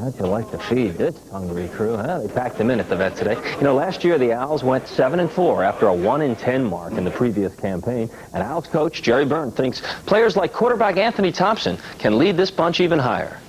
How'd you like to feed this hungry crew, huh? They packed them in at the vet today. You know, last year the Owls went 7-4 after a 1-10 mark in the previous campaign. And Owls coach Jerry Byrne thinks players like quarterback Anthony Thompson can lead this bunch even higher.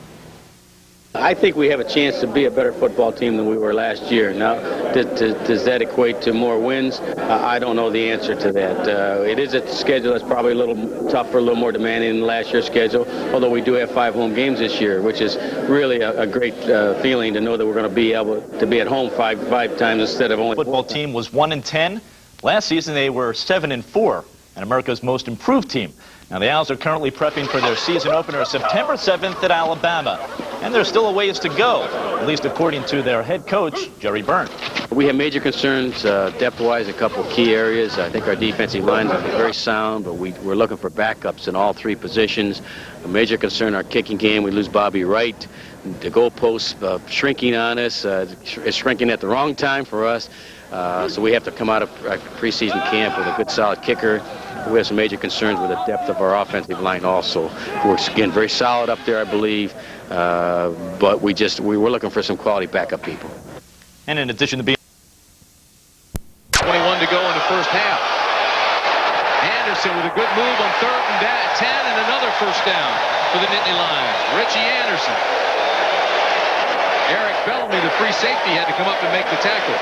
I think we have a chance to be a better football team than we were last year. Now, does that equate to more wins? I don't know the answer to that. It is a schedule that's probably a little tougher, a little more demanding than last year's schedule, although we do have 5 home games this year, which is really a great feeling to know that we're going to be able to be at home five times instead of only 4 times. The football team was 1-10. Last season they were 7-4, and America's most improved team. Now, the Owls are currently prepping for their season opener September 7th at Alabama. And there's still a ways to go, at least according to their head coach, Jerry Byrne. We have major concerns depth-wise, a couple of key areas. I think our defensive lines are very sound, but we're looking for backups in all 3 positions. A major concern, our kicking game. We lose Bobby Wright. The goalposts shrinking on us. It's shrinking at the wrong time for us. So we have to come out of preseason camp with a good, solid kicker. We have some major concerns with the depth of our offensive line also. We're, again, very solid up there, I believe, but we were looking for some quality backup people. And in addition to being 21 to go in the first half. Anderson with a good move on 3rd and 10 and another first down for the Nittany Lions. Richie Anderson. Eric Bellamy, the free safety, had to come up and make the tackle.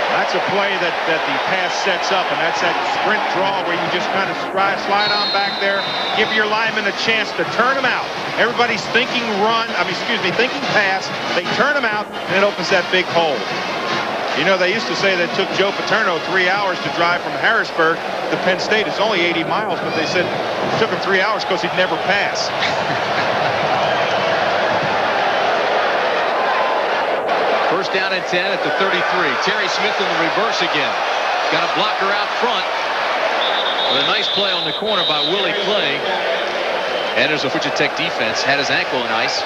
That's a play that the pass sets up, and that's that sprint draw where you just kind of slide on back there, give your lineman a chance to turn them out. Everybody's thinking thinking pass. They turn them out, and it opens that big hole. You know, they used to say that it took Joe Paterno 3 hours to drive from Harrisburg to Penn State. It's only 80 miles, but they said it took him 3 hours because he'd never pass. First down and 10 at the 33. Terry Smith in the reverse again. Got a blocker out front. With a nice play on the corner by Willie Clay. Anderson, Georgia Tech defense, had his ankle in ice.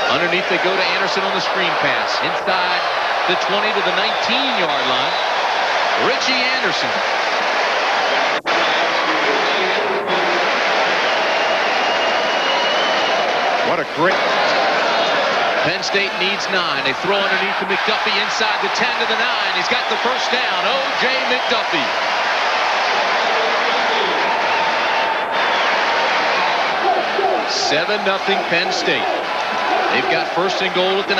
Underneath they go to Anderson on the screen pass. Inside the 20 to the 19-yard line. Richie Anderson. What a great... Penn State needs 9. They throw underneath to McDuffie inside the 10 to the 9. He's got the first down. O.J. McDuffie. Seven 0 Penn State. They've got first and goal at the 9.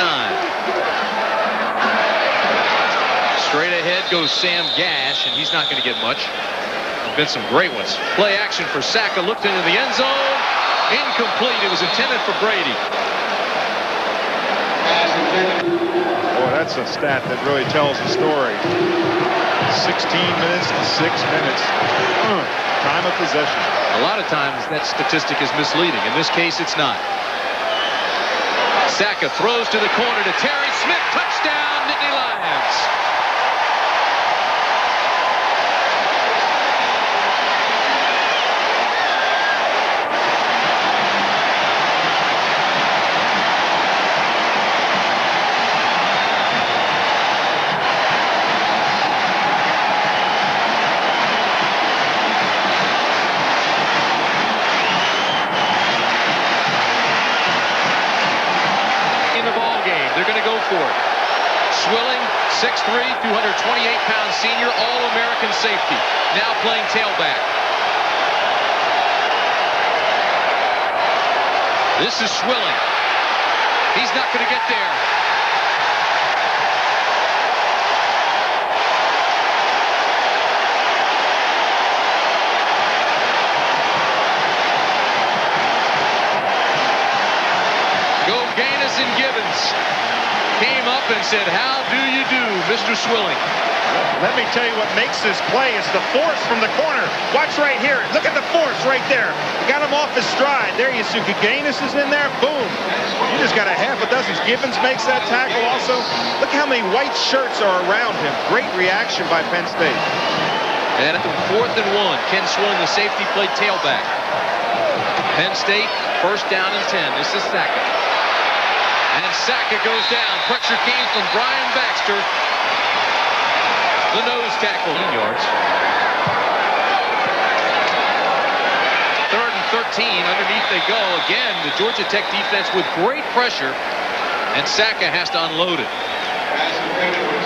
Straight ahead goes Sam Gash, and he's not going to get much. There's been some great ones. Play action for Saka. Looked into the end zone. Incomplete. It was intended for Brady. Boy, that's a stat that really tells the story. 16 minutes to 6 minutes. Time of possession. A lot of times that statistic is misleading. In this case, it's not. Saka throws to the corner to Terry Smith. Touchdown, Nittany Lions. Swilling, 6'3", 228-pound senior, All-American safety. Now playing tailback. This is Swilling. He's not going to get there. Go Gaines and Gibbons. Came up and said, "How do you do, Mr. Swilling?" Let me tell you what makes this play is the force from the corner. Watch right here. Look at the force right there. Got him off his stride. There you see Gaines is in there. Boom. You just got a half a dozen. Gibbons makes that tackle also. Look how many white shirts are around him. Great reaction by Penn State. And at the 4th and 1, Ken Swilling, the safety, played tailback. Penn State, first down and 10. This is Saka. And Saka goes down. Pressure came from Brian Baxter. The nose tackle. Yards. 3rd and 13. Underneath they go. Again, the Georgia Tech defense with great pressure. and Saka has to unload it.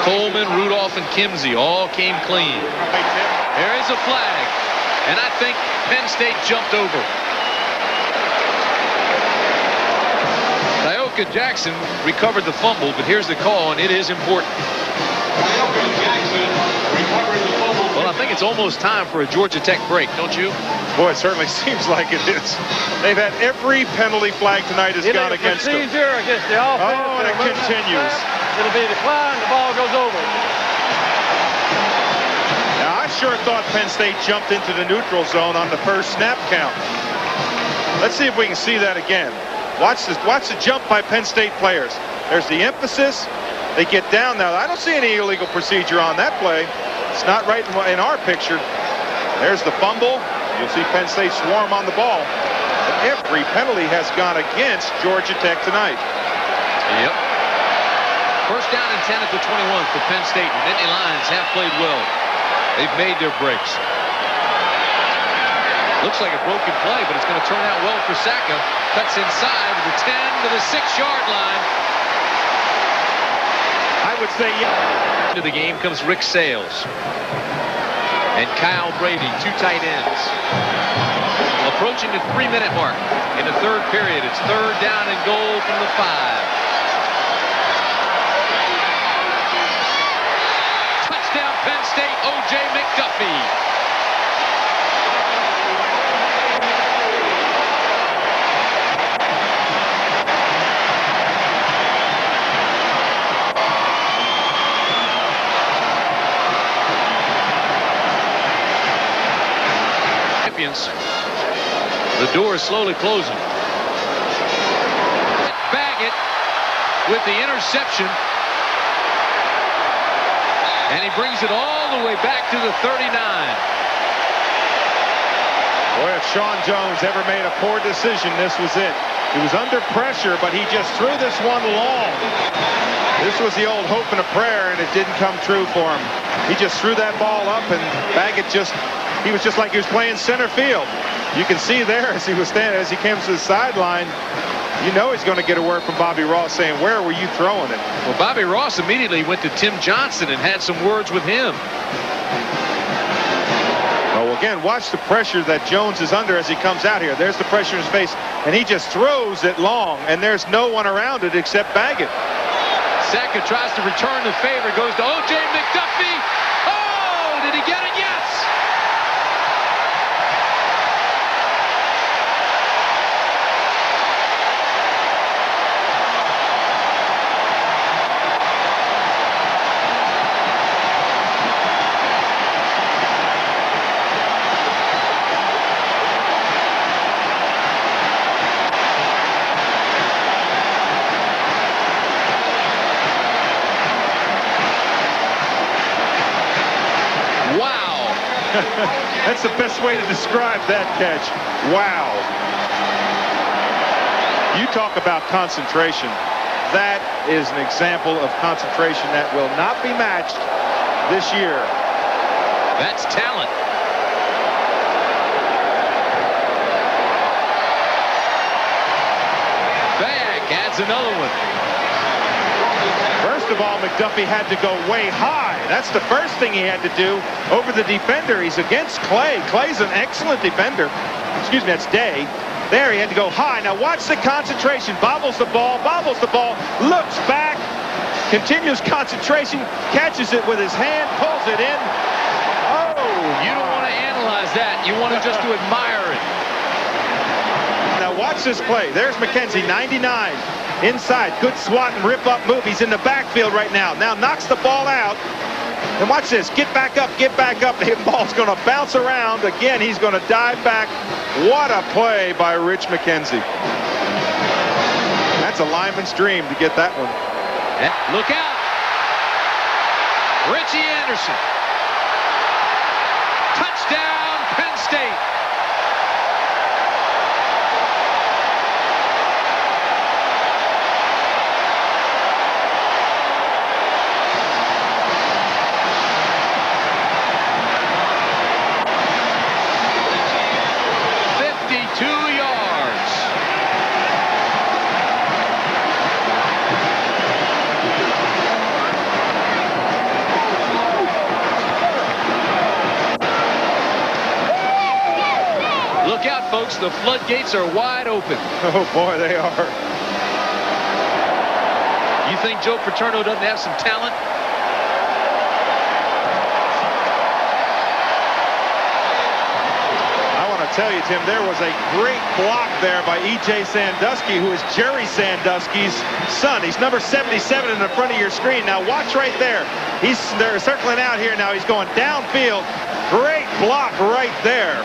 Coleman, Rudolph, and Kimsey all came clean. There is a flag, and I think Penn State jumped over. Tioka Jackson recovered the fumble, but here's the call, and it is important. Well, I think it's almost time for a Georgia Tech break, don't you? Boy, it certainly seems like it is. They've had every penalty flag tonight has gone against them. Against the offense. Oh, and it continues. It'll be declined. The ball goes over. Now, I sure thought Penn State jumped into the neutral zone on the first snap count. Let's see if we can see that again. Watch this. Watch the jump by Penn State players. There's the emphasis. They get down now. I don't see any illegal procedure on that play. It's not right in our picture. There's the fumble. You'll see Penn State swarm on the ball. But every penalty has gone against Georgia Tech tonight. Yep. First down and 10 at the 21 for Penn State. Nittany Lions have played well. They've made their breaks. Looks like a broken play, but it's going to turn out well for Saka. Cuts inside to the 10 to the 6-yard line. I would say, yeah. Into the game comes Rick Sales and Kyle Brady, two tight ends. Approaching the 3-minute mark in the third period. It's third down and goal from the 5. Touchdown Penn State, O.J. McDuffie. The door is slowly closing. Baggett with the interception. And he brings it all the way back to the 39. Boy, if Sean Jones ever made a poor decision, this was it. He was under pressure, but he just threw this one long. This was the old hope and a prayer, and it didn't come true for him. He just threw that ball up, and Baggett he was just like he was playing center field. You can see there as he was standing, as he came to the sideline, you know he's going to get a word from Bobby Ross saying, where were you throwing it? Well, Bobby Ross immediately went to Tim Johnson and had some words with him. Oh, again, watch the pressure that Jones is under as he comes out here. There's the pressure in his face, and he just throws it long, and there's no one around it except Baggett. Saka tries to return the favor, goes to O.J. McDuffie. Oh, did he get it? Yes! That's the best way to describe that catch. Wow. You talk about concentration. That is an example of concentration that will not be matched this year. That's talent. Back adds another one. First of all, McDuffie had to go way high. That's the first thing he had to do over the defender. He's against Clay. Clay's an excellent defender. Excuse me, that's Day. There, he had to go high. Now watch the concentration. Bobbles the ball, looks back, continues concentration, catches it with his hand, pulls it in. Oh! You don't want to analyze that. You want to just to admire it. Now watch this play. There's McKenzie, 99. Inside, good swat and rip up move. He's in the backfield right now. Now knocks the ball out. And watch this, get back up. The ball's going to bounce around. Again, he's going to dive back. What a play by Rich McKenzie. That's a lineman's dream to get that one. Look out. Richie Anderson. Touchdown, Penn State. folks. The floodgates are wide open. Oh, boy, they are. You think Joe Paterno doesn't have some talent? I want to tell you, Tim, there was a great block there by E.J. Sandusky, who is Jerry Sandusky's son. He's number 77 in the front of your screen. Now watch right there. They're circling out here now. He's going downfield. Great block right there.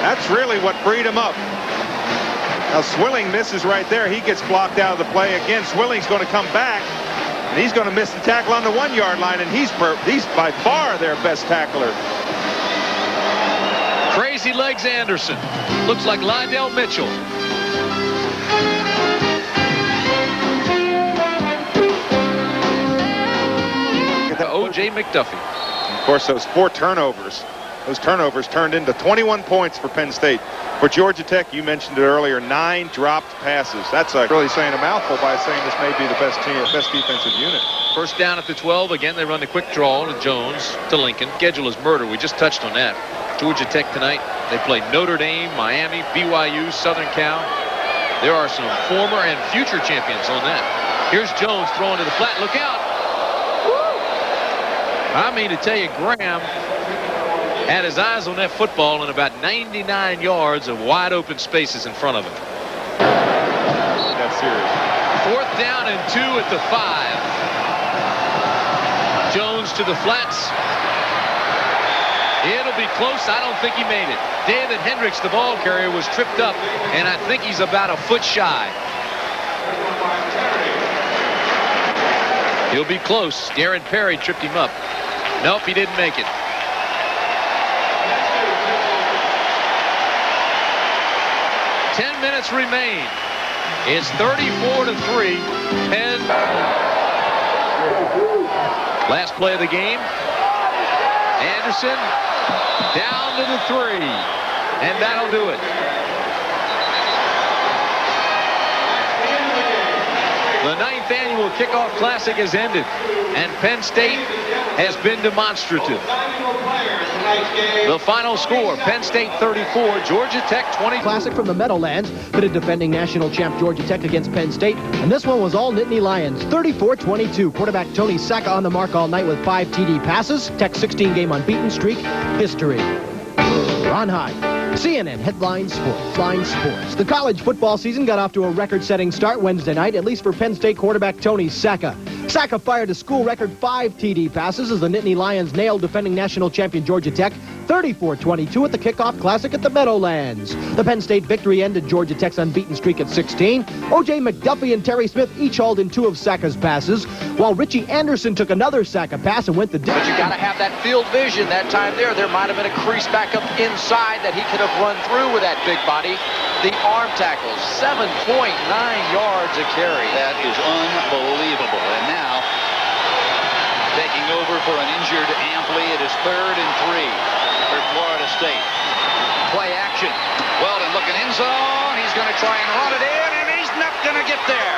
That's really what freed him up. Now Swilling misses right there. He gets blocked out of the play again. Swilling's going to come back, and he's going to miss the tackle on the 1-yard line, and he's by far their best tackler. Crazy Legs Anderson. Looks like Lydell Mitchell. O.J. McDuffie. Of course, those 4 turnovers. Those turnovers turned into 21 points for Penn State. For Georgia Tech, you mentioned it earlier, 9 dropped passes. That's really saying a mouthful by saying this may be the best defensive unit. First down at the 12. Again, they run the quick draw to Jones to Lincoln. Schedule is murder. We just touched on that. Georgia Tech tonight, they play Notre Dame, Miami, BYU, Southern Cal. There are some former and future champions on that. Here's Jones throwing to the flat. Look out. I mean to tell you, Graham had his eyes on that football and about 99 yards of wide open spaces in front of him. That's serious. 4th down and 2 at the 5. Jones to the flats. It'll be close. I don't think he made it. David Hendricks, the ball carrier, was tripped up, and I think he's about a foot shy. He'll be close. Darren Perry tripped him up. Nope, he didn't make it. Minutes remain. It's 34-3. Penn. Last play of the game. Anderson down to the 3, and that'll do it. The 9th annual Kickoff Classic has ended, and Penn State has been demonstrative. The final score, Penn State 34, Georgia Tech 20. Classic from the Meadowlands, pitted defending national champ Georgia Tech against Penn State, and this one was all Nittany Lions, 34-22. Quarterback Tony Sacca on the mark all night with 5 TD passes. Tech's 16-game unbeaten streak, history. Ron Hyde, CNN Headline Sports. Line Sports. The college football season got off to a record-setting start Wednesday night, at least for Penn State quarterback Tony Sacca. Sacca fired a school record 5 TD passes as the Nittany Lions nailed defending national champion Georgia Tech 34-22 at the Kickoff Classic at the Meadowlands. The Penn State victory ended Georgia Tech's unbeaten streak at 16. O.J. McDuffie and Terry Smith each hauled in 2 of Sacca's passes, while Richie Anderson took another Sacca pass and went the distance. But you got to have that field vision that time there. There might have been a crease back up inside that he could have run through with that big body. The arm tackles, 7.9 yards a carry. That is unbelievable. And now, taking over for an injured Ampli, it is 3rd and 3 for Florida State. Play action. Weldon looking in zone. He's going to try and run it in, and he's not going to get there.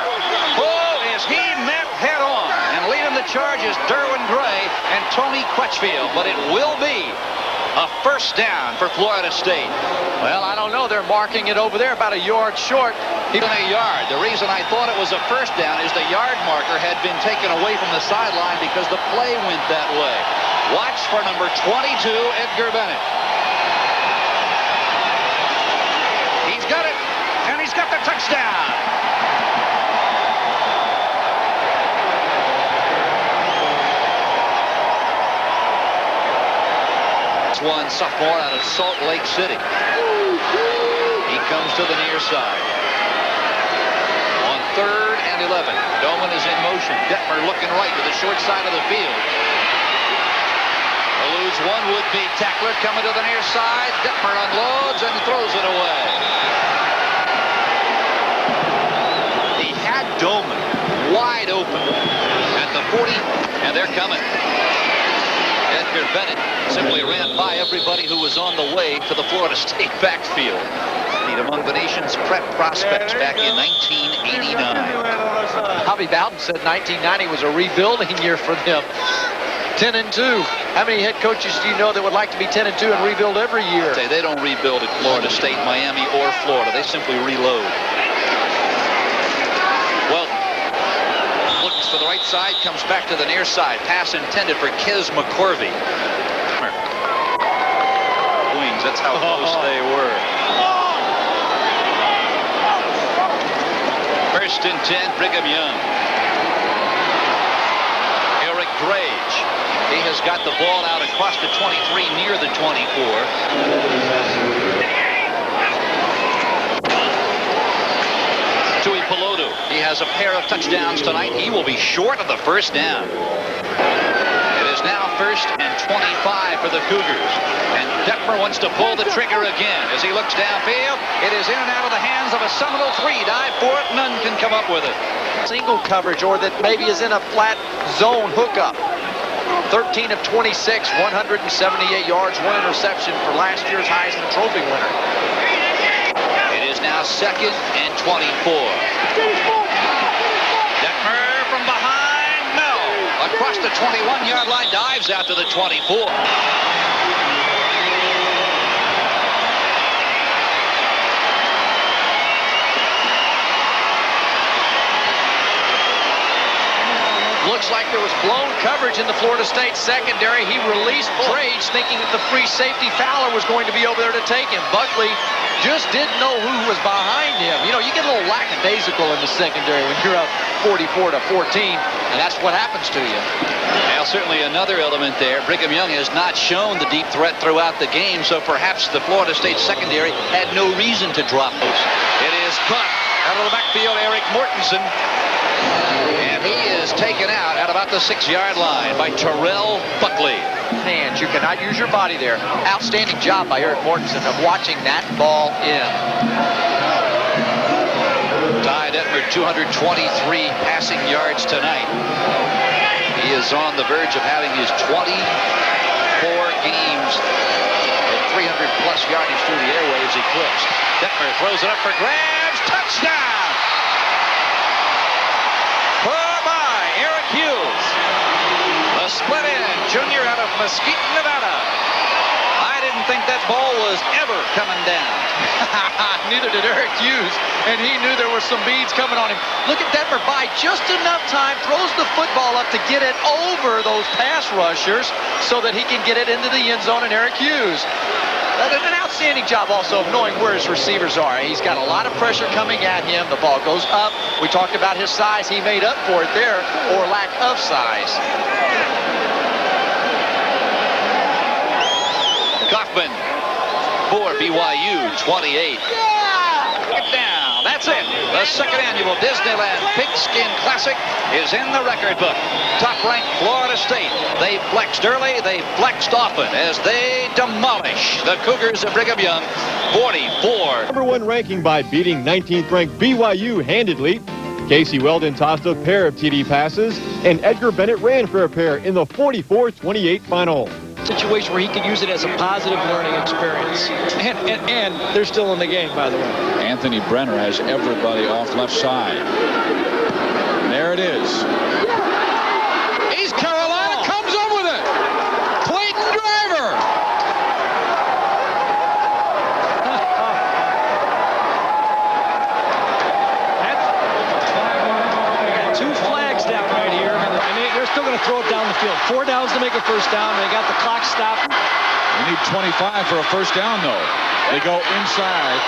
Oh, is he met head on. And leading the charge is Derwin Gray and Tony Crutchfield, but it will be a first down for Florida State. Well, I don't know. They're marking it over there about a yard short. Even a yard. The reason I thought it was a first down is the yard marker had been taken away from the sideline because the play went that way. Watch for number 22, Edgar Bennett. He's got it, and he's got the touchdown. One sophomore out of Salt Lake City. He comes to the near side. On 3rd and 11. Doman is in motion. Detmer looking right to the short side of the field. Eludes one would-be tackler coming to the near side. Detmer unloads and throws it away. He had Doman wide open at the 40, and they're coming. Edgar Bennett simply ran by everybody who was on the way to the Florida State backfield. Lead among the nation's prep prospects back in 1989. Bobby Bowden said 1990 was a rebuilding year for them. 10-2. How many head coaches do you know that would like to be 10-2 and rebuild every year? They don't rebuild at Florida State, Miami, or Florida. They simply reload. Well, looks for the right side, comes back to the near side. Pass intended for Kez McCorvey. Wings, that's how close they were. First and 10, Brigham Young. Eric Grage. He has got the ball out across the 23 near the 24. Tui Pelotu. He has a pair of touchdowns tonight. He will be short of the first down. It is now first and 25 for the Cougars. And Detmer wants to pull the trigger again as he looks downfield. It is in and out of the hands of a Seminole 3. Dive for it. None can come up with it. Single coverage, or that maybe is in a flat zone hookup. 13 of 26, 178 yards, 1 interception for last year's Heisman Trophy winner. It is now second and 24. Detmer from behind. No. Across the 21-yard line, dives out to the 24. Looks like there was blown coverage in the Florida State secondary. He released Grage thinking that the free safety Fowler was going to be over there to take him. Buckley just didn't know who was behind him. You know, you get a little lackadaisical in the secondary when you're up 44-14, and that's what happens to you. Well, certainly another element there. Brigham Young has not shown the deep threat throughout the game, so perhaps the Florida State secondary had no reason to drop those. It is caught out of the backfield, Eric Mortensen. And he is taken out at about the 6-yard line by Terrell Buckley. Hands, you cannot use your body there. Outstanding job by Eric Mortensen of watching that ball in. Ty Detmer, 223 passing yards tonight. He is on the verge of having his 24 games of 300-plus yardage through the airwaves eclipsed. Detmer throws it up for grabs. Touchdown! Hughes, the split end junior out of Mesquite, Nevada. I didn't think that ball was ever coming down. Neither did Eric Hughes, and he knew there were some beads coming on him. Look at Detmer by just enough time, throws the football up to get it over those pass rushers so that he can get it into the end zone, and Eric Hughes. An outstanding job also of knowing where his receivers are. He's got a lot of pressure coming at him. The ball goes up. We talked about his size. He made up for it there, or lack of size. Kaufman for BYU, 28. Get down. That's it. The second annual Disneyland Pigskin Classic is in the record book. Top-ranked Florida State. They flexed early. They flexed often as they demolish the Cougars of Brigham Young, 44. Number 1 ranking by beating 19th-ranked BYU handedly. Casey Weldon tossed a pair of TD passes, and Edgar Bennett ran for a pair in the 44-28 final. Situation where he could use it as a positive learning experience. And they're still in the game, by the way. Anthony Brenner has everybody off left side. And there it is. East Carolina comes up with it. Clayton Driver. Two flags down right here, and they're still going to throw it down the field. 4 downs to make a first down. They got the clock stopped. They need 25 for a first down, though. They go inside.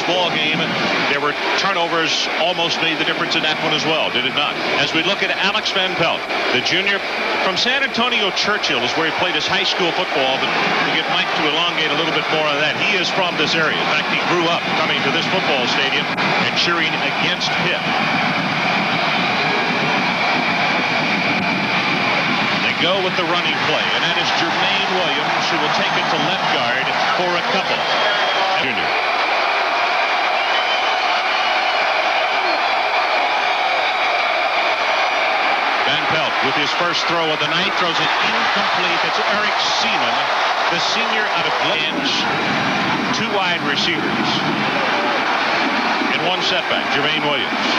Ball game. There were turnovers, almost made the difference in that one as well, did it not? As we look at Alex Van Pelt, the junior from San Antonio Churchill is where he played his high school football, but to get Mike to elongate a little bit more of that, he is from this area. In fact, he grew up coming to this football stadium and cheering against Pitt. They go with the running play, and that is Jermaine Williams, who will take it to left guard for a couple. Junior. Van Pelt with his first throw of the night throws it incomplete. It's Eric Seaman, the senior out of Glens. 2 wide receivers and 1 setback. Jermaine Williams.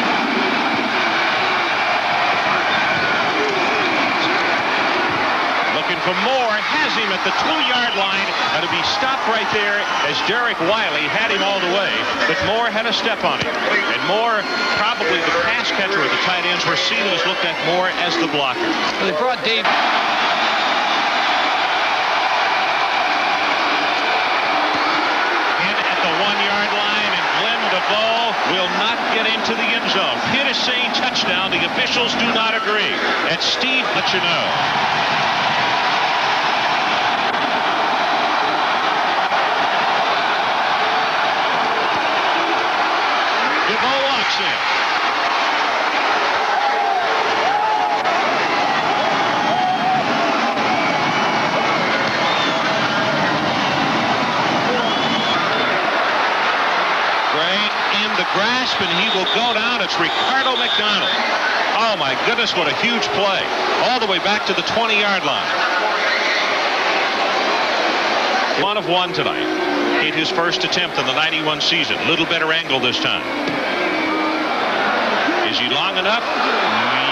for Moore, has him at the 2-yard line, and to be stopped right there as Derek Wiley had him all the way, but Moore had a step on him. And Moore, probably the pass catcher of the tight ends, where Seeley's looked at Moore as the blocker. They brought Dave. In at the 1-yard line, and Glenn DeVoe will not get into the end zone. Pitt is saying touchdown. The officials do not agree. That's Steve Hutchino. DeVoe walks in. The grasp, and he will go down. It's Ricardo McDonald. Oh my goodness, what a huge play. All the way back to the 20-yard line. 1 of 1 tonight. Hit his first attempt in the 91 season. Little better angle this time. Is he long enough?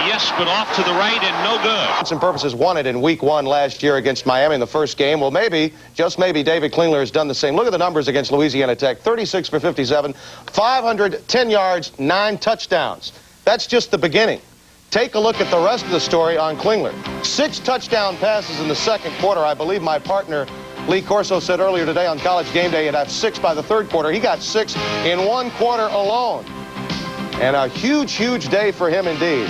Yes, but off to the right and no good. Some purposes won it in week 1 last year against Miami in the first game. Well, maybe, just maybe, David Klingler has done the same. Look at the numbers against Louisiana Tech. 36 for 57, 510 yards, 9 touchdowns. That's just the beginning. Take a look at the rest of the story on Klingler. 6 touchdown passes in the second quarter. I believe my partner Lee Corso said earlier today on College Game Day he'd have 6 by the third quarter. He got 6 in 1 quarter alone. And a huge, huge day for him indeed.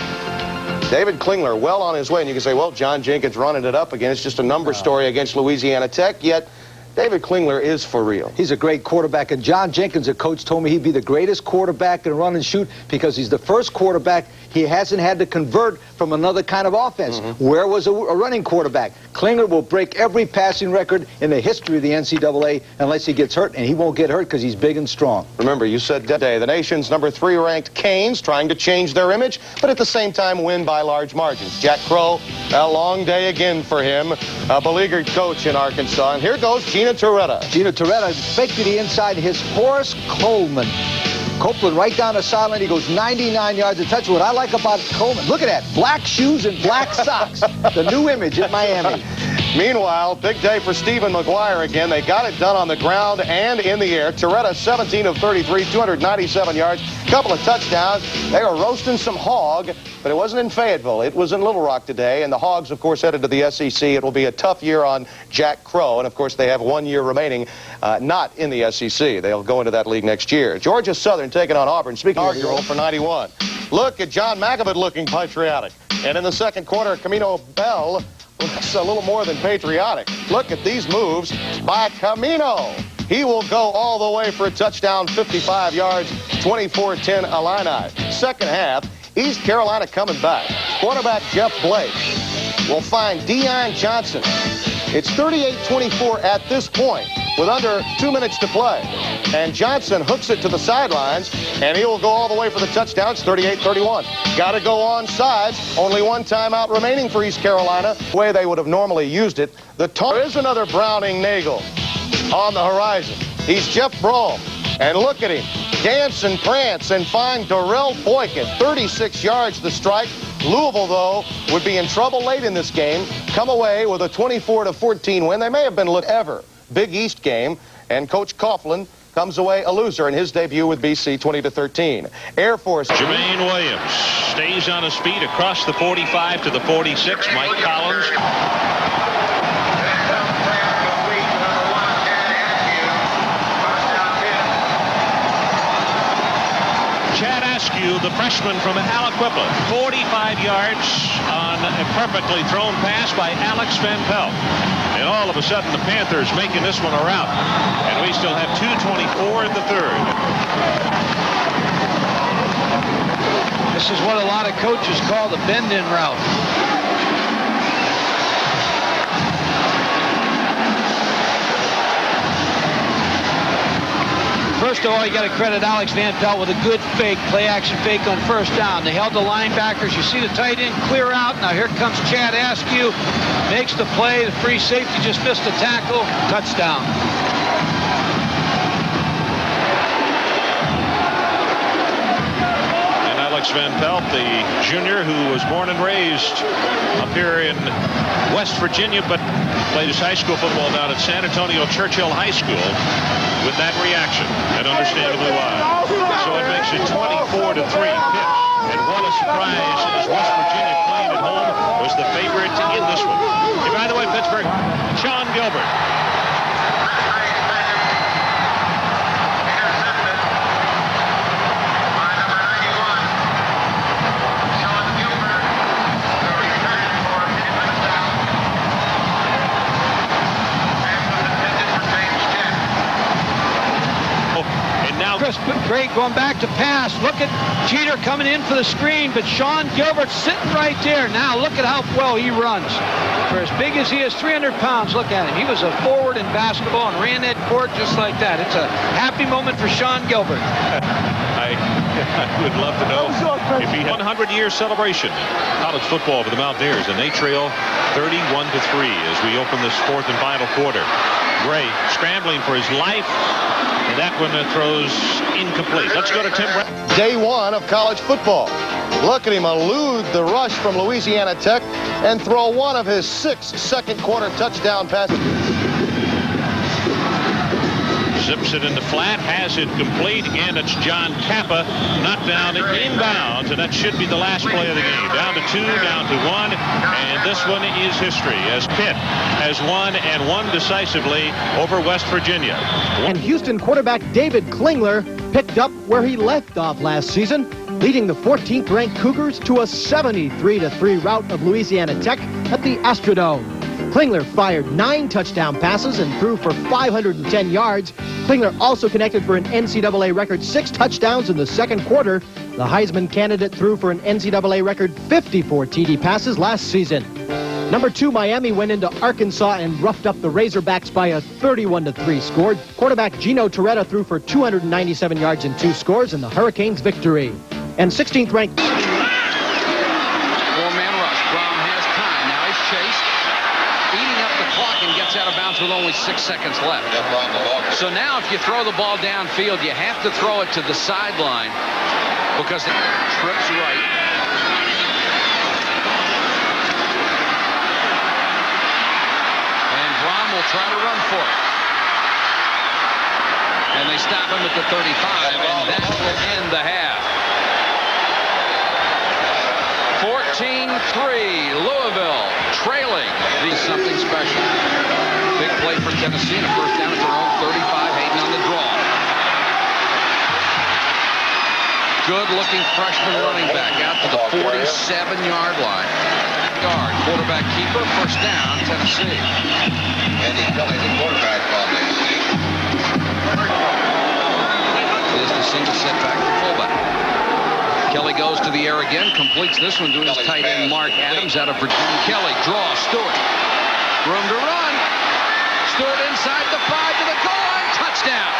David Klingler well on his way, and you can say, well, John Jenkins running it up again. It's just a number story against Louisiana Tech, yet David Klingler is for real. He's a great quarterback, and John Jenkins, a coach, told me he'd be the greatest quarterback in run and shoot because he's the first quarterback he hasn't had to convert from another kind of offense. Where was a running quarterback? Klingler will break every passing record in the history of the NCAA unless he gets hurt, and he won't get hurt because he's big and strong. Remember, you said today, the nation's number 3 ranked Canes trying to change their image, but at the same time win by large margins. Jack Crow, a long day again for him, a beleaguered coach in Arkansas. And here goes Gina Torretta. Gina Torretta faked to the inside. His Horace Coleman. Copeland right down the sideline. He goes 99 yards a touch. What I like about Coleman, look at that. Black shoes and black socks. The new image at Miami. Meanwhile, big day for Stephen McGuire again. They got it done on the ground and in the air. Torretta, 17 of 33, 297 yards, couple of touchdowns. They were roasting some hog, but it wasn't in Fayetteville. It was in Little Rock today, and the Hogs, of course, headed to the SEC. It will be a tough year on Jack Crow, and, of course, they have 1 year remaining not in the SEC. They'll go into that league next year. Georgia Southern taking on Auburn. Speaking of your for 91. Look at John McAvoy looking patriotic. And in the second quarter, Camino Bell looks a little more than patriotic. Look at these moves by Camino. He will go all the way for a touchdown, 55 yards, 24-10 Illini. Second half, East Carolina coming back. Quarterback Jeff Blake will find Deion Johnson. It's 38-24 at this point with under 2 minutes to play. And Johnson hooks it to the sidelines, and he will go all the way for the touchdown. It's 38-31. Got to go on sides. Only 1 timeout remaining for East Carolina, the way they would have normally used it. There is another Browning Nagel on the horizon. He's Jeff Brom. And look at him. Dance and prance and find Darrell Boykin. 36 yards the strike. Louisville, though, would be in trouble late in this game. Come away with a 24-14 win. They may have been ever. Big East game. And Coach Coughlin comes away a loser in his debut with BC, 20-13. Air Force. Jermaine Williams stays on his feet across the 45 to the 46. Mike Collins. Chad Askew, the freshman from Aliquippa, 45 yards on a perfectly thrown pass by Alex Van Pelt. And all of a sudden, the Panthers making this one a rout. And we still have 2:24 in the third. This is what a lot of coaches call the bend-in route. First of all, you got to credit Alex Van Pelt with a good fake, play-action fake on first down. They held the linebackers. You see the tight end clear out. Now here comes Chad Askew. Makes the play. The free safety just missed the tackle. Touchdown. Max Van Pelt, the junior who was born and raised up here in West Virginia, but played his high school football down at San Antonio Churchill High School, with that reaction, and understandably why. So it makes it 24-3 Pitt. And what a surprise, as West Virginia playing at home was the favorite in this one. And by the way, Pittsburgh, Sean Gilbert. Great going back to pass. Look at Jeter coming in for the screen, but Sean Gilbert's sitting right there. Now look at how well he runs. For as big as he is, 300 pounds, look at him. He was a forward in basketball and ran that court just like that. It's a happy moment for Sean Gilbert. I would love to know if he had 100-year celebration in college football for the Mountaineers, and they trail 31-3 as we open this fourth and final quarter. Gray scrambling for his life, and that one throws incomplete. Let's go to Tim Brown. Day one of college football. Look at him elude the rush from Louisiana Tech and throw one of his 6 second-quarter touchdown passes. Zips it in the flat, has it complete. Again, it's John Kappa, knocked down inbounds, and that should be the last play of the game. Down to 2, down to 1, and this one is history as Pitt has won, and won decisively over West Virginia. And Houston quarterback David Klingler picked up where he left off last season, leading the 14th-ranked Cougars to a 73-3 rout of Louisiana Tech at the Astrodome. Klingler fired 9 touchdown passes and threw for 510 yards. Klingler also connected for an NCAA record 6 touchdowns in the second quarter. The Heisman candidate threw for an NCAA record 54 TD passes last season. Number 2, Miami went into Arkansas and roughed up the Razorbacks by a 31-3 score. Quarterback Gino Torretta threw for 297 yards and 2 scores in the Hurricanes' victory. And 16th ranked. Four-man rush. Brown has time. Now he's chased. Eating up the clock and gets out of bounds with only 6 seconds left. So now if you throw the ball downfield, you have to throw it to the sideline because it trips right. And Brown will try to run for it. And they stop him at the 35, and that will end the half. 14-3, Louisville trailing. These something special. Big play for Tennessee and a first down at their own 35. Hayden on the draw. Good-looking freshman running back out to the 47-yard line. Guard, quarterback keeper, first down, Tennessee. Andy Kelly, the quarterback on the is the single setback for fullback. Kelly goes to the air again, completes this one to his tight end Mark Adams out of Virginia. Kelly draws Stewart. Room to run. Stewart inside the 5 to the goal line. Touchdown.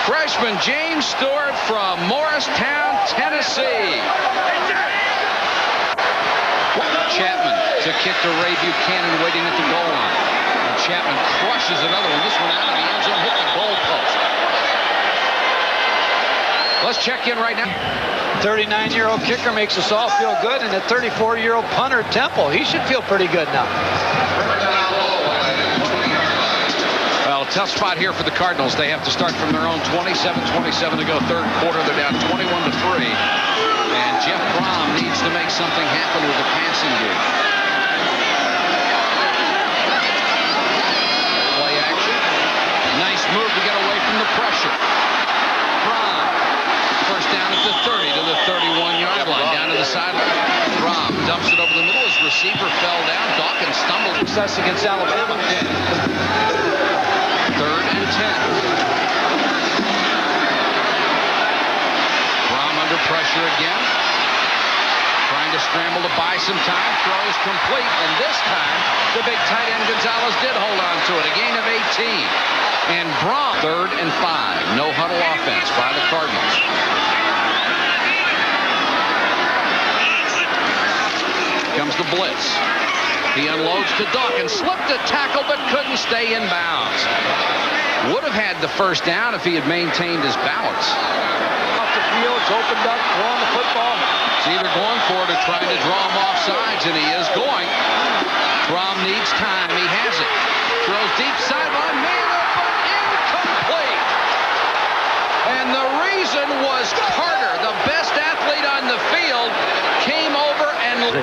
Freshman James Stewart from Morristown, Tennessee. Chapman to kick to Ray Buchanan waiting at the goal line. And Chapman crushes another one. This one out of the end zone, hit the goal post. Let's check in right now. 39-year-old kicker makes us all feel good, and the 34-year-old punter, Temple, he should feel pretty good now. Well, tough spot here for the Cardinals. They have to start from their own 27 to go third quarter. They're down 21-3. And Jeff Brom needs to make something happen with the passing game. Play action. Nice move to get away from the pressure. Brom. First down at the 30 to the 31-yard line. Down to the sideline. Brom dumps it over the middle. His receiver fell down. Dawkins stumbled. Success against Alabama. Third and 10. Brom under pressure again. Trying to scramble to buy some time. Throws complete. And this time, the big tight end Gonzalez did hold on to it. A gain of 18. And Brom, 3rd and 5. No huddle offense by the Cardinals. Comes the blitz. He unloads to Dawkins, slipped a tackle but couldn't stay in bounds. Would have had the first down if he had maintained his balance. Off the field's opened up, throwing the football. He's either going for it or trying to draw him off sides, and he is going. Fromm needs time. He has it. Throws deep sideline, man open, incomplete. And the reason was Carter, the best athlete on the field, came over and...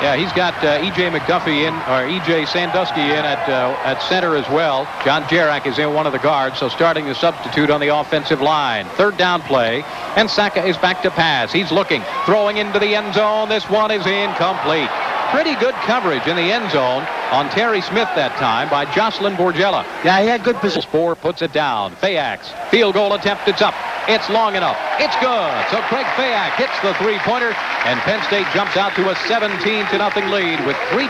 Yeah, he's got E.J. McDuffie in, or E.J. Sandusky in at center as well. John Jarak is in one of the guards, so starting the substitute on the offensive line. Third down play, and Saka is back to pass. He's looking, throwing into the end zone. This one is incomplete. Pretty good coverage in the end zone on Terry Smith that time by Jocelyn Borgella. Yeah, he had good position. Four puts it down. Fayax, field goal attempt, it's up. It's long enough. It's good. So Craig Fayax hits the three-pointer, and Penn State jumps out to a 17-0 lead with 3:20.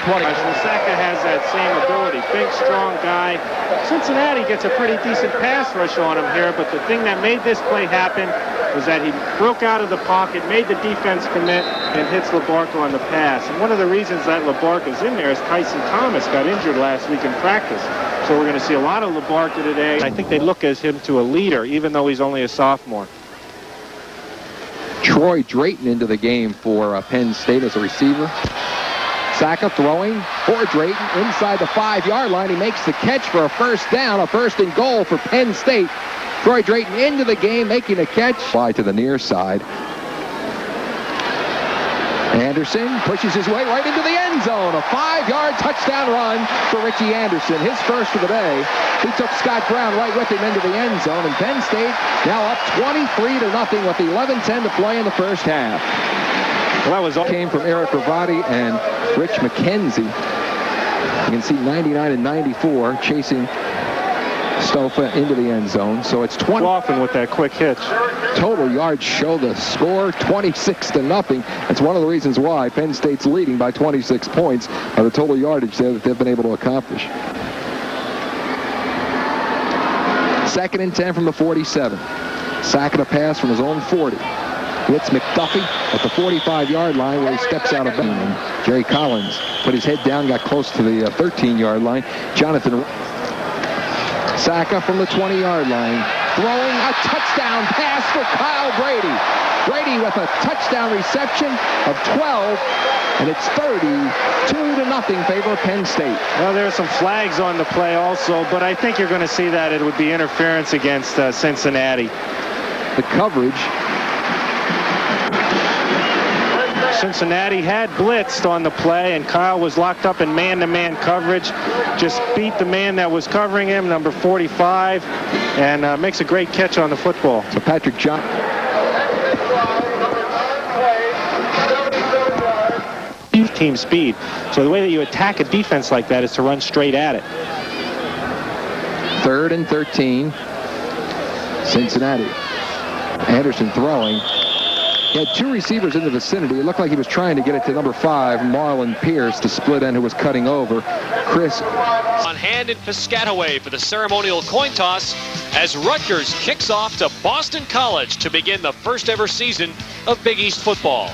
Saka has that same ability. Big, strong guy. Cincinnati gets a pretty decent pass rush on him here, but the thing that made this play happen was that he broke out of the pocket, made the defense commit, and hits LaBarca on the pass. And one of the reasons that LaBarca's in there is Tyson Thomas got injured last week in practice. So we're going to see a lot of LaBarca today. I think they look as him to a leader, even though he's only a sophomore. Troy Drayton into the game for Penn State as a receiver. Saka throwing for Drayton inside the 5-yard line. He makes the catch for a first down, a first and goal for Penn State. Troy Drayton into the game, making a catch. Fly to the near side. Anderson pushes his way right into the end zone. A 5-yard touchdown run for Richie Anderson. His first of the day. He took Scott Brown right with him into the end zone. And Penn State now up 23-0 with 11:10 to play in the first half. Well, that was all. Came from Eric Ravati and Rich McKenzie. You can see 99 and 94 chasing Stofa into the end zone. So it's 20. Often with that quick hitch. Total yards show the score, 26-0. That's one of the reasons why Penn State's leading by 26 points by the total yardage that they've been able to accomplish. 2nd and 10 from the 47. Saka to pass from his own 40. Hits McDuffie at the 45-yard line where he steps out of bounds. Jerry Collins put his head down, got close to the 13-yard line. Jonathan Saka from the 20-yard line, throwing a touchdown pass for Kyle Brady. Brady with a touchdown reception of 12, and it's 32-0 favor Penn State. Well, there are some flags on the play also, but I think you're going to see that it would be interference against Cincinnati. The coverage. Cincinnati had blitzed on the play, and Kyle was locked up in man-to-man coverage. Just beat the man that was covering him, number 45, and makes a great catch on the football. So Patrick John. Team speed. So the way that you attack a defense like that is to run straight at it. 3rd and 13. Cincinnati. Anderson throwing. He had 2 receivers in the vicinity. It looked like he was trying to get it to number 5, Marlon Pierce, the split end who was cutting over. Chris. On hand in Piscataway for the ceremonial coin toss as Rutgers kicks off to Boston College to begin the first ever season of Big East football.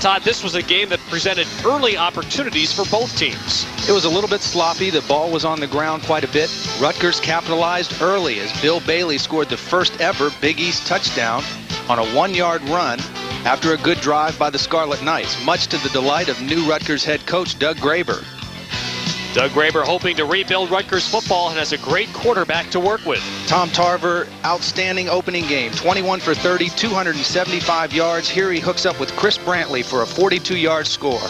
Todd, this was a game that presented early opportunities for both teams. It was a little bit sloppy. The ball was on the ground quite a bit. Rutgers capitalized early as Bill Bailey scored the first ever Big East touchdown on a 1-yard run after a good drive by the Scarlet Knights, much to the delight of new Rutgers head coach Doug Graber. Doug Graber hoping to rebuild Rutgers football and has a great quarterback to work with. Tom Tarver, outstanding opening game. 21 for 30, 275 yards. Here he hooks up with Chris Brantley for a 42-yard score.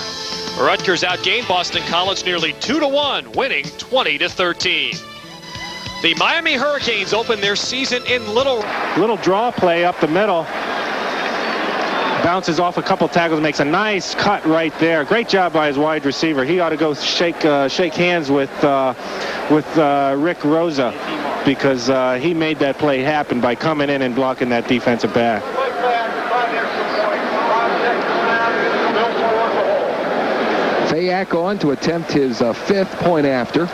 Rutgers outgained Boston College nearly 2-1, winning 20-13. The Miami Hurricanes open their season in Little draw play up the middle. Bounces off a couple tackles, makes a nice cut right there. Great job by his wide receiver. He ought to go shake hands with Rick Rosa, because he made that play happen by coming in and blocking that defensive back. Fayak on to attempt his 5th point after.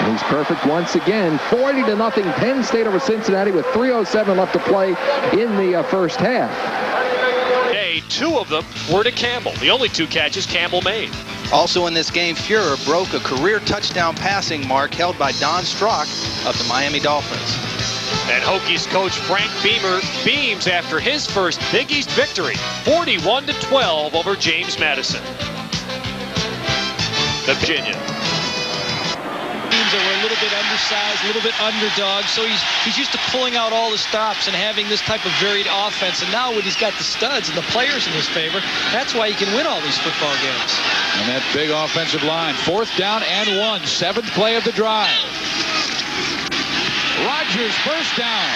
And he's perfect once again. 40-0 Penn State over Cincinnati with 3:07 left to play in the first half. made. 2 of them were to Campbell. The only 2 catches Campbell made. Also in this game, Fuhrer broke a career touchdown passing mark held by Don Strock of the Miami Dolphins. And Hokies coach Frank Beamer beams after his first Big East victory, 41-12 over James Madison. Virginia. Teams that were a little bit undersized, a little bit underdog, so he's used to pulling out all the stops and having this type of varied offense. And now when he's got the studs and the players in his favor, that's why he can win all these football games. And that big offensive line. 4th down and 1. 7th play of the drive. Rodgers first down.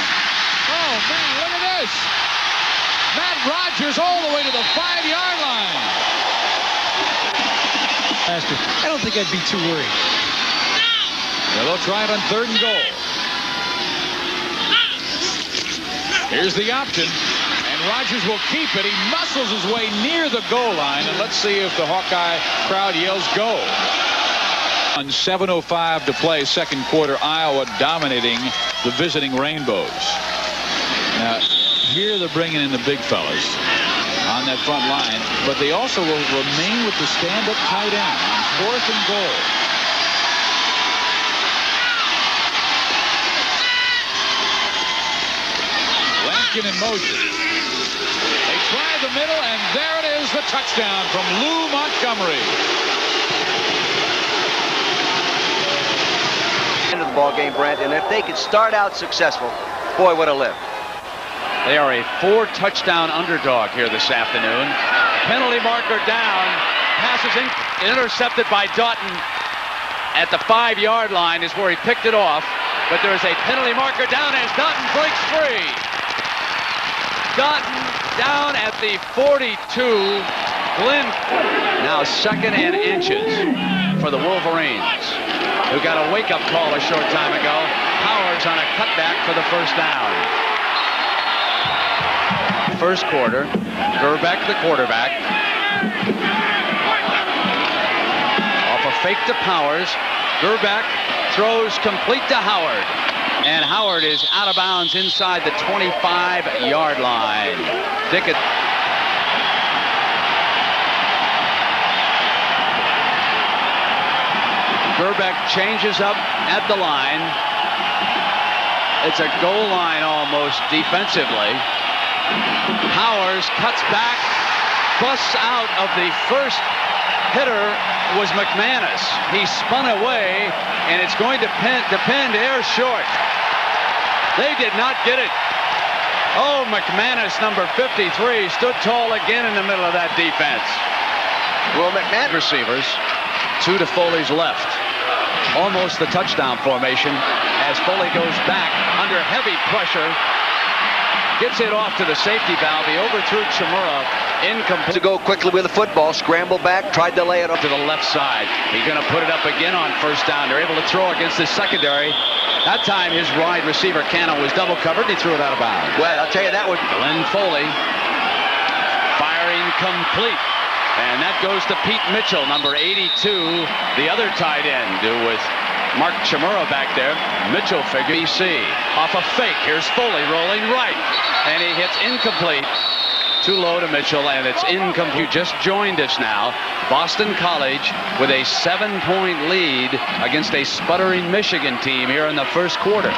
Oh, man, look at this. Matt Rodgers all the way to the 5-yard line. I don't think I'd be too worried. Well, they'll try it on 3rd and goal. Here's the option. And Rodgers will keep it. He muscles his way near the goal line. And let's see if the Hawkeye crowd yells go. On 7:05 to play, 2nd quarter, Iowa dominating the visiting Rainbows. Now, here they're bringing in the big fellas on that front line, but they also will remain with the stand-up tight end on 4th and goal. Lampkin in motion. They try the middle, and there it is, the touchdown from Lou Montgomery. End of the ball game, Brent, and if they could start out successful, boy, what a lift. They are a 4-touchdown underdog here this afternoon. Penalty marker down. Passes intercepted by Doughton at the 5-yard line is where he picked it off. But there is a penalty marker down as Doughton breaks free. Doughton down at the 42. Glenn now 2nd and inches for the Wolverines, who got a wake-up call a short time ago. Howard's on a cutback for the first down. First quarter, Gerbeck the quarterback. Off a fake to Powers. Gerbeck throws complete to Howard. And Howard is out of bounds inside the 25-yard line. Dickett. Gerbeck changes up at the line. It's a goal line almost defensively. Powers cuts back, busts out of the first hitter was McManus. He spun away, and it's going to depend air short. They did not get it. Oh, McManus, number 53, stood tall again in the middle of that defense. Well, McManus receivers, 2 to Foley's left. Almost the touchdown formation as Foley goes back under heavy pressure. Gets it off to the safety valve. He overthrew Chimura. Incomplete. To go quickly with the football, scramble back, tried to lay it up to the left side. He's going to put it up again on first down. They're able to throw against his secondary. That time his wide receiver Cannon was double covered. He threw it out of bounds. Well, I'll tell you, that was Glenn Foley firing complete. And that goes to Pete Mitchell, number 82, the other tight end, with Mark Chimura back there. Mitchell figure BC. Off a fake. Here's Foley rolling right. And he hits incomplete. Too low to Mitchell, and it's incomplete. You just joined us now. Boston College with a 7-point lead against a sputtering Michigan team here in the first quarter.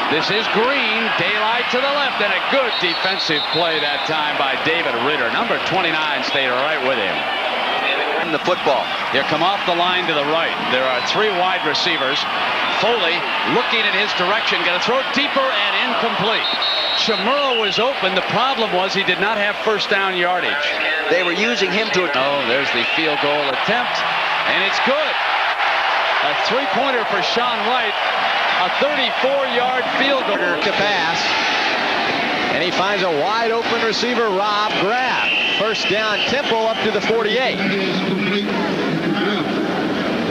This is Green, daylight to the left, and a good defensive play that time by David Ritter. Number 29 stayed right with him. in the football. He'll come off the line to the right. There are 3 wide receivers. Foley looking in his direction, going to throw deeper and incomplete. Chimura was open. The problem was he did not have first down yardage. They were using him to... Oh, there's the field goal attempt, and it's good. A 3-pointer for Sean Wright. A 34-yard field goal to pass. And he finds a wide open receiver, Rob Graff. First down, tempo up to the 48.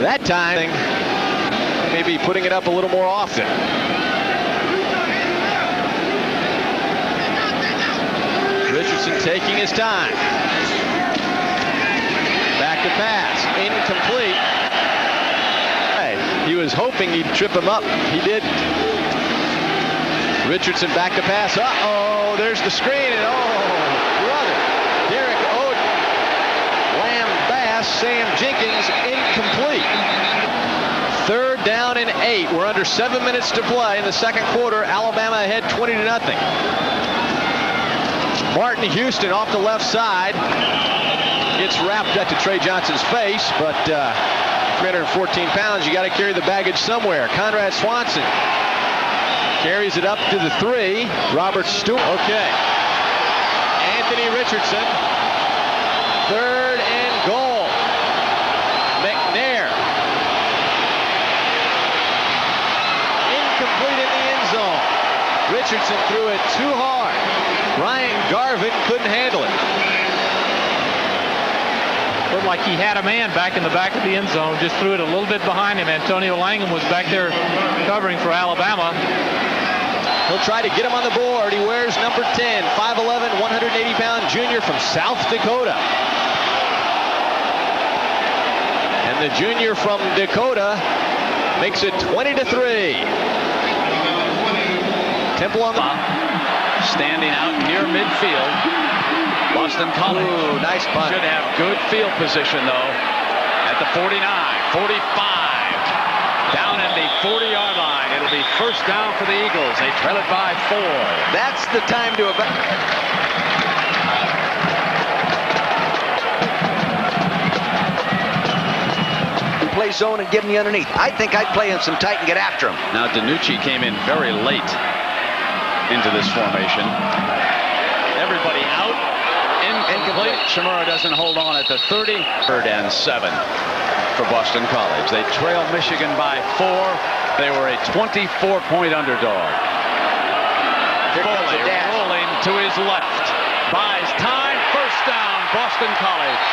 That time, maybe putting it up a little more often. Richardson taking his time. Back to pass, incomplete. He was hoping he'd trip him up. He did. Richardson back to pass. Uh-oh, there's the screen, and oh, brother. pass, Sam Jenkins, incomplete. 3rd down and 8. We're under 7 minutes to play in the second quarter. Alabama ahead 20-0. Martin Houston off the left side. Gets wrapped up to Trey Johnson's face, but 314 pounds, you got to carry the baggage somewhere. Conrad Swanson carries it up to the 3. Robert Stewart. Okay. Anthony Richardson. 3rd and goal. McNair. Incomplete in the end zone. Richardson threw it too hard. Ryan Garvin couldn't handle it. Looked like he had a man back in the back of the end zone. Just threw it a little bit behind him. Antonio Langham was back there covering for Alabama. He'll try to get him on the board. He wears number 10, 5'11", 180-pound junior from South Dakota. And the junior from Dakota makes it 20-3. Temple on the... Standing out near midfield. Boston College. Ooh, nice punt. Should have good field position, though, at the 49, 45. Down at the 40-yard line. It'll be first down for the Eagles. They trail it by 4. That's the time to... play zone and get him the underneath. I think I'd play him some tight and get after him. Now, DiNucci came in very late into this formation. Everybody out. Incomplete. Shimura doesn't hold on at the 30. 3rd and 7 for Boston College. They trail Michigan by 4. They were a 24-point underdog. Foley rolling to his left. Buys time. First down, Boston College.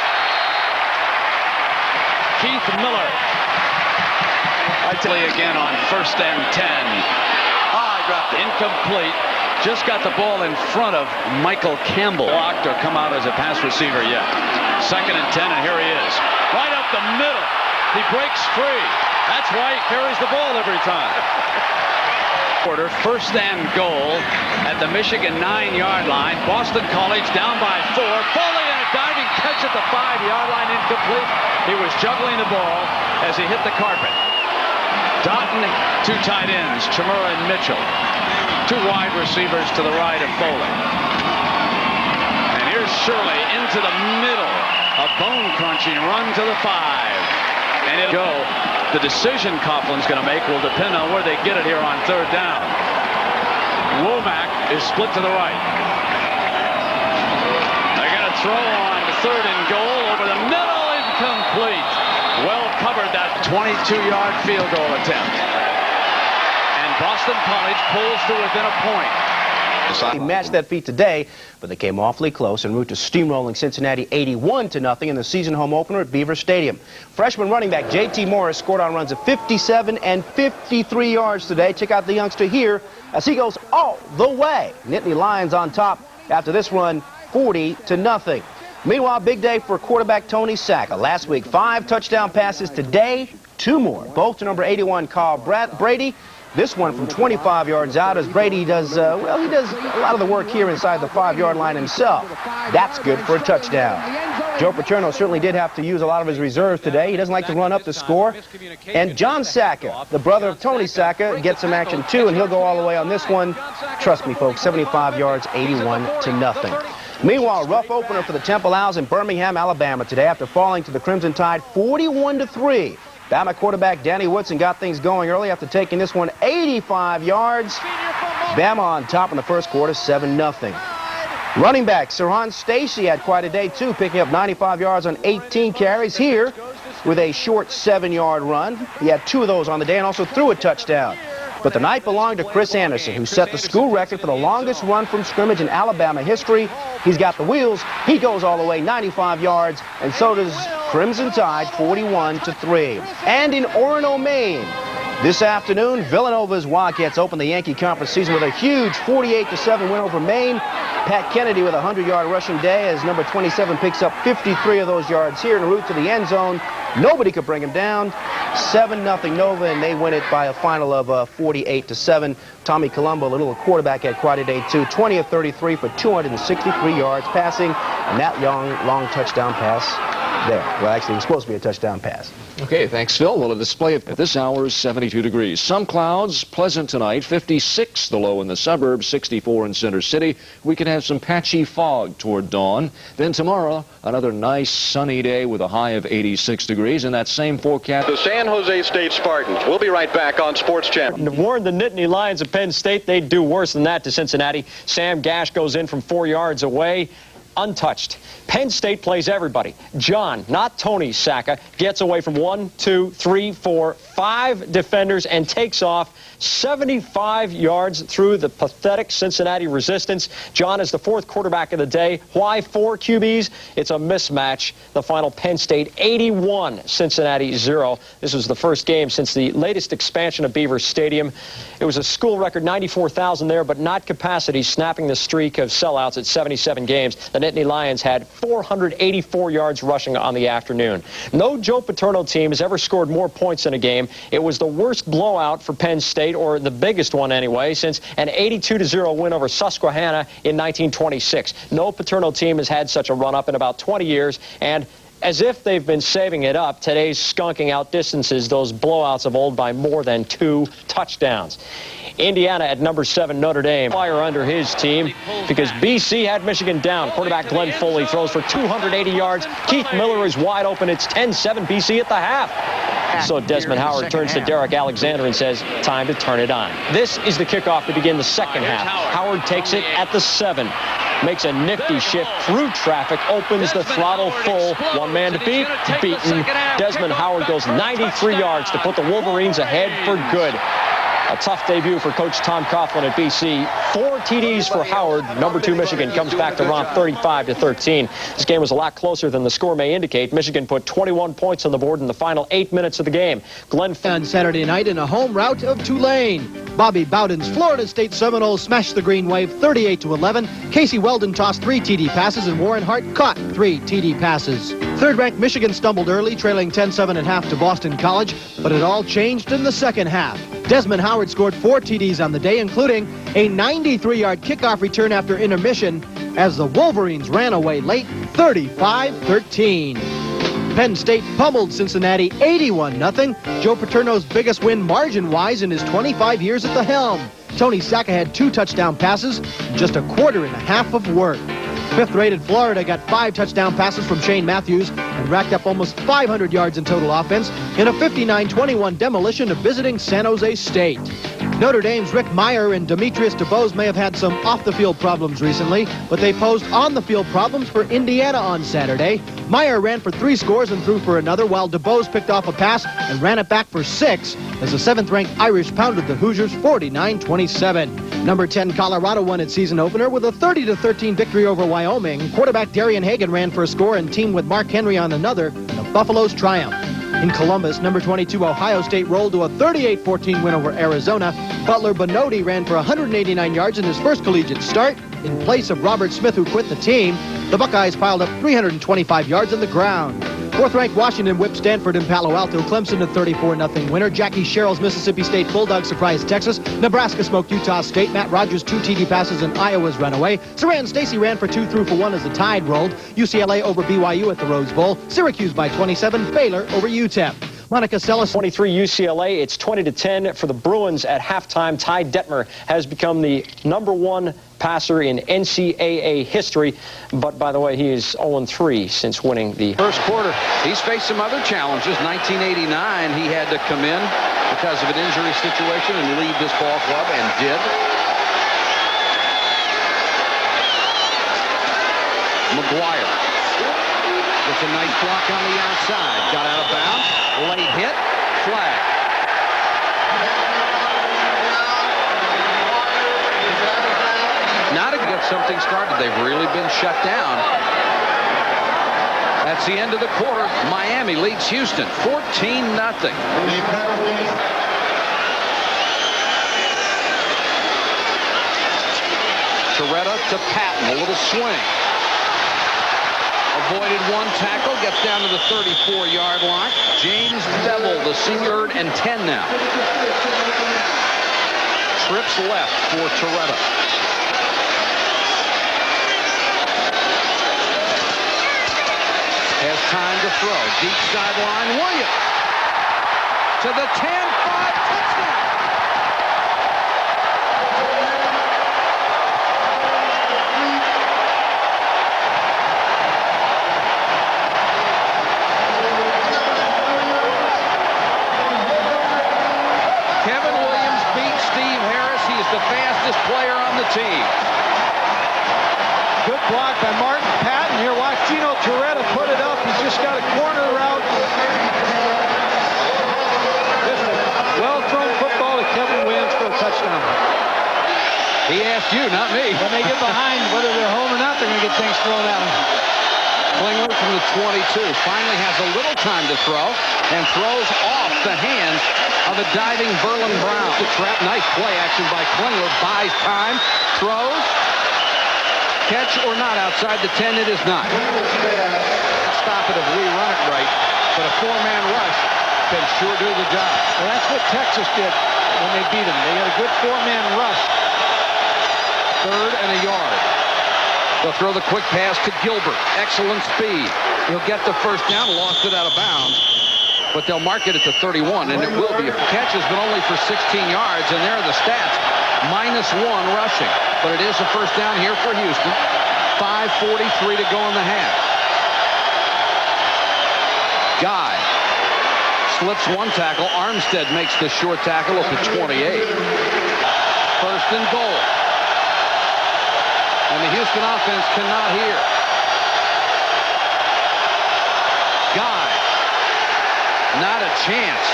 Keith Miller. Again on 1st and 10. I dropped it. Incomplete. Just got the ball in front of Michael Campbell. Blocked or come out as a pass receiver yet. 2nd and 10, and here he is. Right up the middle. He breaks free. That's why he carries the ball every time. 1st and goal at the Michigan 9-yard line. Boston College down by 4. Foley in a diving catch at the 5-yard line, incomplete. He was juggling the ball as he hit the carpet. Doughton, 2 tight ends, Chimura and Mitchell. 2 wide receivers to the right of Foley. And here's Shirley into the middle. A bone-crunching run to the 5. And it'll go. The decision Coughlin's going to make will depend on where they get it here on 3rd down. Womack is split to the right. They're going to throw on 3rd and goal over the middle, incomplete. Well covered, that 22-yard field goal attempt. And Boston College pulls to within a point. He matched that feat today, but they came awfully close en route to steamrolling Cincinnati 81-0 in the season home opener at Beaver Stadium. Freshman running back J.T. Morris scored on runs of 57 and 53 yards today. Check out the youngster here as he goes all the way. Nittany Lions on top after this run, 40-0. Meanwhile, big day for quarterback Tony Sacca. Last week, 5 touchdown passes. Today, 2 more, both to number 81 Carl Brady. This one from 25 yards out as Brady does, well, he does a lot of the work here inside the 5-yard line himself. That's good for a touchdown. Joe Paterno certainly did have to use a lot of his reserves today. He doesn't like to run up the score. And John Sacca, the brother of Tony Sacca, gets some action too, and he'll go all the way on this one. Trust me, folks, 75 yards, 81-0. Meanwhile, rough opener for the Temple Owls in Birmingham, Alabama today after falling to the Crimson Tide 41-3. Bama quarterback Danny Woodson got things going early after taking this one 85 yards. Bama on top in the first quarter, 7-0. Running back Sirhan Stacy had quite a day, too, picking up 95 yards on 18 carries here with a short 7-yard run. He had 2 of those on the day and also threw a touchdown. But the night belonged to Chris Anderson, who set the school record for the longest run from scrimmage in Alabama history. He's got the wheels. He goes all the way, 95 yards, and so does Crimson Tide, 41-3. And in Orono, Maine, this afternoon, Villanova's Wildcats open the Yankee Conference season with a huge 48-7 win over Maine. Pat Kennedy with a 100-yard rushing day as number 27 picks up 53 of those yards here en route to the end zone. Nobody could bring him down. 7-0 Nova, and they win it by a final of 48-7. Tommy Colombo, the little quarterback, had quite a day too. 20 of 33 for 263 yards passing, and that long touchdown pass there. Well, actually, it was supposed to be a touchdown pass. Okay, thanks, Phil. Well, a display at this hour is 72 degrees. Some clouds, pleasant tonight, 56 the low in the suburbs, 64 in Center City. We could have some patchy fog toward dawn. Then tomorrow, another nice sunny day with a high of 86 degrees, and that same forecast. The San Jose State Spartans. We'll be right back on Sports Channel. Warned the Nittany Lions of Penn State they'd do worse than that to Cincinnati. Sam Gash goes in from 4 yards away, untouched. Penn State plays everybody. John, not Tony Sacca, gets away from 1, 2, 3, 4, 5 defenders and takes off 75 yards through the pathetic Cincinnati resistance. John is the 4th quarterback of the day. Why 4 QBs? It's a mismatch. The final, Penn State 81, Cincinnati 0. This was the first game since the latest expansion of Beaver Stadium. It was a school record 94,000 there, but not capacity, snapping the streak of sellouts at 77 games. The Nittany Lions had 484 yards rushing on the afternoon. No Joe Paterno team has ever scored more points in a game. It was the worst blowout for Penn State, or the biggest one anyway, since an 82-0 win over Susquehanna in 1926. No Paterno team has had such a run-up in about 20 years, and as if they've been saving it up, today's skunking out distances those blowouts of old by more than 2 touchdowns. Indiana at number 7, Notre Dame. Fire under his team because BC had Michigan down. Quarterback Glenn Foley throws for 280 yards. Keith Miller is wide open. It's 10-7 BC at the half. So Desmond Howard turns to Derek Alexander and says, time to turn it on. This is the kickoff to begin the second half. Howard takes it at the 7. Makes a nifty shift through traffic, opens the throttle full. One man to beat, beaten. Desmond Howard goes 93 yards to put the Wolverines ahead for good. A tough debut for Coach Tom Coughlin at BC. 4 TDs for Howard. Number 2 Michigan comes back to romp 35-13. This game was a lot closer than the score may indicate. Michigan put 21 points on the board in the final 8 minutes of the game. Glenn on Saturday night in a home rout of Tulane. Bobby Bowden's Florida State Seminoles smashed the Green Wave 38-11. Casey Weldon tossed 3 TD passes, and Warren Hart caught 3 TD passes. Third-ranked Michigan stumbled early, trailing 10-7 at half to Boston College, but it all changed in the second half. Desmond Howard scored 4 TDs on the day, including a 93-yard kickoff return after intermission, as the Wolverines ran away late, 35-13. Penn State pummeled Cincinnati 81-0, Joe Paterno's biggest win margin-wise in his 25 years at the helm. Tony Sacca had 2 touchdown passes, just a quarter and a half of work. 5th-rated Florida got 5 touchdown passes from Shane Matthews and racked up almost 500 yards in total offense in a 59-21 demolition of visiting San Jose State. Notre Dame's Rick Meyer and Demetrius DeBose may have had some off-the-field problems recently, but they posed on-the-field problems for Indiana on Saturday. Meyer ran for 3 scores and threw for another, while DeBose picked off a pass and ran it back for 6 as the 7th-ranked Irish pounded the Hoosiers 49-27. Number 10 Colorado won its season opener with a 30-13 victory over Wyoming. Quarterback Darian Hagan ran for a score and teamed with Mark Henry on another in the Buffalo's triumph. In Columbus, number 22 Ohio State rolled to a 38-14 win over Arizona. Butler Bonodi ran for 189 yards in his first collegiate start. In place of Robert Smith, who quit the team, the Buckeyes piled up 325 yards on the ground. 4th-ranked Washington whipped Stanford and Palo Alto. Clemson a 34-0 winner. Jackie Sherrill's Mississippi State Bulldogs surprised Texas. Nebraska smoked Utah State. Matt Rogers 2 TD passes and Iowa's runaway. Saran Stacy ran for 2, threw for 1 as the Tide rolled. UCLA over BYU at the Rose Bowl. Syracuse by 27. Baylor over UTEP. Monica Seles 23 UCLA. It's 20-10 for the Bruins at halftime. Ty Detmer has become the number 1 passer in NCAA history, but by the way, he is 0-3 since winning the first quarter. He's faced some other challenges. 1989, he had to come in because of an injury situation and leave this ball club, and did. McGuire gets a nice block on the outside. Got out of bounds. Late hit. Flag. Now to get something started, they've really been shut down. That's the end of the quarter. Miami leads Houston 14-0. Toretta to Patton, a little swing. Avoided 1 tackle, gets down to the 34-yard line. James Bevel, the senior, and 10 now. Trips left for Toretta. Has time to throw. Deep sideline, Williams. To the 10-5, touchdown. Kevin Williams beat Steve Harris. He is the fastest player on the team. Good block by Martin Patton. Here, watch Gino Torretta put it up. He's just got a corner route. Just a well-thrown football to Kevin Williams for a touchdown. He asked you, not me. When they get behind, whether they're home or not, they're going to get things thrown at them. Klingler from the 22 finally has a little time to throw and throws off the hands of a diving Verlin Brown. The trap, nice play action by Klingler, buys time, throws. Catch or not outside the 10, it is not. Stop it if we run it right, but a four-man rush can sure do the job. Well, that's what Texas did when they beat them. They had a good four-man rush. 3rd and a yard. They'll throw the quick pass to Gilbert. Excellent speed. He'll get the first down, lost it out of bounds, but they'll mark it at the 31, and it will be. If the catch has been only for 16 yards, and there are the stats, -1 rushing. But it is a first down here for Houston. 5:43 to go in the half. Guy slips one tackle. Armstead makes the short tackle at the 28. 1st and goal. And the Houston offense cannot hear. Guy. Not a chance.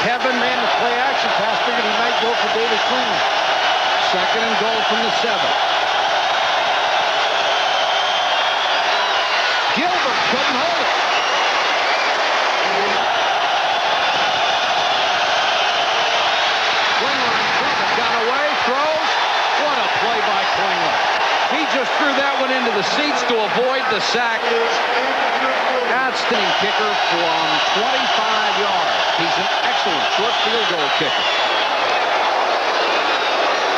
Kevin ran the play action pass. Figured he might go for David Klingler. 2nd and goal from the 7. Gilbert couldn't hold it. Klingler in front, got away, throws. What a play by Klingler. He just threw that one into the seats to avoid the sack. Outstanding kicker from 25 yards. He's an excellent short field goal kicker.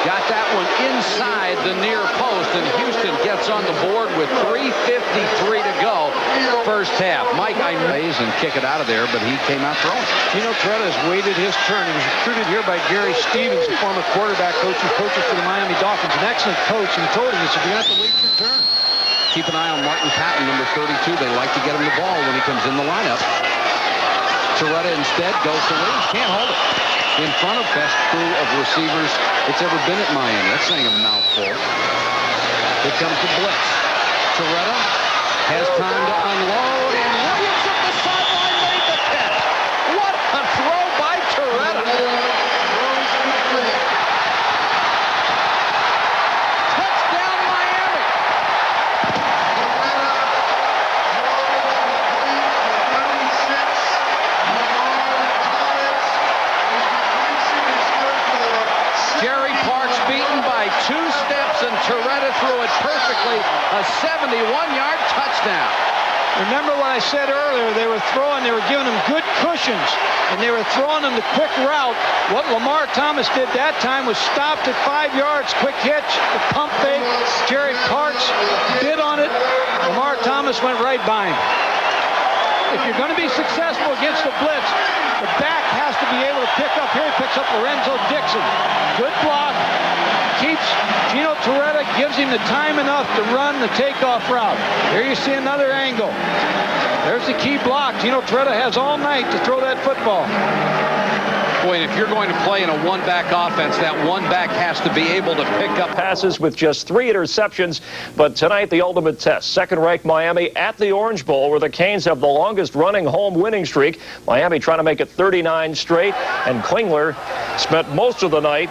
Got that one inside the near post, and Houston gets on the board with 3:53 to go. First half. Mike, I raise and kick it out of there, but he came out throwing. Gino Torretta has waited his turn. He was recruited here by Gary Stevens, the former quarterback coach who coaches for the Miami Dolphins. An excellent coach, and he told him, he said, "You have to wait your turn." Keep an eye on Martin Patton, number 32. They like to get him the ball when he comes in the lineup. Torretta instead goes to Williams. Can't hold it. In front of best crew of receivers it's ever been at Miami. That's saying a mouthful. Here comes the blitz. Torretta has time to unload, and Williams at the sideline made the catch. What a throw by Torretta. Touchdown Miami. Jerry Parks beaten by 2 steps, and Torretta threw it perfectly. A 71-yard touchdown. Remember what I said earlier, they were giving them good cushions, and they were throwing them the quick route. What Lamar Thomas did that time was stopped at 5 yards, quick hitch, the pump fake. Jerry Parks bid on it. Lamar Thomas went right by him. If you're going to be successful against the blitz, the back has to be able to pick up. Here he picks up Lorenzo Dixon. Good block. Keeps Gino Torretta, gives him the time enough to run the takeoff route. Here you see another angle. There's the key block. Gino Torretta has all night to throw that football. Boy, if you're going to play in a one-back offense, that one back has to be able to pick up passes with just 3 interceptions. But tonight, the ultimate test. Second-ranked Miami at the Orange Bowl, where the Canes have the longest running home winning streak. Miami trying to make it 39 straight. And Klingler spent most of the night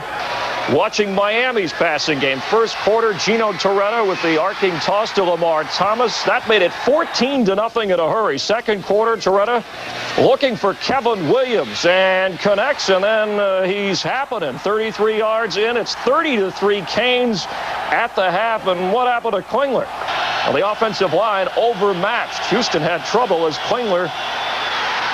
watching Miami's passing game. First quarter, Gino Torretta with the arcing toss to Lamar Thomas. That made it 14-0 in a hurry. Second quarter, Torretta looking for Kevin Williams and connects, and then he's happening. 33 yards in. It's 30-3 Canes at the half. And what happened to Klingler? Well, the offensive line overmatched. Houston had trouble as Klingler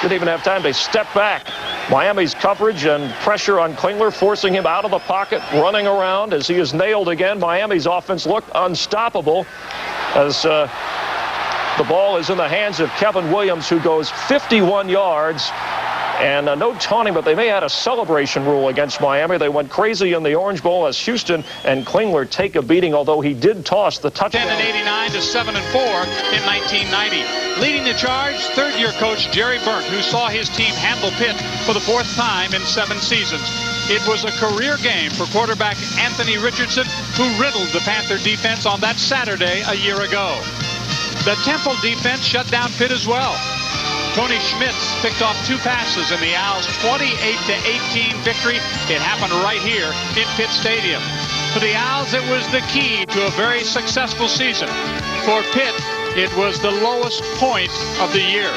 didn't even have time to step back. Miami's coverage and pressure on Klingler, forcing him out of the pocket, running around as he is nailed again. Miami's offense looked unstoppable as Klingler, 33 yards in. It's 30-3 Canes at the half. And what happened to Klingler? Well, the offensive line overmatched. Houston had trouble as Klingler didn't even have time to step back. Miami's coverage and pressure on Klingler, forcing him out of the pocket, running around as he is nailed again. Miami's offense looked unstoppable as The ball is in the hands of Kevin Williams, who goes 51 yards. And no taunting, but they may have had a celebration rule against Miami. They went crazy in the Orange Bowl as Houston and Klingler take a beating, although he did toss the touchdown. 10 and 89 to 7 and 4 in 1990. Leading the charge, third-year coach Jerry Burnt, who saw his team handle Pitt for the 4th time in 7 seasons. It was a career game for quarterback Anthony Richardson, who riddled the Panther defense on that Saturday a year ago. The Temple defense shut down Pitt as well. Tony Schmitz picked off 2 passes in the Owls' 28-18 victory. It happened right here in Pitt Stadium. For the Owls, it was the key to a very successful season. For Pitt, it was the lowest point of the year.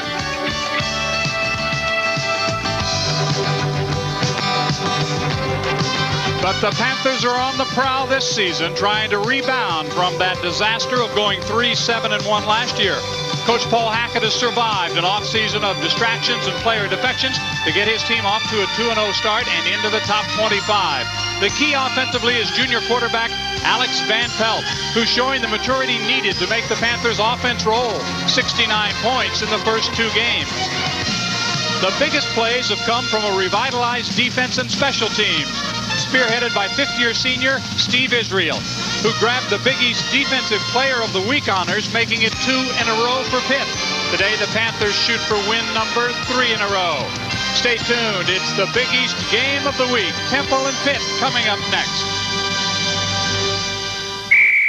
But the Panthers are on the prowl this season, trying to rebound from that disaster of going 3-7-1 last year. Coach Paul Hackett has survived an offseason of distractions and player defections to get his team off to a 2-0 start and into the top 25. The key offensively is junior quarterback Alex Van Pelt, who's showing the maturity needed to make the Panthers' offense roll. 69 points in the first 2 games. The biggest plays have come from a revitalized defense and special teams, spearheaded by 5th-year senior Steve Israel, who grabbed the Big East Defensive Player of the Week honors, making it 2 in a row for Pitt. Today, the Panthers shoot for win number 3 in a row. Stay tuned. It's the Big East Game of the Week. Temple and Pitt coming up next.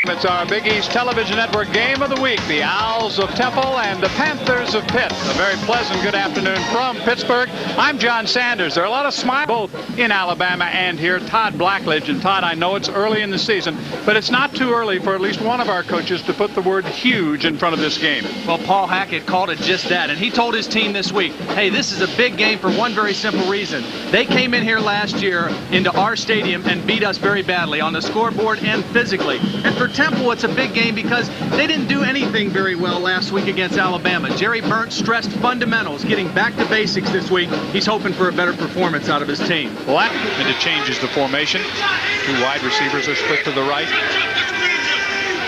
It's our Big East Television Network Game of the Week. The Owls of Temple and the Panthers of Pitt. A very pleasant good afternoon from Pittsburgh. I'm John Sanders. There are a lot of smiles both in Alabama and here. Todd Blackledge. And Todd, I know it's early in the season, but it's not too early for at least one of our coaches to put the word huge in front of this game. Well, Paul Hackett called it just that, and he told his team this week, hey, this is a big game for one very simple reason. They came in here last year into our stadium and beat us very badly on the scoreboard and physically. And for Temple, it's a big game because they didn't do anything very well last week against Alabama. Jerry Burnt stressed fundamentals, getting back to basics this week. He's hoping for a better performance out of his team. And it changes the formation. 2 wide receivers are split to the right.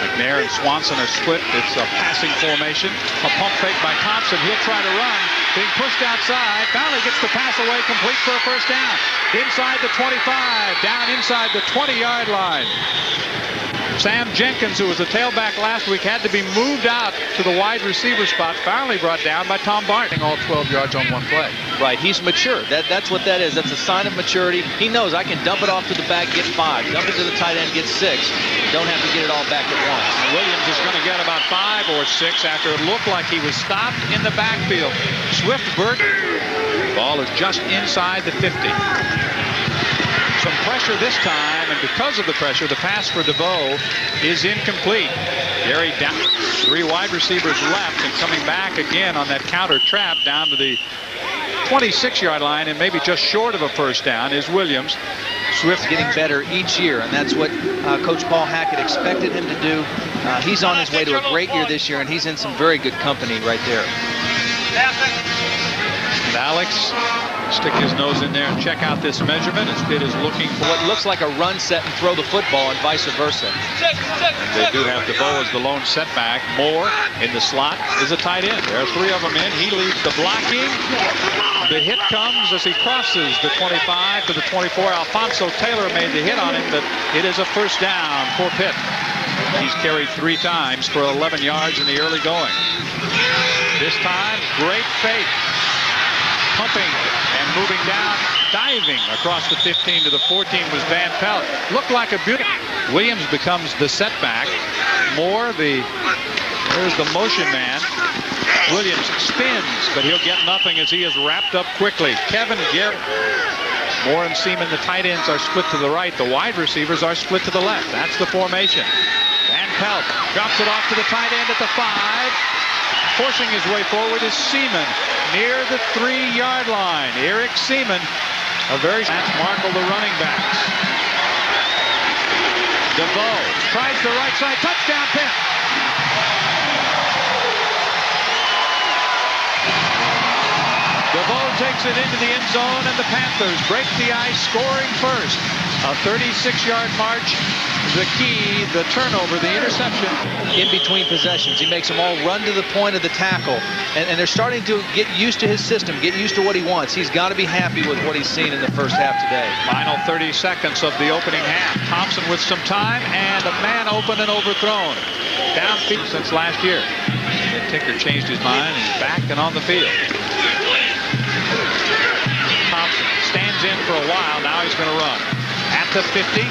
McNair and Swanson are split. It's a passing formation. A pump fake by Thompson. He'll try to run. Being pushed outside. Finally gets the pass away, complete for a first down. Inside the 25, down inside the 20-yard line. Sam Jenkins, who was a tailback last week, had to be moved out to the wide receiver spot, finally brought down by Tom Barton. All 12 yards on one play. Right, he's mature. That's what that is. That's a sign of maturity. He knows I can dump it off to the back, get 5. Dump it to the tight end, get 6. Don't have to get it all back at once. Williams is going to get about 5 or 6 after it looked like he was stopped in the backfield. Swift-Burt. Ball is just inside the 50. Some pressure this time, and because of the pressure, the pass for DeVoe is incomplete. Gary down, 3 wide receivers left, and coming back again on that counter trap down to the 26-yard line, and maybe just short of a first down, is Williams. Swift getting better each year, and that's what Coach Paul Hackett expected him to do. He's on his way to a great year this year, and he's in some very good company right there. And Alex stick his nose in there and check out this measurement as Pitt is looking for what looks like a run set and throw the football and vice versa. They do have DeVoe as the lone setback. Moore in the slot is a tight end. There are 3 of them in. He leads the blocking. The hit comes as he crosses the 25 to the 24. Alfonso Taylor made the hit on him, but it is a first down for Pitt. He's carried 3 times for 11 yards in the early going. This time, great fake. Pumping and moving down, diving across the 15 to the 14 was Van Pelt. Looked like a beauty. Williams becomes the setback. Moore, there's the motion man. Williams spins, but he'll get nothing as he is wrapped up quickly. Kevin Garrett. Moore and Seaman, the tight ends, are split to the right. The wide receivers are split to the left. That's the formation. Van Pelt drops it off to the tight end at the 5. Forcing his way forward is Seaman near the 3-yard line. Eric Seaman, a very that's Markle, the running backs. DeVoe tries the right side. Touchdown, Pitt. DeVoe takes it into the end zone, and the Panthers break the ice, scoring first. A 36-yard march, the key, the turnover, the interception. In between possessions, he makes them all run to the point of the tackle, and they're starting to get used to his system, get used to what he wants. He's got to be happy with what he's seen in the first half today. Final 30 seconds of the opening half. Thompson with some time, and a man open and overthrown. Downfield since last year. And Tinker changed his mind, and he's back and on the field. Thompson stands in for a while. Now he's going to run. At the 50.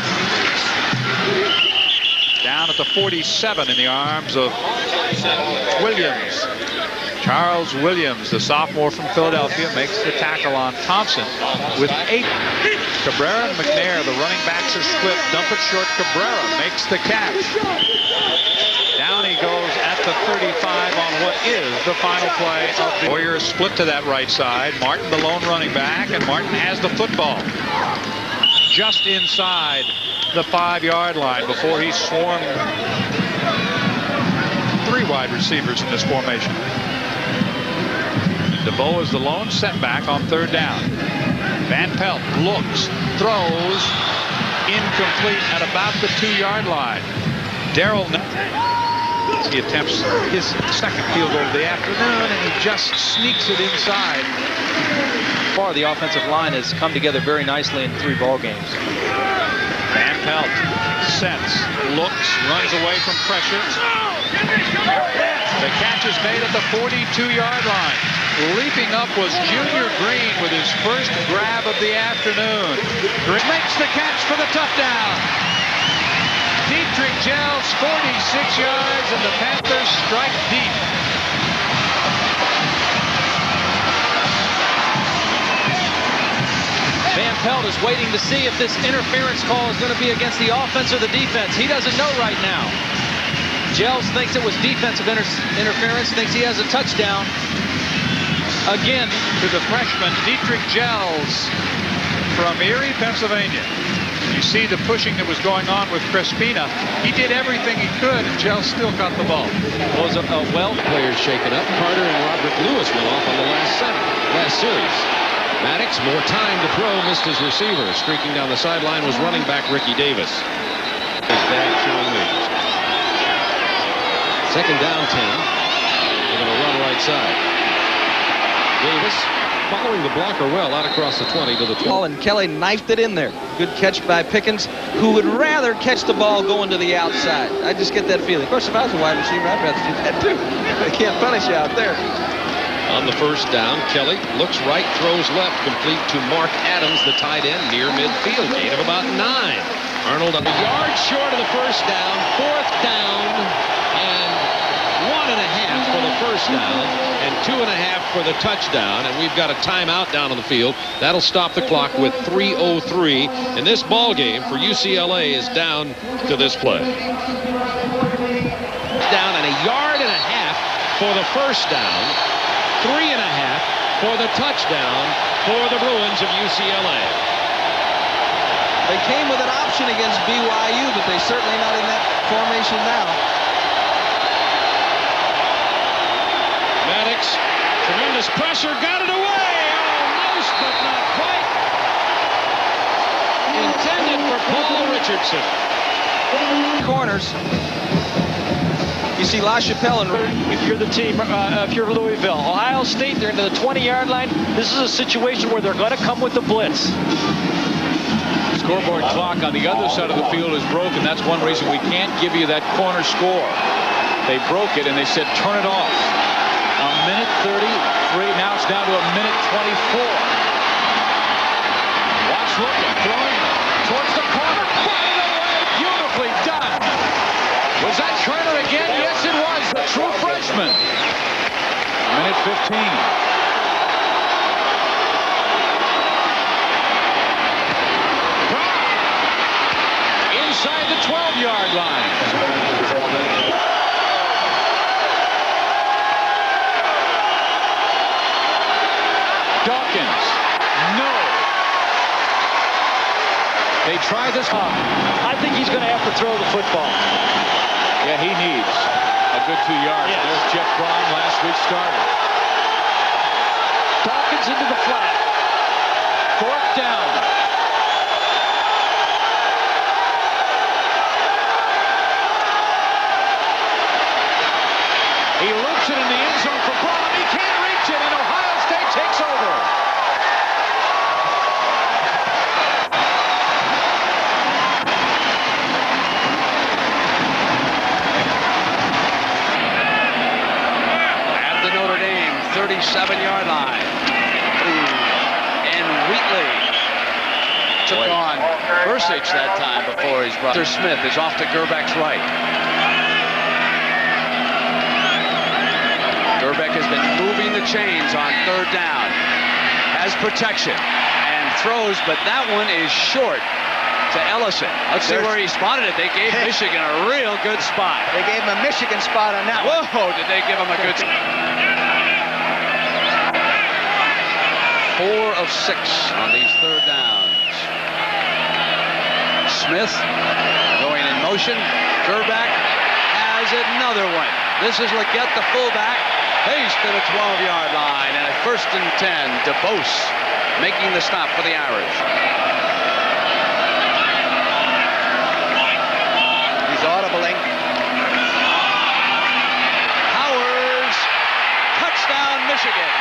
Down at the 47 in the arms of Williams. Charles Williams, the sophomore from Philadelphia, makes the tackle on Thompson with 8. Cabrera and McNair, the running backs are split. Dump it short. Cabrera makes the catch. Down he goes at the 35 on what is the final play of the Warriors. Split to that right side. Martin, the lone running back, and Martin has the football. Just inside the 5-yard line before he swarmed 3 wide receivers in this formation. DeVoe is the lone setback on 3rd down. Van Pelt looks, throws, incomplete at about the 2-yard line. Darrell, he attempts his second field goal of the afternoon, and he just sneaks it inside. Far, the offensive line has come together very nicely in 3 ball games. Van Pelt sets, looks, runs away from pressure. The catch is made at the 42-yard line. Leaping up was Junior Green with his first grab of the afternoon. Green makes the catch for the touchdown. Dietrich Gels, 46 yards, and the Panthers strike deep. Van Pelt is waiting to see if this interference call is going to be against the offense or the defense. He doesn't know right now. Gels thinks it was defensive interference, thinks he has a touchdown. Again, to the freshman, Dietrich Gels from Erie, Pennsylvania. You see the pushing that was going on with Crespina. He did everything he could, and Gels still caught the ball. Was a players shaken up. Carter and Robert Lewis went off on the last series. Maddox, more time to throw, missed his receiver. Streaking down the sideline was running back Ricky Davis. His dad showing leads. 2nd down 10. They're going to run right side. Davis following the blocker well out across the 20 to the 12. And Kelly knifed it in there. Good catch by Pickens, who would rather catch the ball going to the outside. I just get that feeling. Of course, if I was a wide receiver, I'd rather do that too. They can't punish you out there. On the 1st down, Kelly looks right, throws left, complete to Mark Adams, the tight end, near midfield. Gain of about 9. Arnold a yard short of the 1st down, 4th down, and 1.5 for the 1st down, and 2.5 for the touchdown. And we've got a timeout down on the field. That'll stop the clock with 3:03. And this ball game for UCLA is down to this play. Down and 1.5 yards for the 1st down. 3.5 for the touchdown for the Bruins of UCLA. They came with an option against BYU, but they're certainly not in that formation now. Maddox, tremendous pressure, got it away. Almost, but not quite. Intended for Paul Richardson. Corners. You see LaChapelle, and if you're the team, if you're Louisville, Ohio State, they're into the 20-yard line. This is a situation where they're going to come with the blitz. Scoreboard clock on the other side of the field is broken. That's one reason we can't give you that corner score. They broke it and they said turn it off. A minute 33. Now it's down to a minute 24. Watch looking, throwing towards the corner. Fired away. Beautifully done. Was that Turner again? Yes, it was. The true freshman. Minute 15. Inside the 12-yard line. Dawkins. No. They tried this. I think he's going to have to throw the football. Yeah, he needs a good 2 yards. Yes. There's Jeff Braun, last week's starter. Dawkins into the flat. 4th down. Gets it in the end zone for Ballin. He can't reach it, and Ohio State takes over. At the Notre Dame 37-yard line. And Wheatley took on Bursich that time before his brother Smith is off to Gerbeck's right. Gerbeck has been moving the chains on third down. Has protection and throws, but that one is short to Ellison. Let's see where he spotted it. They gave Michigan a real good spot. They gave him a Michigan spot on that one. Whoa, did they give him a good spot? 4 of 6 on these third downs. Smith going in motion. Gerbeck has another one. This is Leggett, the fullback. He's to the 12-yard line, and at 1st and 10, DeBose making the stop for the Irish. He's audibling. Powers, touchdown, Michigan.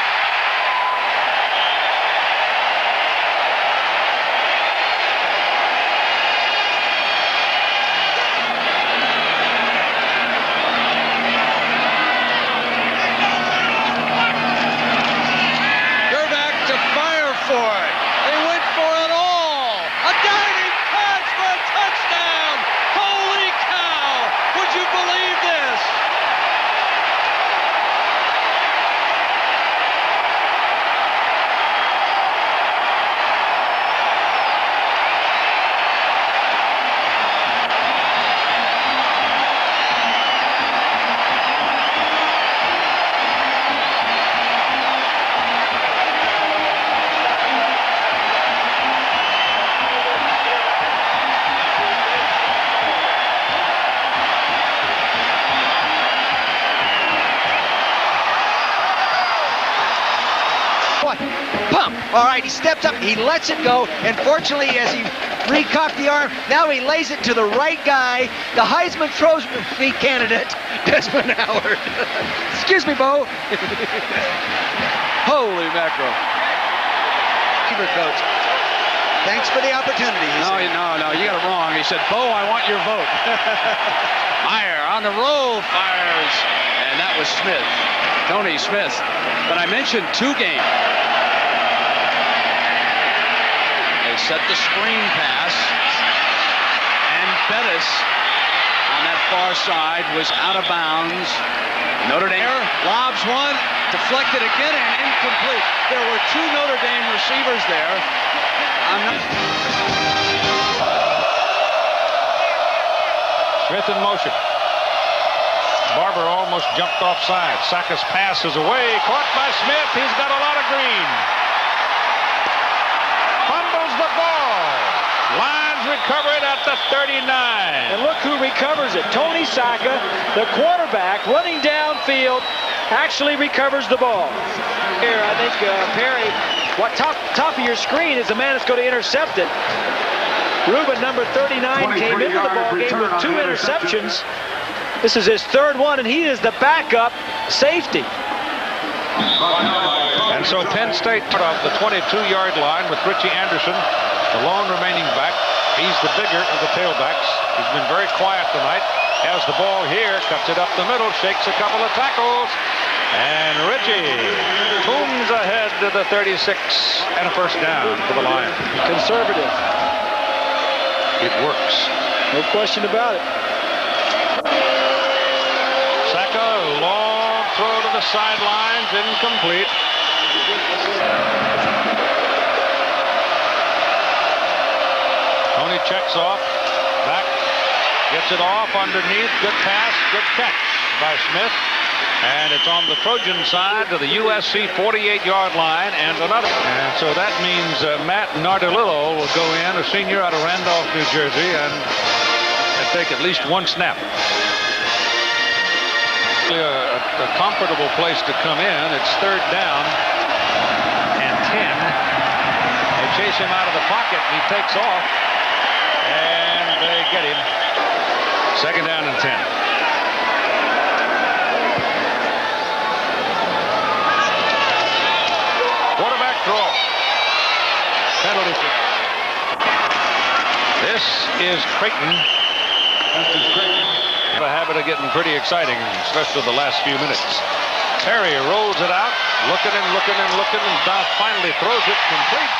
All right, he steps up, he lets it go, and fortunately, as he recocked the arm, now he lays it to the right guy, the Heisman Trophy candidate, Desmond Howard. Excuse me, Bo. Holy mackerel. Coach. Thanks for the opportunity. No, you got it wrong. He said, Bo, I want your vote. Meyer on the roll, fires. And that was Smith, Tony Smith. But I mentioned 2 games. Set the screen pass, and Bettis on that far side was out of bounds. Notre Dame lobs one, deflected again, and incomplete. There were 2 Notre Dame receivers there. Smith in motion. Barber almost jumped offside. Saka's pass is away, caught by Smith. He's got a lot of green. The ball. Lions recover it at the 39. And look who recovers it. Tony Saka, the quarterback, running downfield, actually recovers the ball. Here, I think Perry, what top of your screen is the man that's going to intercept it. Ruben, number 39, came into the ball game with 2 interceptions. This is his 3rd one, and he is the backup safety. And so Penn State off the 22-yard line with Richie Anderson, the lone remaining back. He's the bigger of the tailbacks. He's been very quiet tonight. Has the ball here, cuts it up the middle, shakes a couple of tackles. And Richie booms ahead to the 36 and a 1st down for the Lions. Conservative. It works. No question about it. Saka, long throw to the sidelines, incomplete. Tony checks off, back, gets it off underneath, good pass, good catch by Smith. And it's on the Trojan side to the USC 48-yard line and another. And so that means Matt Nardolillo will go in, a senior out of Randolph, New Jersey, and take at least 1 snap. A comfortable place to come in. It's 3rd down and 10. They chase him out of the pocket, and he takes off, and they get him. 2nd down and 10. is Creighton. Have a habit of getting pretty exciting, especially the last few minutes. Perry rolls it out, looking and looking and looking, and now finally throws it complete.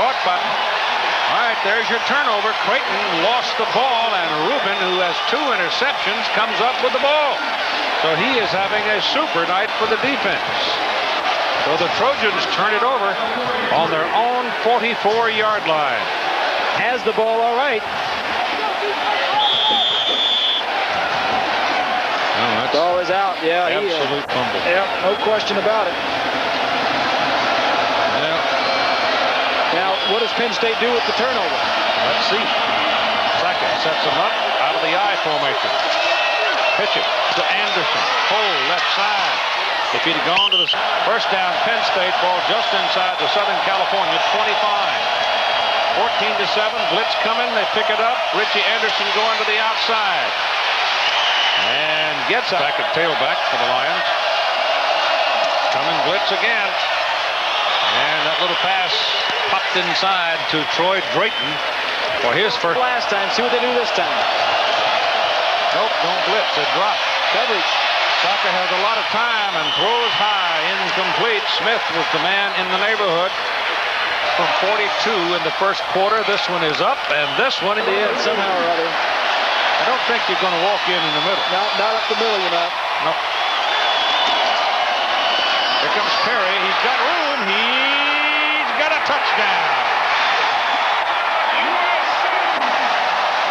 Caught by... All right, there's your turnover. Creighton lost the ball, and Rubin, who has 2 interceptions, comes up with the ball. So he is having a super night for the defense. So the Trojans turn it over on their own 44-yard line. Has the ball all right. Ball is out. Yeah, absolute fumble. Yeah, no question about it. Yeah. Now, what does Penn State do with the turnover? Let's see. Second sets him up out of the I formation. Pitch it to Anderson. Hole left side. If he'd gone to the first down, Penn State ball just inside the Southern California 25. 14-7. Blitz coming. They pick it up. Richie Anderson going to the outside. And gets back at tailback for the Lions. Coming blitz again. And that little pass popped inside to Troy Drayton for his first. Last time. See what they do this time. Nope, don't blitz. They drop. Coverage. Saka has a lot of time and throws high. Incomplete. Smith was the man in the neighborhood. From 42 in the first quarter. This one is up, and this one in the end somehow or other. I don't think you're going to walk in the middle. No, not up the middle, you're not. Nope. Here comes Perry. He's got room. He's got a touchdown.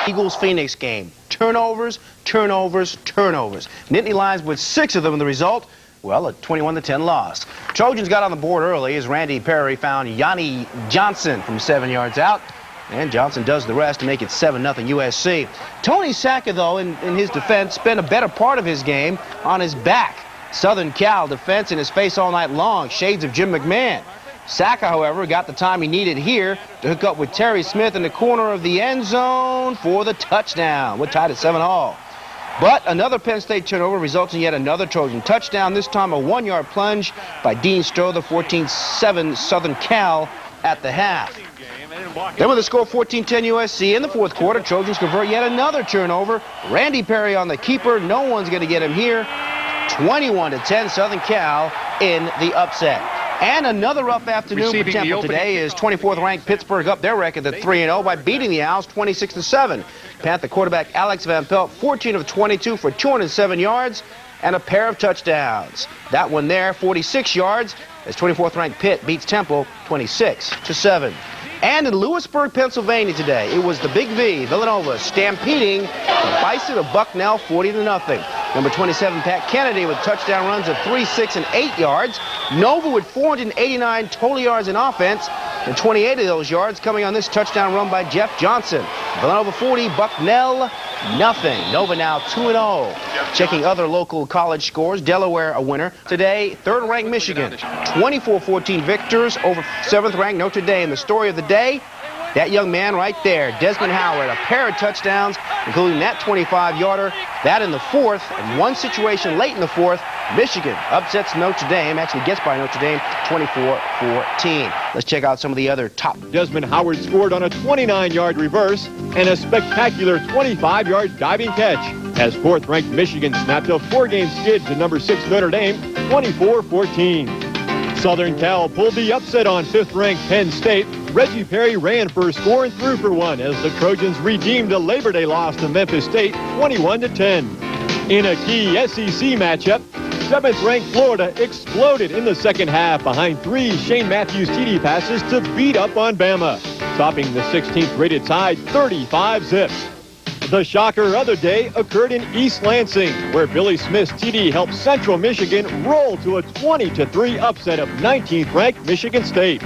Eagles-Phoenix game. Turnovers, turnovers, turnovers. Nittany Lions with 6 of them in the result. Well, a 21-10 loss. Trojans got on the board early as Randy Perry found Yanni Johnson from 7 yards out. And Johnson does the rest to make it 7-0 USC. Tony Saka, though, in his defense, spent a better part of his game on his back. Southern Cal defense in his face all night long. Shades of Jim McMahon. Saka, however, got the time he needed here to hook up with Terry Smith in the corner of the end zone for the touchdown. We're tied at 7-all. But another Penn State turnover results in yet another Trojan touchdown. This time a 1-yard plunge by Dean Stroh, the 14-7 Southern Cal at the half. Then with the score 14-10 USC in the fourth quarter, Trojans convert yet another turnover. Randy Perry on the keeper. No one's going to get him here. 21-10 Southern Cal in the upset. And another rough afternoon for Temple today is 24th-ranked Pittsburgh up their record at 3-0 by beating the Owls 26-7. Panther quarterback Alex Van Pelt, 14 of 22 for 207 yards and a pair of touchdowns. That one there, 46 yards, as 24th-ranked Pitt beats Temple 26-7. And in Lewisburg, Pennsylvania today, it was the Big V, Villanova, stampeding the Bison of Bucknell 40-0. Number 27, Pat Kennedy, with touchdown runs of 3, 6, and 8 yards. Nova with 489 total yards in offense, and 28 of those yards coming on this touchdown run by Jeff Johnson. Villanova 40, Bucknell nothing. Nova now 2-0. Checking other local college scores, Delaware a winner. Today, 3rd-ranked Michigan, 24-14 victors over 7th-ranked Notre Dame. The story of the day, that young man right there, Desmond Howard, a pair of touchdowns, including that 25-yarder. That in the fourth, and one situation late in the fourth, Michigan upsets Notre Dame, actually gets by Notre Dame 24-14. Let's check out some of the other top. Desmond Howard scored on a 29-yard reverse and a spectacular 25-yard diving catch as 4th-ranked Michigan snapped a 4-game skid to number 6 Notre Dame 24-14. Southern Cal pulled the upset on 5th-ranked Penn State. Reggie Perry ran for a score and threw for one as the Trojans redeemed a Labor Day loss to Memphis State 21-10. In a key SEC matchup, 7th-ranked Florida exploded in the second half behind 3 Shane Matthews TD passes to beat up on Bama, topping the 16th-rated Tide 35-zip. The shocker of the day occurred in East Lansing, where Billy Smith's TD helped Central Michigan roll to a 20-3 upset of 19th-ranked Michigan State.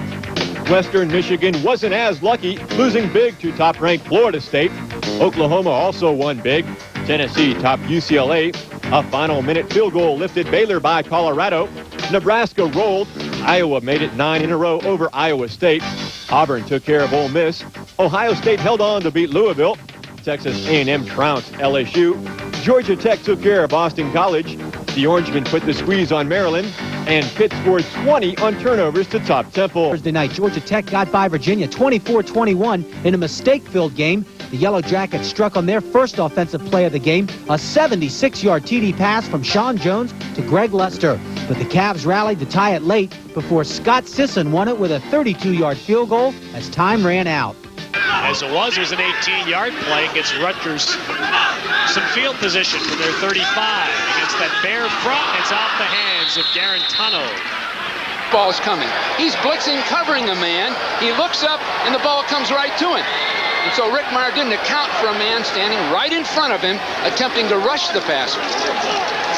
Western Michigan wasn't as lucky, losing big to top-ranked Florida State. Oklahoma also won big. Tennessee topped UCLA. A final-minute field goal lifted Baylor by Colorado. Nebraska rolled. Iowa made it 9 in a row over Iowa State. Auburn took care of Ole Miss. Ohio State held on to beat Louisville. Texas A&M trounced LSU. Georgia Tech took care of Boston College. The Orangemen put the squeeze on Maryland. And Pitt scored 20 on turnovers to top Temple. Thursday night, Georgia Tech got by Virginia 24-21 in a mistake-filled game. The Yellow Jackets struck on their first offensive play of the game, a 76-yard TD pass from Sean Jones to Greg Lester. But the Cavs rallied to tie it late before Scott Sisson won it with a 32-yard field goal as time ran out. As it was an 18-yard play, gets Rutgers some field position from their 35 against that bare front. It's off the hands of Garantano. Ball's coming. He's blitzing, covering a man. He looks up, and the ball comes right to him. And so Rick Meyer didn't account for a man standing right in front of him, attempting to rush the passer.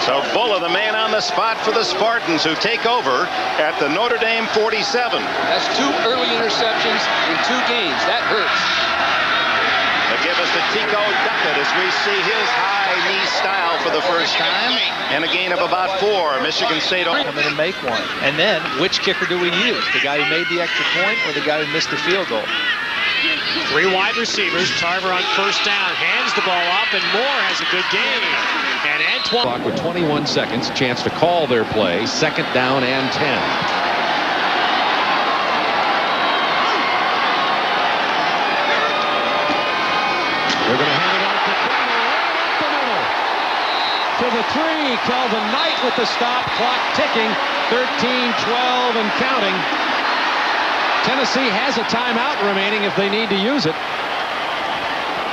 So Buller, the man on the spot for the Spartans, who take over at the Notre Dame 47. That's 2 early interceptions in 2 games. That hurts. They give us to Tico Duckett as we see his high knee style for the first time, and a gain of about 4. Michigan State Come in and make one. And then, which kicker do we use? The guy who made the extra point or the guy who missed the field goal? 3 wide receivers. Tarver on first down, hands the ball off, and Moore has a good game. And Antoine. Clock with 21 seconds, chance to call their play. 2nd down and 10. They're going to hand it off to Turner right up the middle. To the 3, Kelvin Knight with the stop. Clock ticking. 13-12 and counting. Tennessee has a timeout remaining if they need to use it.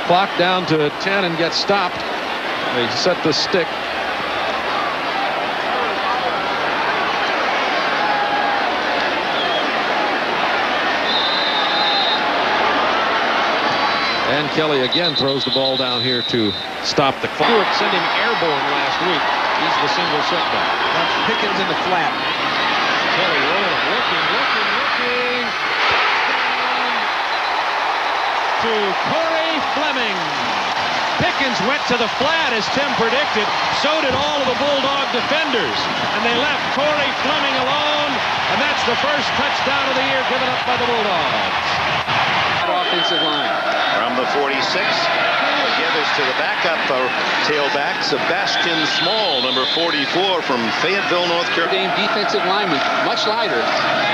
Clock down to 10 and gets stopped. They set the stick. And Kelly again throws the ball down here to stop the clock. Stewart sent him airborne last week. He's the single setback. That's Pickens in the flat. Kelly rolling, looking. To Corey Fleming. Pickens went to the flat as Tim predicted. So did all of the Bulldog defenders. And they left Corey Fleming alone. And that's the first touchdown of the year given up by the Bulldogs. Offensive line. From the 46, the give is to the backup tailback, Sebastian Small, number 44 from Fayetteville, North Carolina. Defensive lineman, much lighter,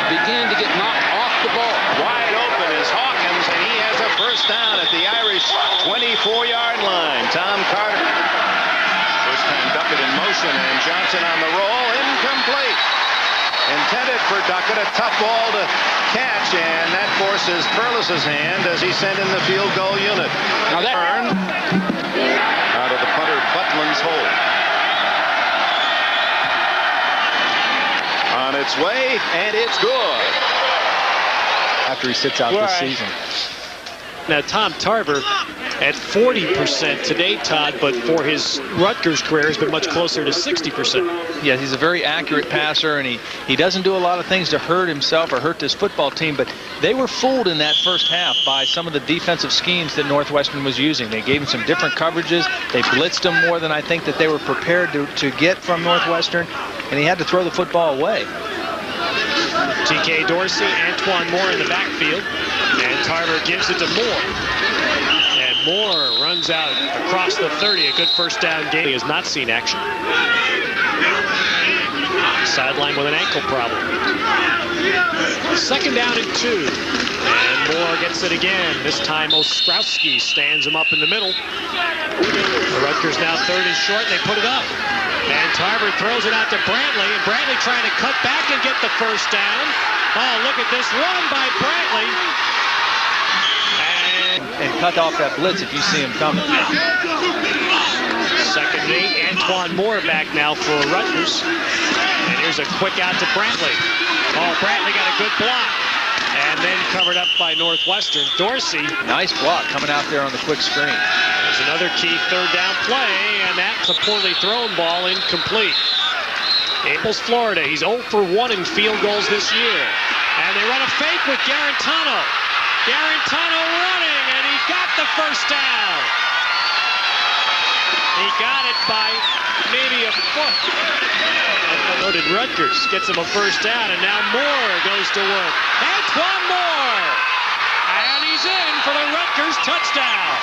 began to get knocked off the ball. Wide open is Hawkins, and he has a first down at the Irish 24-yard line. Tom Carter. First time Duckett in motion, and Johnson on the roll. Incomplete. Intended for Duckett, a tough ball to catch, and that forces Perlis's hand as he sent in the field goal unit. Now that earned out of the punter Butlin's hole. On its way, and it's good. After he sits out this season. Now, Tom Tarver at 40% today, Todd, but for his Rutgers career has been much closer to 60%. Yeah, he's a very accurate passer, and he doesn't do a lot of things to hurt himself or hurt this football team, but they were fooled in that first half by some of the defensive schemes that Northwestern was using. They gave him some different coverages. They blitzed him more than I think that they were prepared to get from Northwestern, and he had to throw the football away. T.K. Dorsey, Antoine Moore in the backfield, and Tarver gives it to Moore. And Moore runs out across the 30, a good first down game. He has not seen action. Sideline with an ankle problem. 2nd down and 2. And Moore gets it again. This time Ostrowski stands him up in the middle. The Rutgers now 3rd and short, and they put it up. And Tarver throws it out to Brantley, and Brantley trying to cut back and get the first down. Oh, look at this run by Brantley. And cut off that blitz if you see him coming. 2nd and 8, Antoine Moore back now for Rutgers. And here's a quick out to Brantley. Oh, Brantley got a good block. And then covered up by Northwestern. Dorsey. Nice block coming out there on the quick screen. There's another key 3rd down play, and that's a poorly thrown ball, incomplete. Naples, Florida. He's 0 for 1 in field goals this year. And they run a fake with Garantano. Garantano running, and he got the first down. He got it by maybe a foot. Unloaded Rutgers gets him a first down, and now Moore goes to work. Antoine Moore! And he's in for the Rutgers touchdown.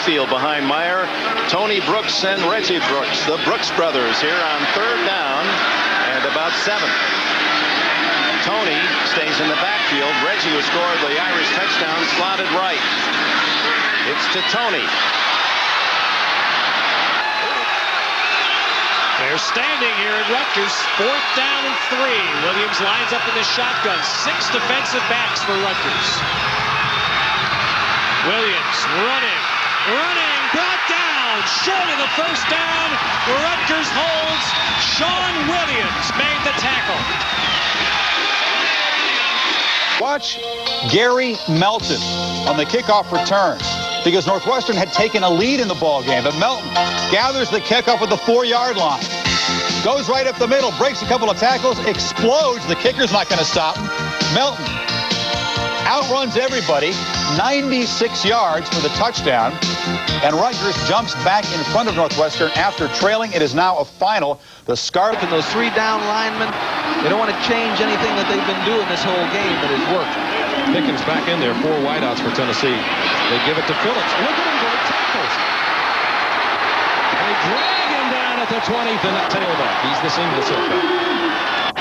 backfield behind Meyer. Tony Brooks and Reggie Brooks, the Brooks brothers, here on 3rd down and about 7. Tony stays in the backfield. Reggie, who scored the Irish touchdown, slotted right. It's to Tony. They're standing here at Rutgers. 4th down and 3. Williams lines up in the shotgun. 6 defensive backs for Rutgers. Williams running, brought down, short of the 1st down. Rutgers holds. Sean Williams made the tackle. Watch Gary Melton on the kickoff return, because Northwestern had taken a lead in the ball game, but Melton gathers the kickoff at the 4-yard line. Goes right up the middle, breaks a couple of tackles, explodes. The kicker's not going to stop him. Melton outruns everybody, 96 yards for the touchdown, and Rutgers jumps back in front of Northwestern after trailing. It is now a final. The Scarlet and those 3 down linemen, they don't want to change anything that they've been doing this whole game, but it's worked. Pickens back in there, 4 wideouts for Tennessee. They give it to Phillips. Look at him go, tackles. They drag him down at the 20th and that tailback. He's the single setback.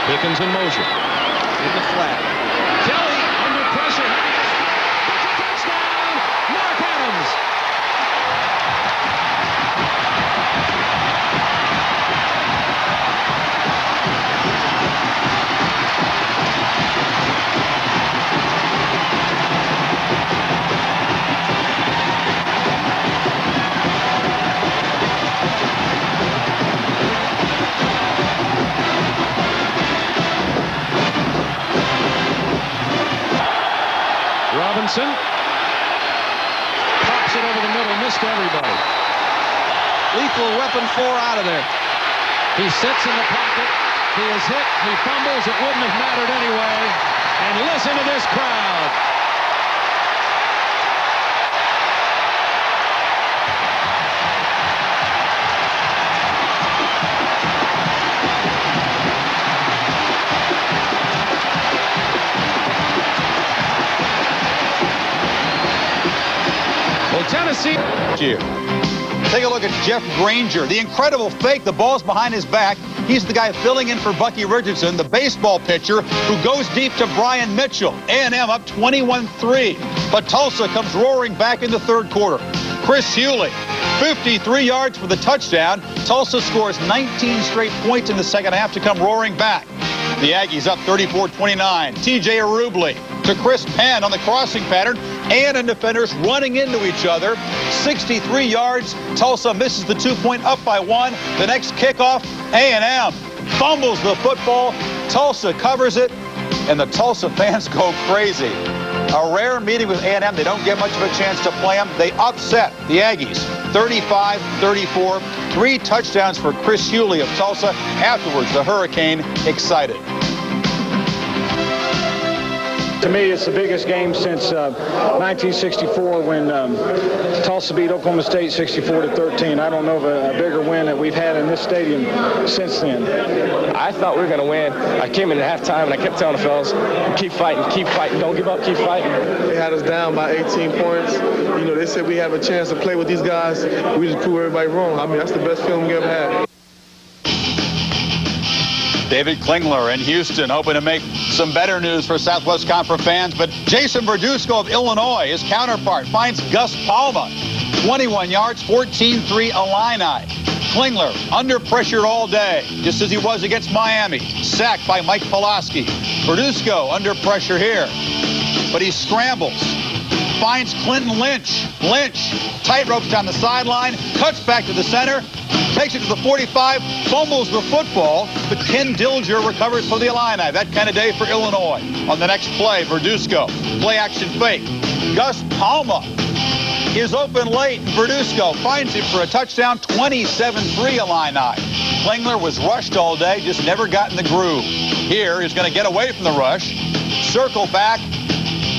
Pickens in motion. In the flat. Kelly under pressure. Touchdown, Mark Adams. Robinson pops it over the middle, missed everybody. Lethal weapon 4 out of there. He sits in the pocket. He is hit. He fumbles. It wouldn't have mattered anyway. And listen to this crowd. Tennessee. Take a look at Jeff Granger, the incredible fake. The ball's behind his back. He's the guy filling in for Bucky Richardson, the baseball pitcher, who goes deep to Brian Mitchell. A&M up 21-3. But Tulsa comes roaring back in the 3rd quarter. Chris Hewley, 53 yards for the touchdown. Tulsa scores 19 straight points in the 2nd half to come roaring back. The Aggies up 34-29. T.J. Arubli to Chris Penn on the crossing pattern. A&M defenders running into each other. 63 yards. Tulsa misses the 2-point, up by 1. The next kickoff, A&M fumbles the football. Tulsa covers it, and the Tulsa fans go crazy. A rare meeting with A&M. They don't get much of a chance to play them. They upset the Aggies 35-34. 3 touchdowns for Chris Hewley of Tulsa. Afterwards, the Hurricane excited. To me, it's the biggest game since 1964 when Tulsa beat Oklahoma State 64-13. I don't know of a bigger win that we've had in this stadium since then. I thought we were going to win. I came in at halftime and I kept telling the fellas, keep fighting, don't give up, keep fighting. They had us down by 18 points. You know, they said we have a chance to play with these guys. We just proved everybody wrong. I mean, that's the best feeling we ever had. David Klingler in Houston, hoping to make some better news for Southwest Conference fans. But Jason Verduzco of Illinois, his counterpart, finds Gus Palma. 21 yards, 14-3 Illini. Klingler under pressure all day, just as he was against Miami. Sacked by Mike Pulaski. Verduzco under pressure here, but he scrambles. Finds Clinton Lynch. Lynch tight ropes down the sideline, cuts back to the center, takes it to the 45, fumbles the football, but Ken Dilger recovers for the Illini. That kind of day for Illinois. On the next play, Verduzco, play action fake. Gus Palma is open late, and Verduzco finds him for a touchdown, 27-3 Illini. Klingler was rushed all day, just never got in the groove. Here, he's going to get away from the rush, circle back,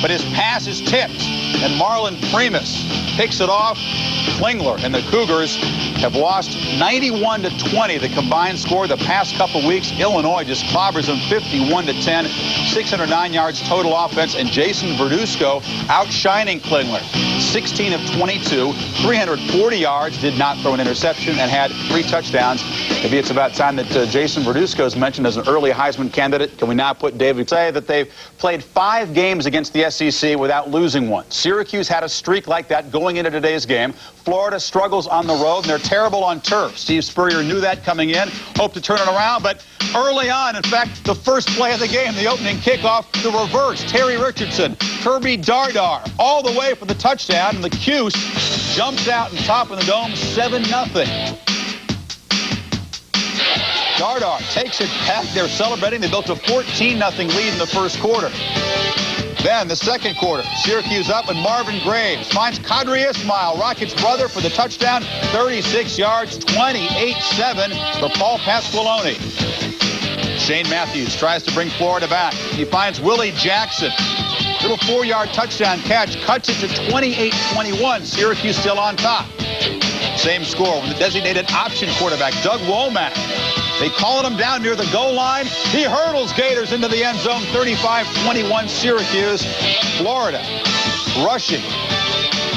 but his pass is tipped, and Marlon Primus picks it off. Klingler and the Cougars have lost 91-20, the combined score the past couple weeks. Illinois just clobbers them 51-10, 609 yards total offense, and Jason Verduzco outshining Klingler. 16 of 22, 340 yards, did not throw an interception, and had 3 touchdowns. Maybe it's about time that Jason Verduzco is mentioned as an early Heisman candidate. Can we now put David say that they've played 5 games against the SEC without losing one? Syracuse had a streak like that going into today's game. Florida struggles on the road, and they're terrible on turf. Steve Spurrier knew that coming in, hoped to turn it around, but early on, in fact, the first play of the game, the opening kickoff, the reverse, Terry Richardson, Kirby Dardar, all the way for the touchdown, and the Cuse jumps out on top of the dome, 7-0. Dardar takes it back. They're celebrating. They built a 14-0 lead in the first quarter. Then the second quarter, Syracuse up, and Marvin Graves finds Qadri Ismail, Rocket's brother, for the touchdown, 36 yards, 28-7 for Paul Pasqualoni. Shane Matthews tries to bring Florida back. He finds Willie Jackson. Little 4-yard touchdown catch, cuts it to 28-21. Syracuse still on top. Same score with the designated option quarterback, Doug Womack. They call him down near the goal line. He hurdles Gators into the end zone, 35-21 Syracuse. Florida rushing.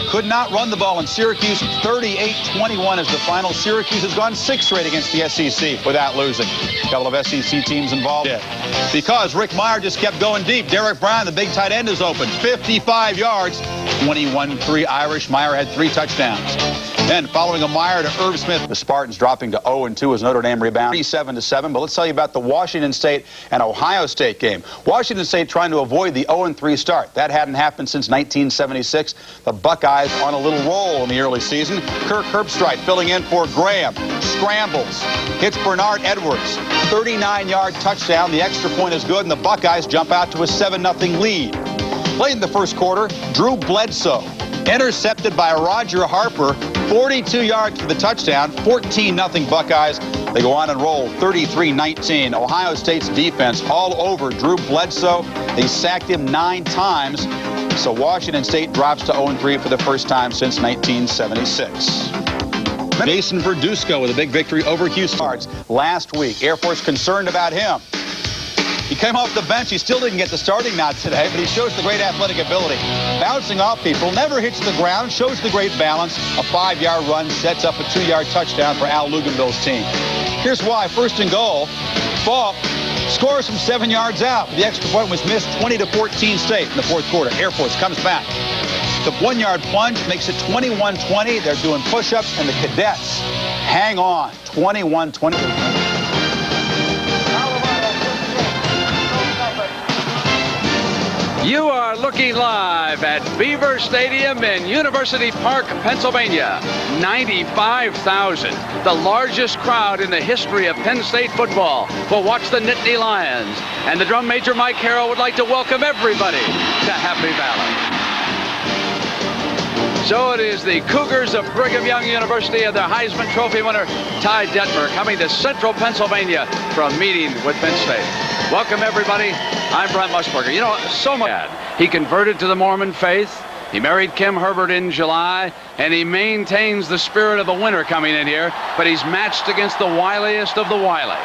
Could not run the ball, in Syracuse 38-21 is the final. Syracuse has gone 6 straight against the SEC without losing. A couple of SEC teams involved. Because Rick Meyer just kept going deep. Derek Brown, the big tight end, is open. 55 yards, 21-3 Irish. Meyer had 3 touchdowns. Then following a Meyer to Irv Smith, the Spartans dropping to 0-2 as Notre Dame rebound 37-7. But let's tell you about the Washington State and Ohio State game. Washington State trying to avoid the 0-3 start. That hadn't happened since 1976. The Buckeyes on a little roll in the early season. Kirk Herbstreit filling in for Graham. Scrambles. Hits Bernard Edwards. 39-yard touchdown. The extra point is good, and the Buckeyes jump out to a 7-0 lead. Late in the first quarter, Drew Bledsoe intercepted by Roger Harper. 42 yards for the touchdown. 14-0 Buckeyes. They go on and roll 33-19. Ohio State's defense all over Drew Bledsoe. They sacked him 9 times. So Washington State drops to 0-3 for the first time since 1976. Jason Verduzco with a big victory over Houston last week. Air Force concerned about him. He came off the bench. He still didn't get the starting nod today, but he shows the great athletic ability. Bouncing off people, never hits the ground, shows the great balance. A 5-yard run sets up a 2-yard touchdown for Al Luganville's team. Here's why. First and goal. Falk scores from 7 yards out. The extra point was missed, 20-14 State in the fourth quarter. Air Force comes back. The 1-yard plunge makes it 21-20. They're doing push-ups, and the Cadets hang on. 21-20. You are looking live at Beaver Stadium in University Park, Pennsylvania. 95,000, the largest crowd in the history of Penn State football, will watch the Nittany Lions. And the drum major Mike Harrell would like to welcome everybody to Happy Valley. So it is the Cougars of Brigham Young University and their Heisman Trophy winner, Ty Detmer, coming to Central Pennsylvania for a meeting with Penn State. Welcome, everybody. I'm Brent Musburger. You know, so much. He converted to the Mormon faith. He married Kim Herbert in July, and he maintains the spirit of the winner coming in here, but he's matched against the wiliest of the wily,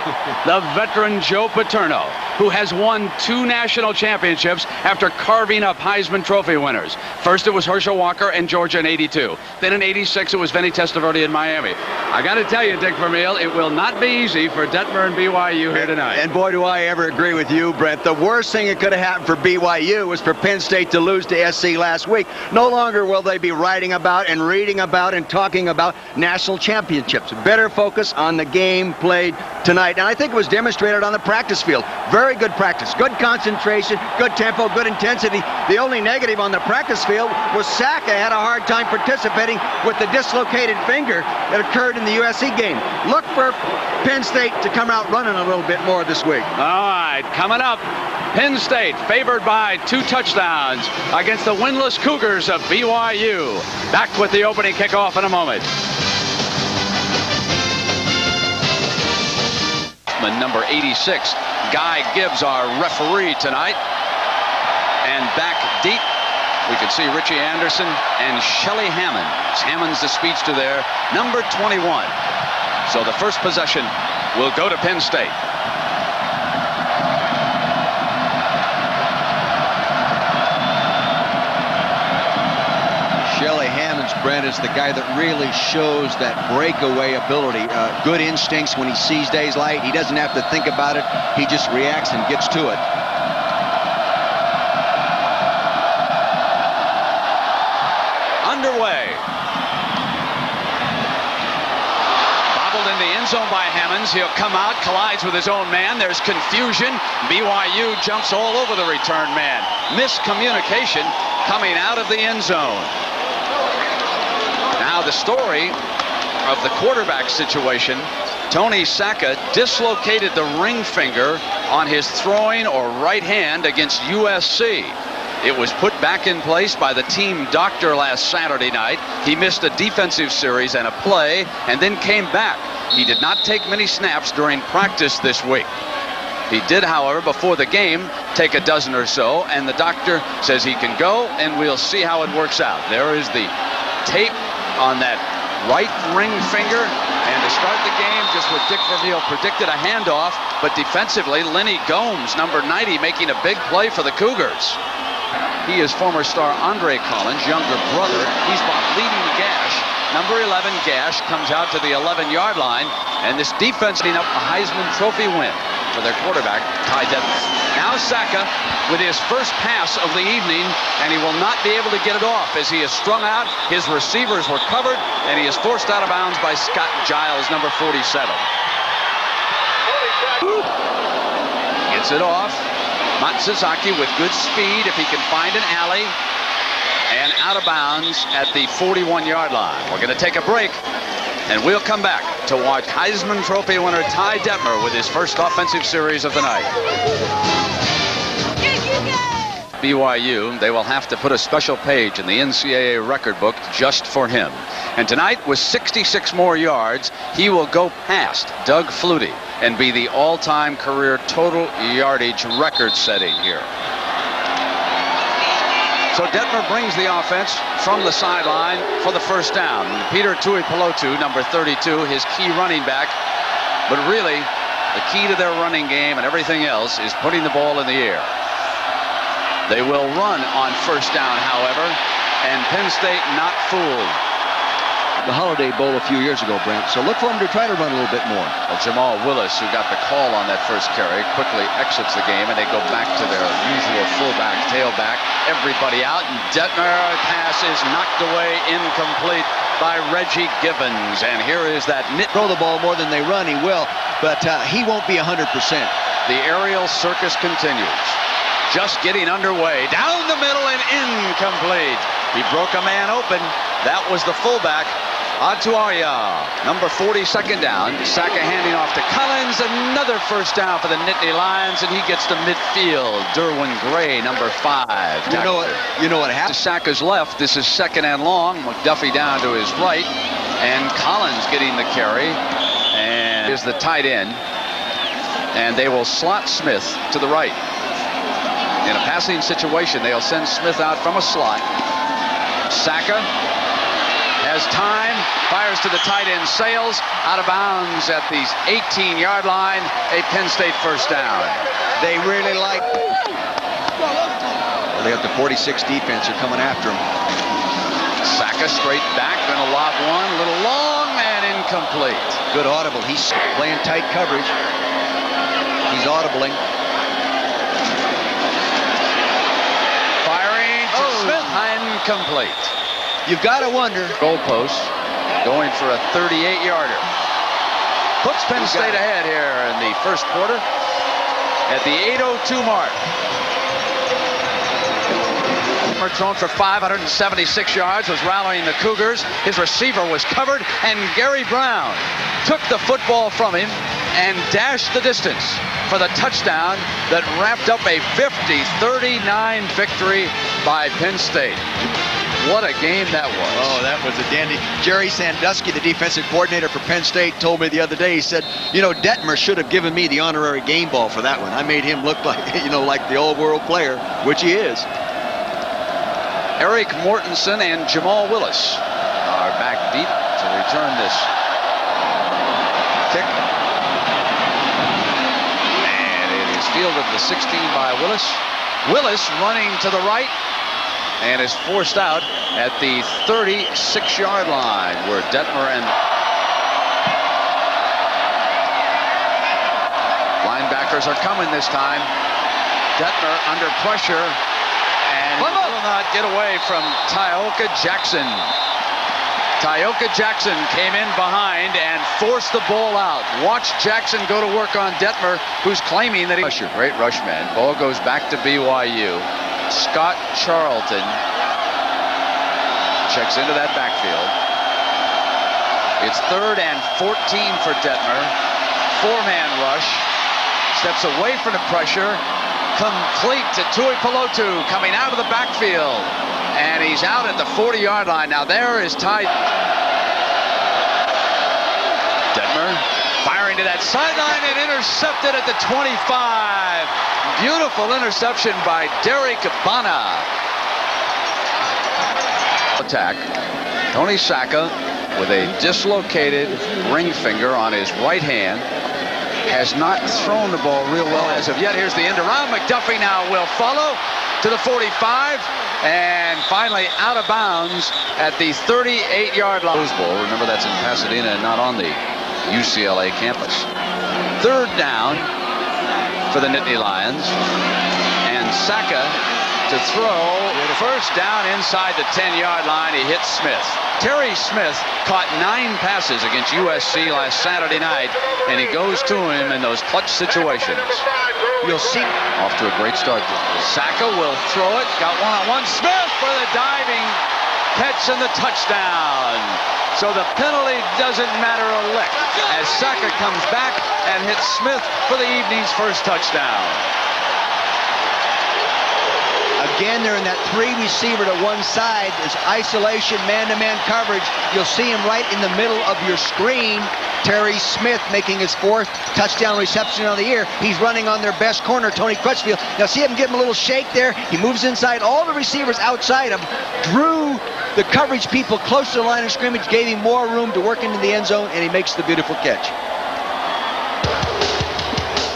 the veteran Joe Paterno, who has won 2 national championships after carving up Heisman Trophy winners. First it was Herschel Walker in Georgia in '82. Then in '86 it was Vinny Testaverde in Miami. I got to tell you, Dick Vermeil, it will not be easy for Detmer and BYU here tonight. And boy, do I ever agree with you, Brent. The worst thing that could have happened for BYU was for Penn State to lose to SC last week. No longer will they be writing about and reading about and talking about national championships. Better focus on the game played tonight. And I think it was demonstrated on the practice field. Very good practice, good concentration, good tempo, good intensity. The only negative on the practice field was Saka had a hard time participating with the dislocated finger that occurred in the USC game. Look for Penn State to come out running a little bit more this week. All right, coming up, Penn State favored by 2 touchdowns against the winless Cougars of BYU. Back with the opening kickoff in a moment. Number 86, Guy Gibbs, our referee tonight. And back deep, we can see Richie Anderson and Shelly Hammond. Hammond's the speedster there, number 21. So the first possession will go to Penn State. Brent, is the guy that really shows that breakaway ability. Good instincts when he sees daylight. He doesn't have to think about it. He just reacts and gets to it. Underway. Bobbled in the end zone by Hammonds. He'll come out, collides with his own man. There's confusion. BYU jumps all over the return man. Miscommunication coming out of the end zone. Now the story of the quarterback situation. Tony Sacca dislocated the ring finger on his throwing or right hand against USC. It was put back in place by the team doctor last Saturday night. He missed a defensive series and a play and then came back. He did not take many snaps during practice this week. He did, however, before the game, take a dozen or so, and the doctor says he can go, and we'll see how it works out. There is the tape on that right ring finger, and to start the game, just what Dick Vermeil predicted, a handoff, but defensively, Lenny Gomes, number 90, making a big play for the Cougars. He is former star Andre Collins' younger brother. He's leading the gash. Number 11, Gash, comes out to the 11-yard line, and this defense setting up a Heisman Trophy win for their quarterback, Ty Detmer. Now Sacca with his first pass of the evening, and he will not be able to get it off as he is strung out. His receivers were covered, and he is forced out of bounds by Scott Giles, number 47. Gets it off. Matsuzaki with good speed if he can find an alley, and out of bounds at the 41-yard line. We're going to take a break, and we'll come back to watch Heisman Trophy winner Ty Detmer with his first offensive series of the night. BYU, they will have to put a special page in the NCAA record book just for him. And tonight, with 66 more yards, he will go past Doug Flutie and be the all-time career total yardage record setting here. So Detmer brings the offense from the sideline for the first down. Peter Tuipulotu, number 32, his key running back. But really, the key to their running game and everything else is putting the ball in the air. They will run on first down, however, and Penn State not fooled. The Holiday Bowl a few years ago, Brent. So look for him to try to run a little bit more. Well, Jamal Willis, who got the call on that first carry, quickly exits the game, and they go back to their usual fullback, tailback, everybody out, and Detmer pass is knocked away, incomplete by Reggie Gibbons. And here is that throw the ball more than they run, he will, but he won't be 100%. The aerial circus continues. Just getting underway, down the middle and incomplete. He broke a man open. That was the fullback, Atuaria, number 40, second down. Sacca handing off to Collins, another first down for the Nittany Lions, and he gets to midfield. Derwin Gray, number 5. You know what happened? To Sacca's left, this is second and long. McDuffie down to his right, and Collins getting the carry, and is the tight end, and they will slot Smith to the right. In a passing situation, they'll send Smith out from a slot. Sacca has time, fires to the tight end, sails out of bounds at the 18-yard line, a Penn State first down. They really like. They got the 46 defense are coming after him. Sacca straight back, gonna lob one, a little long and incomplete. Good audible. He's playing tight coverage. He's audibling. Firing to Smith, incomplete. You've got to wonder. Goalpost going for a 38-yarder. Puts Penn State ahead here in the first quarter at the 8:02 mark. Thrown for 576 yards, was rallying the Cougars. His receiver was covered, and Gary Brown took the football from him and dashed the distance for the touchdown that wrapped up a 50-39 victory by Penn State. What a game that was. Oh, that was a dandy. Jerry Sandusky, the defensive coordinator for Penn State, told me the other day, he said, you know, Detmer should have given me the honorary game ball for that one. I made him look like, you know, like the all-world player, which he is. Eric Mortensen and Jamal Willis are back deep to return this kick. And it is fielded the 16 by Willis. Willis running to the right. and is forced out at the 36-yard line, where Detmer and linebackers are coming this time. Detmer under pressure and will not get away from Tyoka Jackson. Tyoka Jackson came in behind and forced the ball out. Watch Jackson go to work on Detmer, who's claiming that he... Great rush man. Ball goes back to BYU. Scott Charlton checks into that backfield. It's 3rd and 14 for Detmer. 4-man rush. Steps away from the pressure. Complete to Tui Pelotu coming out of the backfield. And he's out at the 40-yard line. Now there is Ty Detmer firing to that sideline and intercepted at the 25. Beautiful interception by Derek Bana. Attack. Tony Sacca with a dislocated ring finger on his right hand. Has not thrown the ball real well as of yet. Here's the end around. McDuffie now will follow to the 45 and finally out of bounds at the 38-yard line. Bowl. Remember, that's in Pasadena and not on the UCLA campus. 3rd down for the Nittany Lions, and Sacca to throw. First down inside the 10-yard line. He hits Smith. Terry Smith caught 9 passes against USC last Saturday night, and he goes to him in those clutch situations. You'll see. Off to a great start. Sacca will throw it. Got one-on-one. Smith for the diving catch and the touchdown. So the penalty doesn't matter a lick as Sacca comes back and hits Smith for the evening's first touchdown. Again, they're in that 3-receiver to one side. There's isolation, man-to-man coverage. You'll see him right in the middle of your screen. Terry Smith making his 4th touchdown reception of the year. He's running on their best corner, Tony Crutchfield. Now see him give him a little shake there. He moves inside. All the receivers outside him drew the coverage people close to the line of scrimmage, gave him more room to work into the end zone, and he makes the beautiful catch.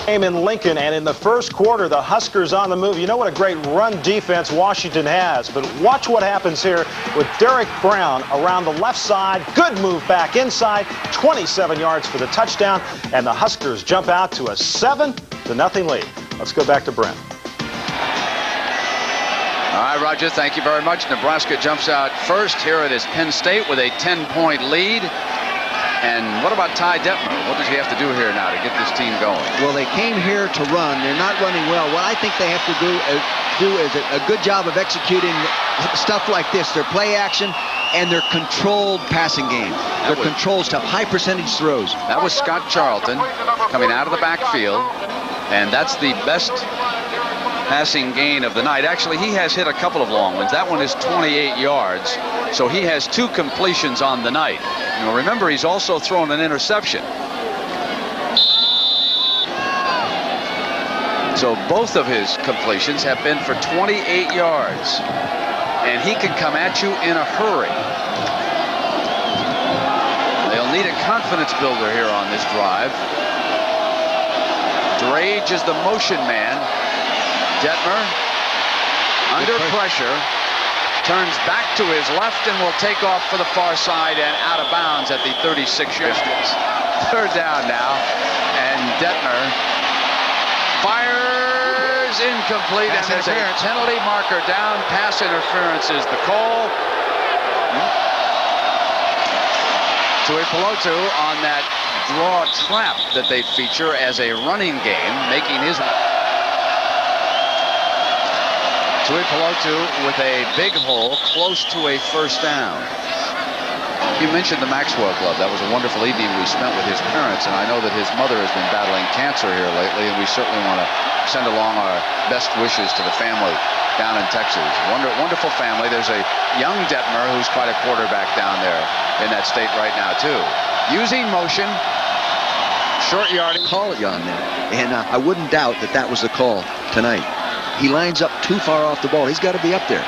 In Lincoln, and in the first quarter, the Huskers on the move. You know what a great run defense Washington has, but watch what happens here with Derek Brown around the left side. Good move back inside, 27 yards for the touchdown, and the Huskers jump out to a 7-0 lead. Let's go back to Brent. All right, Roger, thank you very much. Nebraska jumps out first. Here it is Penn State with a 10-point lead. And what about Ty Detmer? What does he have to do here now to get this team going? Well, they came here to run. They're not running well. What I think they have to do is a good job of executing stuff like this. Their play action and their controlled passing game. Their controlled stuff, high percentage throws. That was Scott Charlton coming out of the backfield. And that's the best passing gain of the night. Actually, he has hit a couple of long ones. That one is 28 yards. So he has 2 completions on the night. Now remember, he's also thrown an interception. So both of his completions have been for 28 yards. And he can come at you in a hurry. They'll need a confidence builder here on this drive. Drage is the motion man. Detmer under pressure. Turns back to his left and will take off for the far side and out of bounds at the 36-yard line. 3rd down now, and Detmer fires incomplete, and there's a penalty marker down. Pass interference is the call. Tui Pelotu on that draw trap that they feature as a running game, making his... Tui Pelotu with a big hole close to a first down. You mentioned the Maxwell Club. That was a wonderful evening we spent with his parents, and I know that his mother has been battling cancer here lately, and we certainly want to send along our best wishes to the family down in Texas. Wonderful family. There's a young Detmer who's quite a quarterback down there in that state right now, too. Using motion, short yardage. Call you on that, and I wouldn't doubt that that was the call tonight. He lines up too far off the ball. He's got to be up there.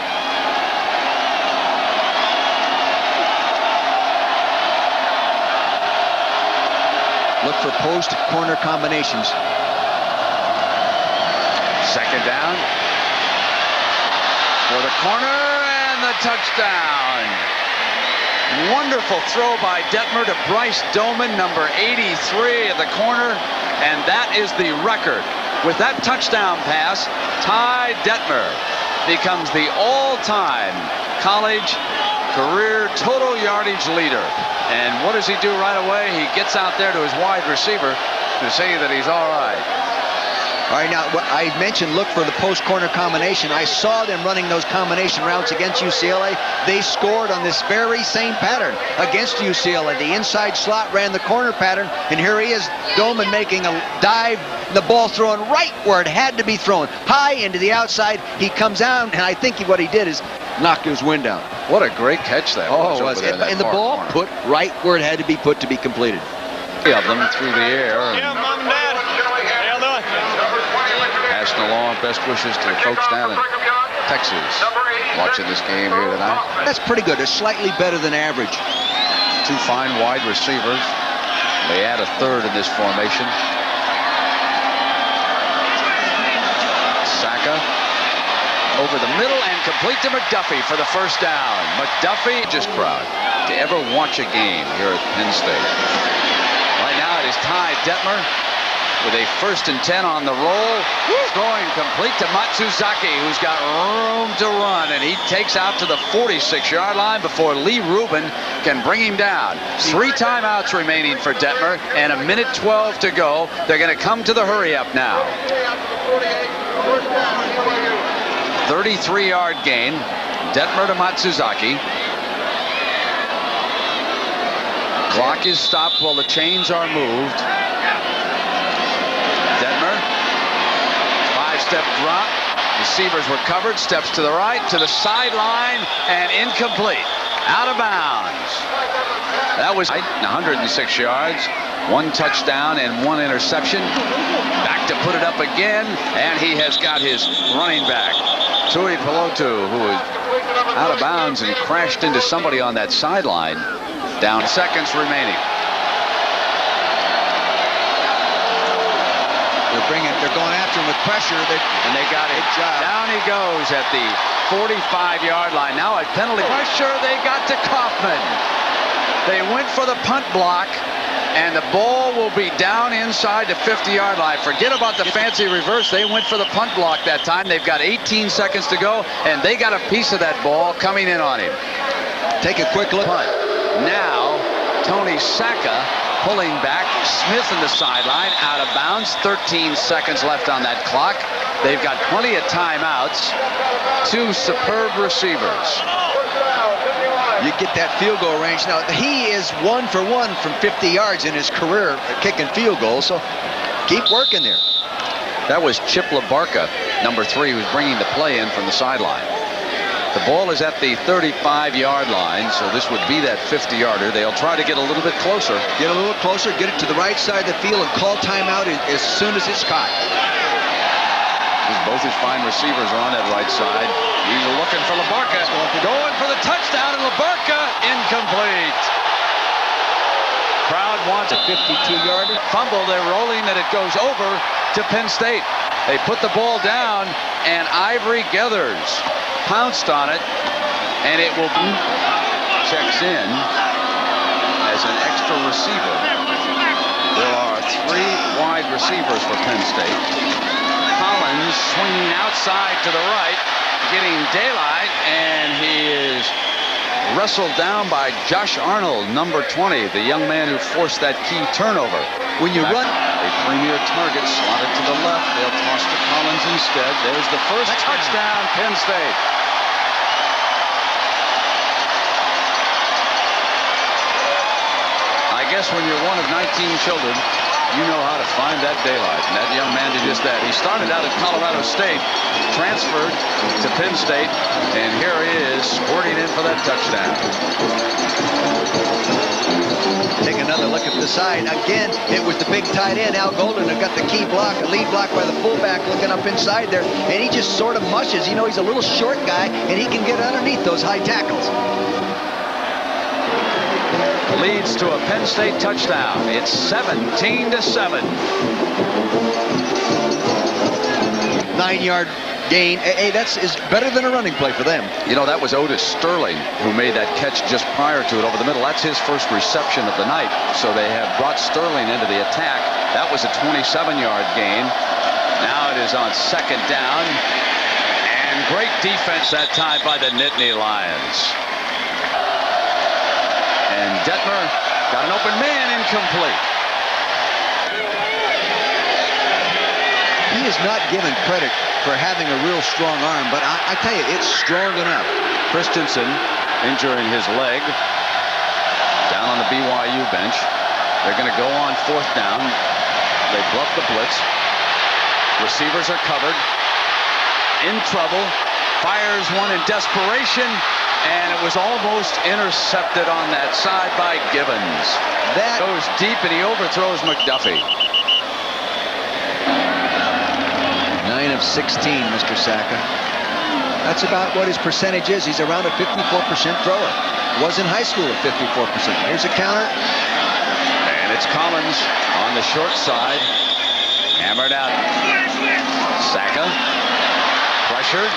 Look for post corner combinations. 2nd down. for the corner and the touchdown. Wonderful throw by Detmer to Bryce Doman, number 83 at the corner, and that is the record. With that touchdown pass, Ty Detmer becomes the all-time college career total yardage leader. And what does he do right away? He gets out there to his wide receiver to say that he's all right. All right, now, I mentioned look for the post-corner combination. I saw them running those combination routes against UCLA. They scored on this very same pattern against UCLA. The inside slot ran the corner pattern, and here he is, Doman making a dive, the ball thrown right where it had to be thrown, high into the outside. He comes out, and I think what he did is knocked his wind down. What a great catch that was. Oh, it was. And the ball put right where it had to be put to be completed. Three of them through the air. Yeah, Mom and Dad. How you doing? Passing along best wishes to the folks down in Texas watching this game here tonight. That's pretty good. It's slightly better than average. Two fine wide receivers. They add a third in this formation. Saka over the middle and complete to McDuffie for the first down. McDuffie, just crowd to ever watch a game here at Penn State. Right now it is Ty Detmer with a 1st and 10 on the roll. Throwing complete to Matsuzaki, who's got room to run, and he takes out to the 46-yard line before Lee Rubin can bring him down. 3 timeouts remaining for Detmer and 1:12 to go. They're going to come to the hurry-up now. 33-yard gain. Detmer to Matsuzaki. Clock is stopped while the chains are moved. Detmer, 5-step drop. Receivers were covered. Steps to the right, to the sideline, and incomplete. Out of bounds. That was 106 yards. 1 touchdown and 1 interception. Back to put it up again, and he has got his running back, Tui Pelotu, who was out of bounds and crashed into somebody on that sideline. Down seconds remaining. They're going after him with pressure. And they got it. Down he goes at the 45-yard line. Now at penalty pressure, they got to Kaufman. They went for the punt block, and the ball will be down inside the 50-yard line. Forget about the fancy reverse. They went for the punt block that time. They've got 18 seconds to go, and they got a piece of that ball coming in on him. Take a quick look. Punt. Now, Tony Saka pulling back. Smith in the sideline, out of bounds. 13 seconds left on that clock. They've got plenty of timeouts. 2 superb receivers. You get that field goal range. Now, he is 1 for 1 from 50 yards in his career kicking field goals, so keep working there. That was Chip LaBarca, number 3, who's bringing the play in from the sideline. The ball is at the 35-yard line, so this would be that 50-yarder. They'll try to get a little bit closer. Get a little closer, get it to the right side of the field, and call timeout as soon as it's caught. Both his fine receivers are on that right side. He's looking for LaBarca. Going for the touchdown, and LaBarca incomplete. Crowd wants a 52-yarder. Fumble, they're rolling, and it goes over to Penn State. They put the ball down, and Ivory Geathers pounced on it, and it will be checks in as an extra receiver. There are 3 wide receivers for Penn State. Collins swinging outside to the right, getting daylight, and he is wrestled down by Josh Arnold, number 20, the young man who forced that key turnover. When you run a premier target slotted to the left, they'll toss to Collins instead. There's the first touchdown, Penn State. I guess when you're one of 19 children, you know how to find that daylight, and that young man did just that. He started out at Colorado State, transferred to Penn State, and here he is squirting in for that touchdown. Take another look at the side. Again, it was the big tight end, Al Golden, who got the key block, a lead block by the fullback looking up inside there, and he just sort of mushes. You know, he's a little short guy, and he can get underneath those high tackles. Leads to a Penn State touchdown. It's 17-7. 9-yard gain. Hey, is better than a running play for them. You know, that was Otis Sterling who made that catch just prior to it over the middle. That's his first reception of the night. So they have brought Sterling into the attack. That was a 27-yard gain. Now it is on second down. And great defense that time by the Nittany Lions. And Detmer got an open man, incomplete. He is not given credit for having a real strong arm, but I tell you, it's strong enough. Christensen injuring his leg down on the BYU bench. They're going to go on fourth down. They bluff the blitz. Receivers are covered. In trouble. Fires one in desperation, and it was almost intercepted on that side by Gibbons. That goes deep, and he overthrows McDuffie. 9 of 16, Mr. Sacca. That's about what his percentage is. He's around a 54% thrower. Was in high school at 54%. Here's a counter. And it's Collins on the short side. Hammered out. Sacca. Pressured.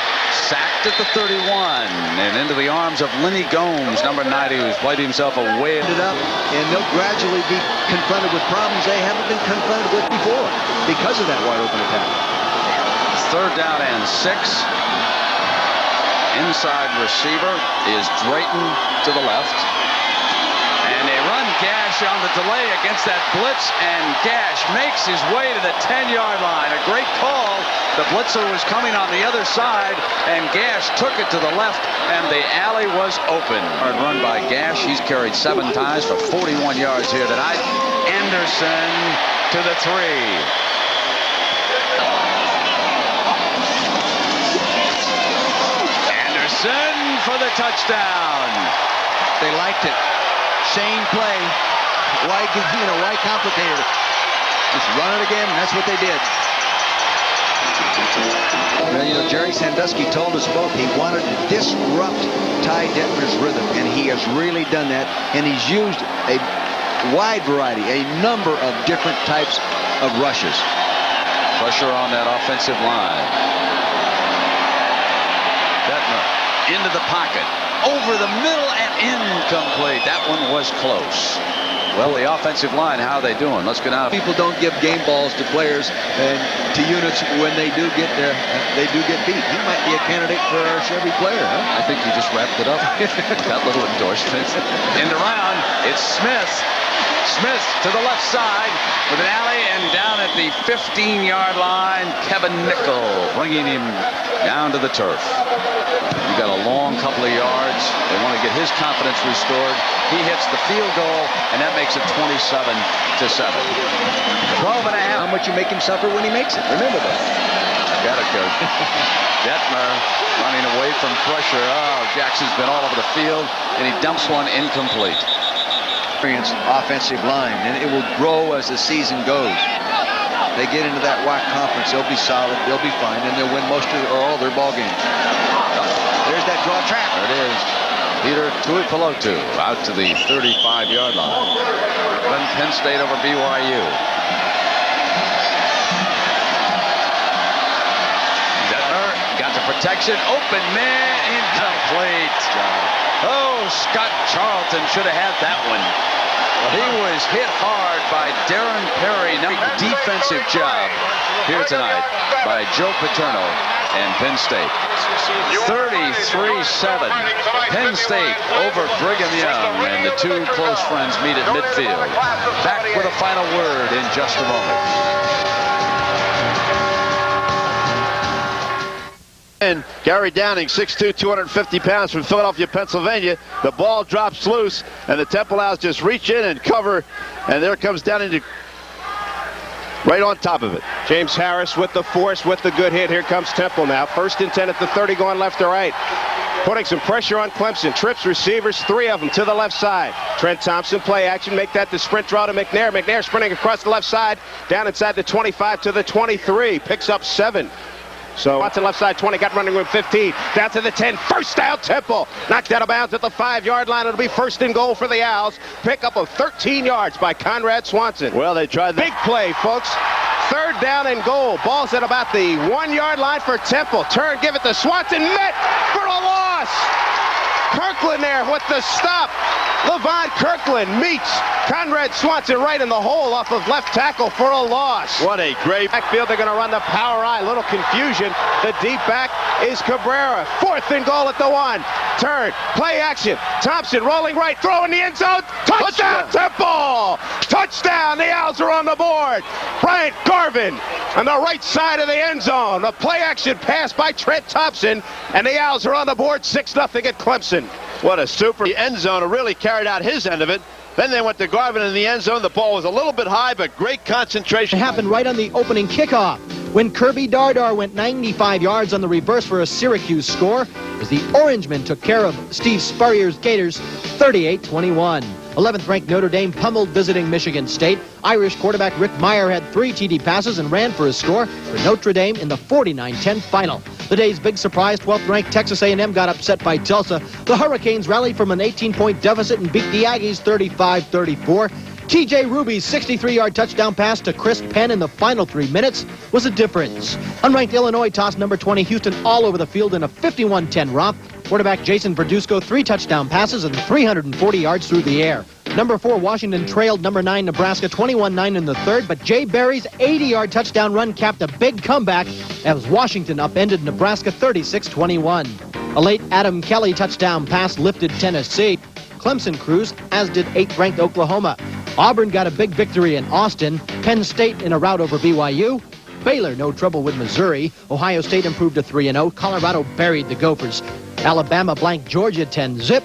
Sacked at the 31. And into the arms of Lenny Gomes, number 90, who's played himself away. Ended up, and they'll gradually be confronted with problems they haven't been confronted with before because of that wide open attack. Third down and 6. Inside receiver is Drayton to the left. And they run Gash on the delay against that blitz, and Gash makes his way to the 10-yard line. A great call. The blitzer was coming on the other side, and Gash took it to the left, and the alley was open. Hard run by Gash. He's carried 7 times for 41 yards here tonight. Anderson to the 3. For the touchdown. They liked it. Same play. Why complicate it? Just run it again, and that's what they did. Well, Jerry Sandusky told us both he wanted to disrupt Ty Detmer's rhythm, and he has really done that, and he's used a wide variety, a number of different types of rushes. Pressure on that offensive line. Detmer into the pocket, over the middle, and incomplete. That one was close. Well, the offensive line, how are they doing? Let's go down. People don't give game balls to players and to units when they do get there. They do get beat. He might be a candidate for our Chevy player, huh? I think you just wrapped it up. That little endorsement. End around, it's Smith. Smith to the left side with an alley, and down at the 15-yard line, Kevin Nickel bringing him down to the turf. You got a long couple of yards. They want to get his confidence restored. He hits the field goal, and that makes it 27-7. 12 and a half. How much you make him suffer when he makes it. Remember that. Got it, Coach. Detmer running away from pressure. Oh, Jackson's been all over the field, and he dumps one incomplete. Offensive line, and it will grow as the season goes. They get into that WAC conference, they'll be solid, they'll be fine, and they'll win most of or all their ball games. There's that draw trap. There it is. Peter Tuipulotu out to the 35-yard line. Penn State over BYU. Detmer got the protection. Open man, incomplete. Oh, Scott Charlton should have had that one. He was hit hard by Darren Perry. Now, defensive job here tonight by Joe Paterno and Penn State. 33-7. Penn State over Brigham Young, and the two close friends meet at midfield. Back with a final word in just a moment. And Gary Downing, 6'2", 250 pounds from Philadelphia, Pennsylvania. The ball drops loose, and the Temple Owls just reach in and cover, and there comes Downing right on top of it. James Harris with the force, with the good hit. Here comes Temple now. 1st and 10 at the 30, going left to right. Putting some pressure on Clemson. Trips receivers, 3 of them to the left side. Trent Thompson, play action, make that the sprint draw to McNair. McNair sprinting across the left side, down inside the 25 to the 23. Picks up 7. So Watson left side 20, got running room 15, down to the 10, first down Temple. Knocked out of bounds at the 5-yard line. It'll be 1st and goal for the Owls. Pick up of 13 yards by Conrad Swanson. Well, they tried that. Big play, folks. Third down and goal. Ball's at about the 1-yard line for Temple. Turn, give it to Swanson. Met for a loss. Kirkland there with the stop. Levon Kirkland meets Conrad Swanson right in the hole off of left tackle for a loss. What a great backfield. They're going to run the power eye. Little confusion. The deep back is Cabrera. 4th and goal at the 1. Turn. Play action. Thompson rolling right. Throw in the end zone. Touchdown, Temple! Touchdown. The Owls are on the board. Bryant Garvin on the right side of the end zone. A play action pass by Trent Thompson. And the Owls are on the board 6-0 at Clemson. What a super end zone. Really carried out his end of it. Then they went to Garvin in the end zone. The ball was a little bit high, but great concentration. It happened right on the opening kickoff when Kirby Dardar went 95 yards on the reverse for a Syracuse score as the Orangemen took care of Steve Spurrier's Gators 38-21. 11th-ranked Notre Dame pummeled visiting Michigan State. Irish quarterback Rick Meyer had 3 TD passes and ran for a score for Notre Dame in the 49-10 final. The day's big surprise, 12th-ranked Texas A&M got upset by Tulsa. The Hurricanes rallied from an 18-point deficit and beat the Aggies 35-34. T.J. Ruby's 63-yard touchdown pass to Chris Penn in the final 3 minutes was a difference. Unranked Illinois tossed number 20 Houston all over the field in a 51-10 romp. Quarterback Jason Verduzco 3 touchdown passes and 340 yards through the air. Number 4 Washington trailed number 9 Nebraska 21-9 in the 3rd, but Jay Berry's 80-yard touchdown run capped a big comeback as Washington upended Nebraska 36-21. A late Adam Kelly touchdown pass lifted Tennessee. Clemson cruised, as did 8th-ranked Oklahoma. Auburn got a big victory in Austin. Penn State in a rout over BYU. Baylor no trouble with Missouri. Ohio State improved to 3-0. Colorado buried the Gophers. Alabama blanked Georgia 10-0.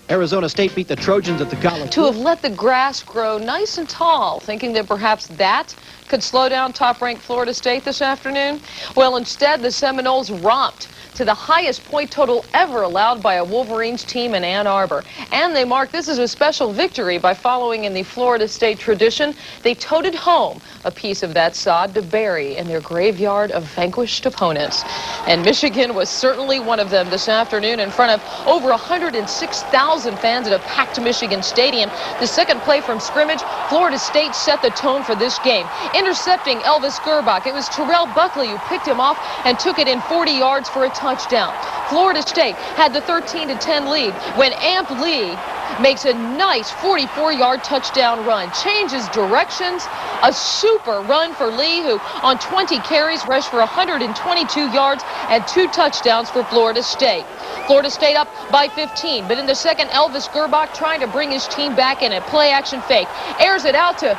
Arizona State beat the Trojans at the College. To have let the grass grow nice and tall, thinking that perhaps that could slow down top-ranked Florida State this afternoon? Well, instead, the Seminoles romped to the highest point total ever allowed by a Wolverines team in Ann Arbor. And they marked this as a special victory by following in the Florida State tradition. They toted home a piece of that sod to bury in their graveyard of vanquished opponents. And Michigan was certainly one of them this afternoon in front of over 106,000 fans at a packed Michigan Stadium. The second play from scrimmage, Florida State set the tone for this game. Intercepting Elvis Gerbach, it was Terrell Buckley who picked him off and took it in 40 yards for a touchdown. Florida State had the 13-10 lead when Amp Lee makes a nice 44-yard touchdown run, changes directions, a super run for Lee, who on 20 carries rushed for 122 yards and 2 touchdowns for Florida State. Florida State up by 15, but in the second, Elvis Gerbach trying to bring his team back in a play-action fake. Airs it out to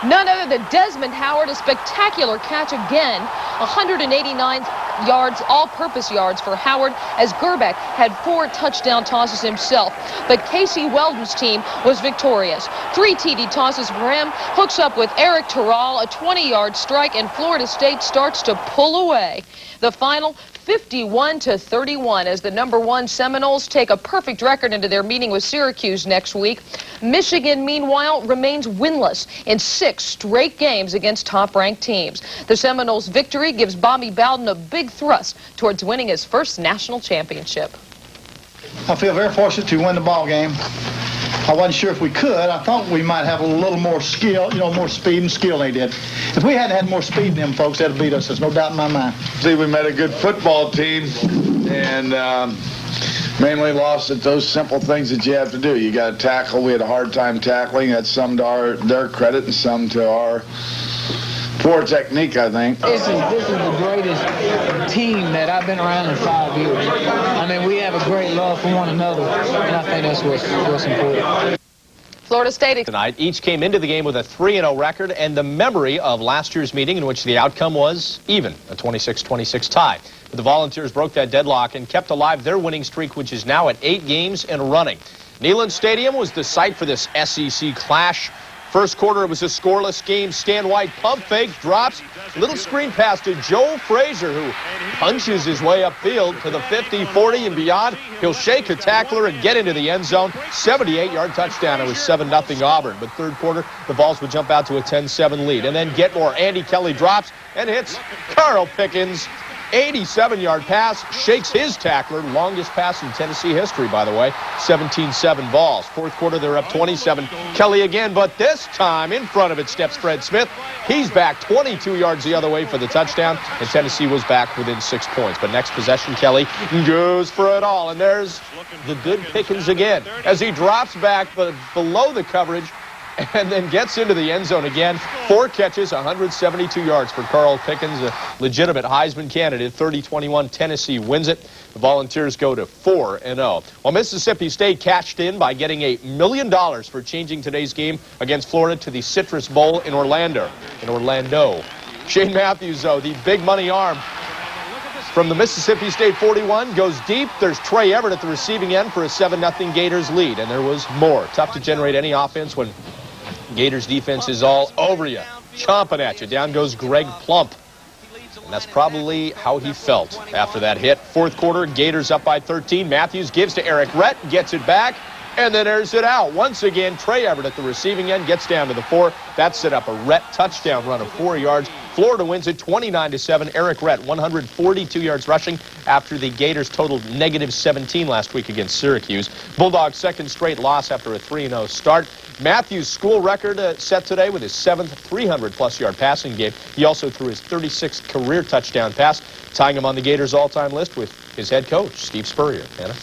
none other than Desmond Howard, a spectacular catch again. 189 yards, all-purpose yards for Howard, as Gerbach had 4 touchdown tosses himself. But Casey Weldon's team was victorious. 3 TD tosses for him, hooks up with Eric Terrell, a 20-yard strike, and Florida State starts to pull away. The final 51-31 as the number 1 Seminoles take a perfect record into their meeting with Syracuse next week. Michigan, meanwhile, remains winless in 6 straight games against top-ranked teams. The Seminoles' victory gives Bobby Bowden a big thrust towards winning his first national championship. I feel very fortunate to win the ball game. I wasn't sure if we could. I thought we might have a little more skill, more speed and skill than they did. If we hadn't had more speed than them folks, that'd beat us. There's no doubt in my mind. See, we met a good football team, and mainly lost at those simple things that you have to do. You got to tackle. We had a hard time tackling. That's some to their credit and some to our poor technique, I think. This is the greatest team that I've been around in 5 years. I mean, we have a great love for one another, and I think that's what's important. Florida State tonight each came into the game with a 3-0 record and the memory of last year's meeting in which the outcome was even, a 26-26 tie. But the Volunteers broke that deadlock and kept alive their winning streak, which is now at 8 games and running. Neyland Stadium was the site for this SEC clash. First quarter, it was a scoreless game. Stan White pump fakes, drops, little screen pass to Joe Frazier, who punches his way upfield to the 50, 40, and beyond. He'll shake a tackler and get into the end zone. 78-yard touchdown. It was 7-0 Auburn. But third quarter, the Vols would jump out to a 10-7 lead. And then get more. Andy Kelly drops and hits Carl Pickens 87-yard pass, shakes his tackler. Longest pass in Tennessee history, by the way. 17-7 balls. Fourth quarter, they're up 27. Kelly again, but this time in front of it steps Fred Smith. He's back 22 yards the other way for the touchdown, and Tennessee was back within 6 points. But next possession, Kelly goes for it all, and there's the good Pickens again as he drops back below the coverage and then gets into the end zone again. 4 catches, 172 yards for Carl Pickens, a legitimate Heisman candidate. 30-21, Tennessee wins it. The Volunteers go to 4-0. Well, Mississippi State cashed in by getting $1 million for changing today's game against Florida to the Citrus Bowl in Orlando. Shane Matthews, though, the big money arm from the Mississippi State 41, goes deep. There's Trey Everett at the receiving end for a 7-0 Gators lead, and there was more. Tough to generate any offense when Gators defense is all over you, chomping at you. Down goes Greg Plump, and that's probably how he felt after that hit. Fourth quarter, Gators up by 13. Matthews gives to Eric Rhett, gets it back, and then airs it out. Once again, Trey Everett at the receiving end gets down to the 4. That set up a Rhett touchdown run of 4 yards. Florida wins it 29-7. Eric Rhett, 142 yards rushing after the Gators totaled -17 last week against Syracuse. Bulldogs' second straight loss after a 3-0 start. Matthews' school record set today with his 7th 300-plus yard passing game. He also threw his 36th career touchdown pass, tying him on the Gators' all-time list with his head coach, Steve Spurrier. Anna?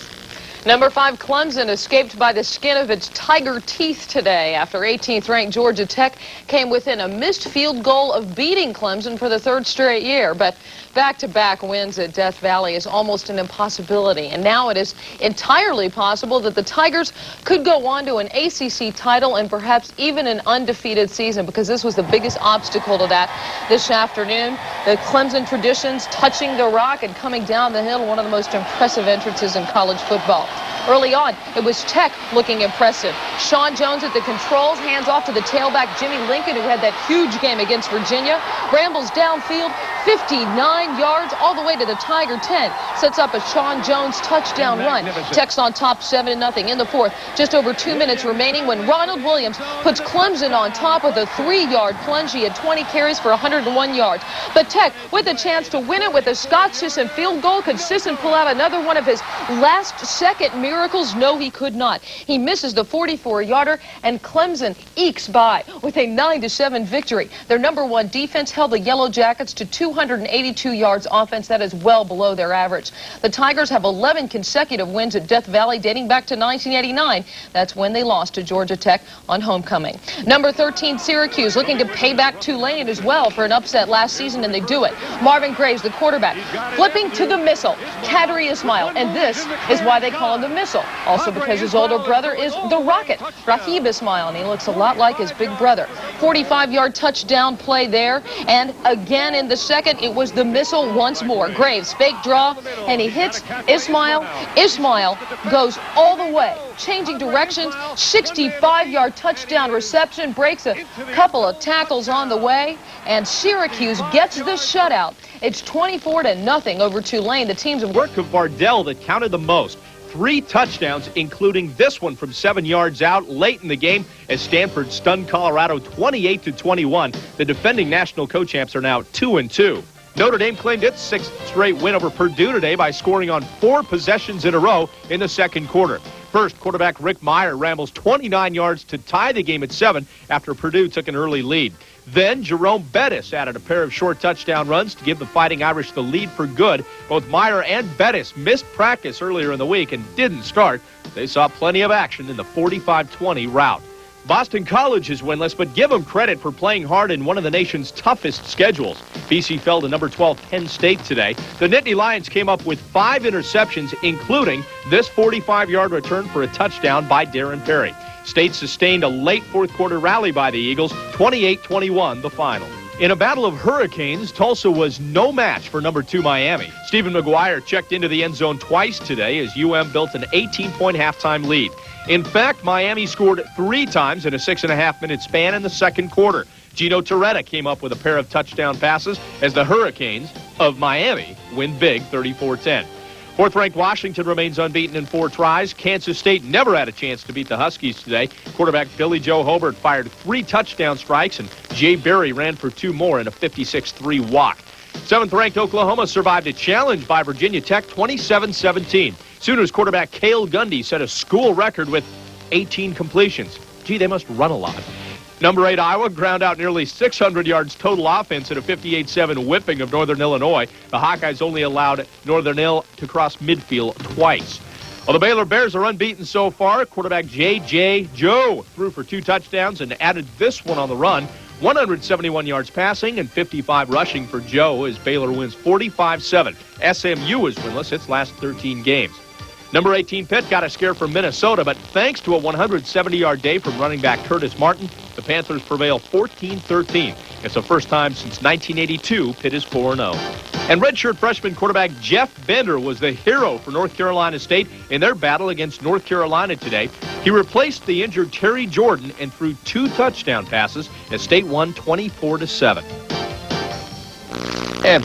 Number 5, Clemson escaped by the skin of its tiger teeth today after 18th-ranked Georgia Tech came within a missed field goal of beating Clemson for the 3rd straight year. But back-to-back wins at Death Valley is almost an impossibility. And now it is entirely possible that the Tigers could go on to an ACC title and perhaps even an undefeated season, because this was the biggest obstacle to that this afternoon. The Clemson traditions touching the rock and coming down the hill, one of the most impressive entrances in college football. Early on, it was Tech looking impressive. Sean Jones at the controls, hands off to the tailback Jimmy Lincoln, who had that huge game against Virginia. Rambles downfield, 59 yards all the way to the Tiger 10. Sets up a Sean Jones touchdown run. Tech's on top 7-0 in the 4th. Just over 2 minutes remaining when Ronald Williams puts Clemson on top with a 3-yard plunge. He had 20 carries for 101 yards. But Tech, with a chance to win it with a Scott Sisson field goal, could Sisson pull out another one of his last-second miracles? No, he could not. He misses the 44-yarder, and Clemson ekes by with a 9-7 victory. Their number 1 defense held the Yellow Jackets to 282 yards offense. That is well below their average. The Tigers have 11 consecutive wins at Death Valley dating back to 1989. That's when they lost to Georgia Tech on homecoming. Number 13, Syracuse, looking to pay back Tulane as well for an upset last season, and they do it. Marvin Graves, the quarterback, flipping to the missile, Qadri Ismail, and this is why they call him the missile. Also because his older brother is the Rocket, Rahib Ismail, and he looks a lot like his big brother. 45-yard touchdown play there, and again in the second, it was the missile once more. Graves, fake draw, and he hits Ismail. Ismail goes all the way, changing directions, 65-yard touchdown reception, breaks a couple of tackles on the way, and Syracuse gets the shutout. It's 24-0 over Tulane. The teams have work of Vardell that counted the most. 3 touchdowns, including this one from 7 yards out late in the game as Stanford stunned Colorado 28-21. The defending national co-champs are now 2-2. Notre Dame claimed its 6th straight win over Purdue today by scoring on 4 possessions in a row in the second quarter. First, quarterback Rick Meyer rambles 29 yards to tie the game at 7 after Purdue took an early lead. Then Jerome Bettis added a pair of short touchdown runs to give the Fighting Irish the lead for good. Both Meyer and Bettis missed practice earlier in the week and didn't start. They saw plenty of action in the 45-20 rout. Boston College is winless, but give them credit for playing hard in one of the nation's toughest schedules. BC fell to number 12 Penn State today. The Nittany Lions came up with 5 interceptions, including this 45-yard return for a touchdown by Darren Perry. State sustained a late fourth quarter rally by the Eagles, 28-21 the final. In a battle of hurricanes, Tulsa was no match for number 2 Miami. Stephen McGuire checked into the end zone twice today as UM built an 18-point halftime lead. In fact, Miami scored 3 times in a 6.5-minute span in the second quarter. Gino Torretta came up with a pair of touchdown passes as the Hurricanes of Miami win big 34-10. Fourth-ranked Washington remains unbeaten in 4 tries. Kansas State never had a chance to beat the Huskies today. Quarterback Billy Joe Hobart fired 3 touchdown strikes, and Jay Berry ran for 2 more in a 56-3 walk. 7th-ranked Oklahoma survived a challenge by Virginia Tech 27-17. Sooners quarterback Cale Gundy set a school record with 18 completions. Gee, they must run a lot. Number 8 Iowa ground out nearly 600 yards total offense in a 58-7 whipping of Northern Illinois. The Hawkeyes only allowed Northern Ill to cross midfield twice. Well, the Baylor Bears are unbeaten so far. Quarterback J.J. Joe threw for 2 touchdowns and added this one on the run. 171 yards passing and 55 rushing for Joe as Baylor wins 45-7. SMU is winless its last 13 games. Number 18 Pitt got a scare from Minnesota, but thanks to a 170-yard day from running back Curtis Martin, the Panthers prevail 14-13. It's the first time since 1982 Pitt is 4-0. And redshirt freshman quarterback Jeff Bender was the hero for North Carolina State in their battle against North Carolina today. He replaced the injured Terry Jordan and threw 2 touchdown passes as State won 24-7. And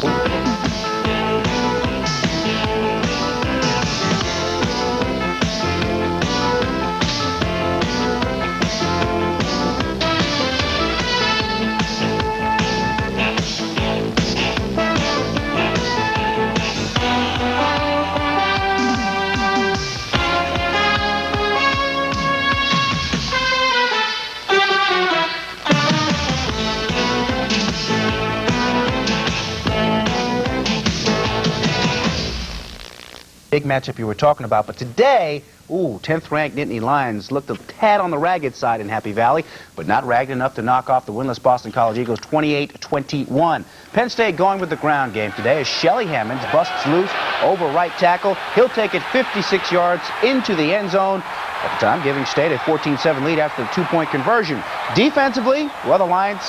big matchup you were talking about, but today, 10th-ranked Nittany Lions looked a tad on the ragged side in Happy Valley, but not ragged enough to knock off the winless Boston College Eagles 28-21. Penn State going with the ground game today as Shelly Hammonds busts loose over right tackle. He'll take it 56 yards into the end zone. At the time, giving State a 14-7 lead after the 2-point conversion. Defensively, well, the Lions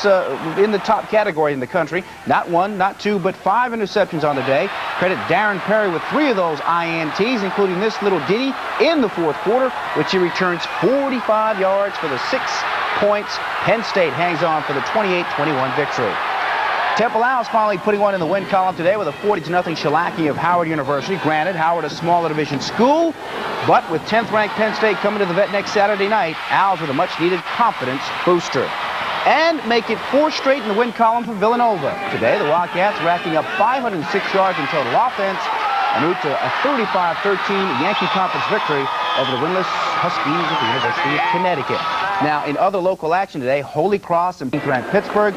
in the top category in the country. Not 1, not 2, but 5 interceptions on the day. Credit Darren Perry with 3 of those INTs, including this little ditty in the 4th quarter, which he returns 45 yards for the 6 points. Penn State hangs on for the 28-21 victory. Temple Owls finally putting one in the win column today with a 40-0 shellacking of Howard University. Granted, Howard a smaller division school, but with 10th-ranked Penn State coming to the Vet next Saturday night, Owls with a much-needed confidence booster. And make it 4 straight in the win column for Villanova. Today, the Wildcats racking up 506 yards in total offense en route to a 35-13 Yankee Conference victory over the winless Huskies of the University of Connecticut. Now, in other local action today, Holy Cross and ranked Pittsburgh.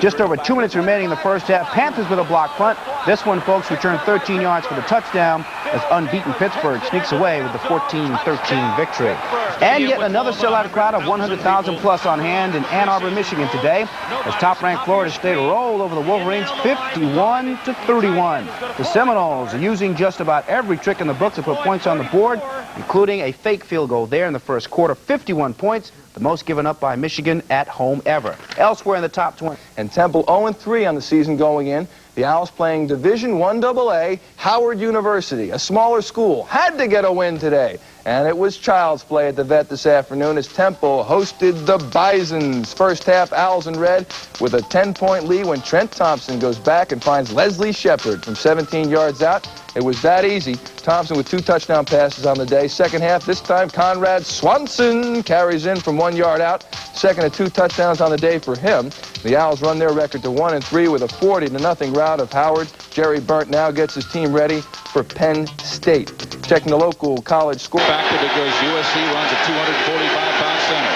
Just over 2 minutes remaining in the first half. Panthers with a block punt. This one, folks, returned 13 yards for the touchdown as unbeaten Pittsburgh sneaks away with the 14-13 victory. And yet another sellout crowd of 100,000 plus on hand in Ann Arbor, Michigan today as top-ranked Florida State rolled over the Wolverines 51-31. The Seminoles are using just about every trick in the book to put points on the board, including a fake field goal there in the first quarter. 51 points. The most given up by Michigan at home ever. Elsewhere in the top 20. And Temple 0-3 on the season going in. The Owls playing Division I AA, Howard University, a smaller school. Had to get a win today. And it was child's play at the Vet this afternoon as Temple hosted the Bisons. First half, Owls in red with a 10-point lead when Trent Thompson goes back and finds Leslie Shepard from 17 yards out. It was that easy. Thompson with 2 touchdown passes on the day. Second half, this time Conrad Swanson carries in from 1 yard out. Second of 2 touchdowns on the day for him. The Owls run their record to 1-3 with a 40-0 rout of Howard. Jerry Burnt now gets his team ready for Penn State. Checking the local college score. Factor because USC runs a 245-pound center.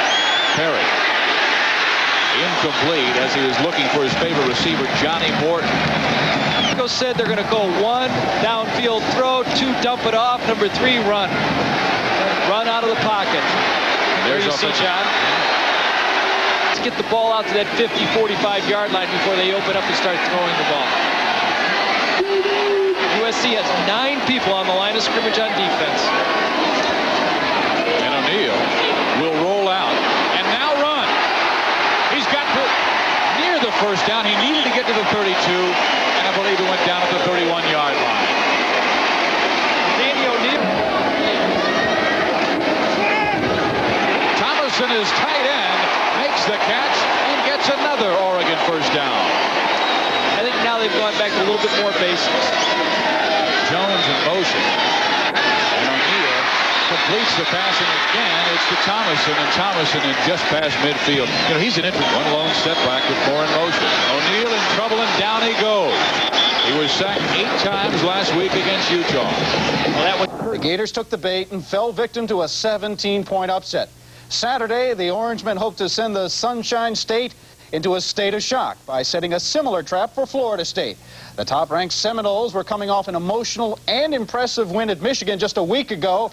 Perry. Incomplete as he was looking for his favorite receiver, Johnny Morton. Said they're going to go 1 downfield throw, 2 dump it off, number 3 run. Run out of the pocket. There you see John. Let's get the ball out to that 50-45 yard line before they open up and start throwing the ball. USC has 9 people on the line of scrimmage on defense. And O'Neal will roll out and now run. He's got to near the first down. He needed to get to the 32. I believe he went down at the 31-yard line. Danny O'Neal. Thomason is tight end, makes the catch, and gets another Oregon first down. I think now they've gone back to a little bit more basics. Jones in motion. And O'Neal completes the passing again. It's to Thomason, and Thomason in just past midfield. You know, he's an interesting one lone setback with more in motion. O'Neal in trouble, and down he goes. He was sacked 8 times last week against Utah. The Gators took the bait and fell victim to a 17-point upset. Saturday, the Orangemen hope to send the Sunshine State into a state of shock by setting a similar trap for Florida State. The top-ranked Seminoles were coming off an emotional and impressive win at Michigan just a week ago.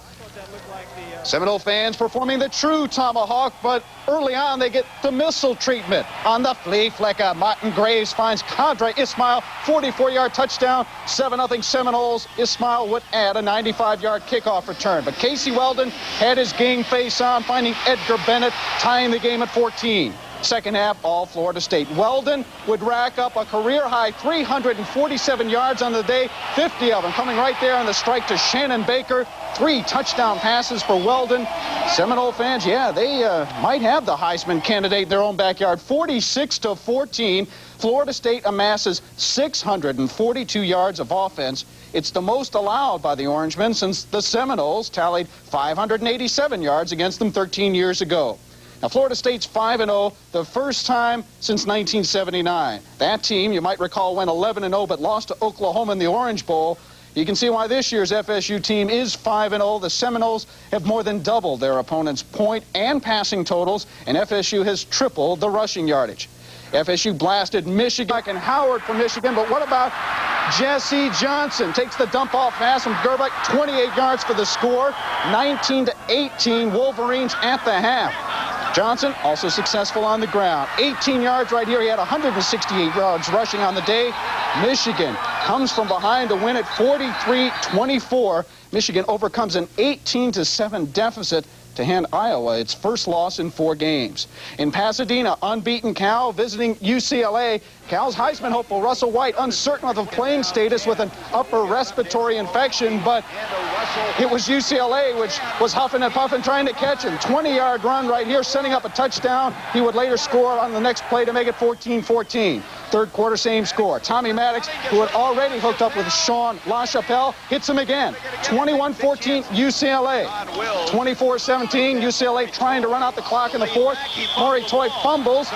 Seminole fans performing the true tomahawk, but early on they get the missile treatment. On the flea flicker, Martin Graves finds Kadra Ismail, 44-yard touchdown, 7-0 Seminoles. Ismail would add a 95-yard kickoff return, but Casey Weldon had his game face on, finding Edgar Bennett, tying the game at 14. Second half, all Florida State. Weldon would rack up a career-high 347 yards on the day, 50 of them coming right there on the strike to Shannon Baker. 3 touchdown passes for Weldon. Seminole fans, yeah, they might have the Heisman candidate in their own backyard. 46-14, Florida State amasses 642 yards of offense. It's the most allowed by the Orangemen since the Seminoles tallied 587 yards against them 13 years ago. Now, Florida State's 5-0, the first time since 1979. That team, you might recall, went 11-0 but lost to Oklahoma in the Orange Bowl. You can see why this year's FSU team is 5-0. The Seminoles have more than doubled their opponents' point and passing totals, and FSU has tripled the rushing yardage. FSU blasted Michigan and Howard from Michigan, but what about Jesse Johnson? Takes the dump-off pass from Gerbeck, 28 yards for the score, 19-18 Wolverines at the half. Johnson also successful on the ground. 18 yards right here. He had 168 yards rushing on the day. Michigan comes from behind to win at 43-24. Michigan overcomes an 18-7 deficit to hand Iowa its first loss in 4 games. In Pasadena, unbeaten Cal visiting UCLA. Cal's Heisman hopeful Russell White uncertain of playing status with an upper respiratory infection, but it was UCLA which was huffing and puffing trying to catch him. 20-yard run right here, setting up a touchdown. He would later score on the next play to make it 14-14. Third quarter, same score. Tommy Maddox, who had already hooked up with Sean LaChapelle, hits him again. 21-14 UCLA. 24-17 UCLA trying to run out the clock in the fourth. Maury Toy fumbles.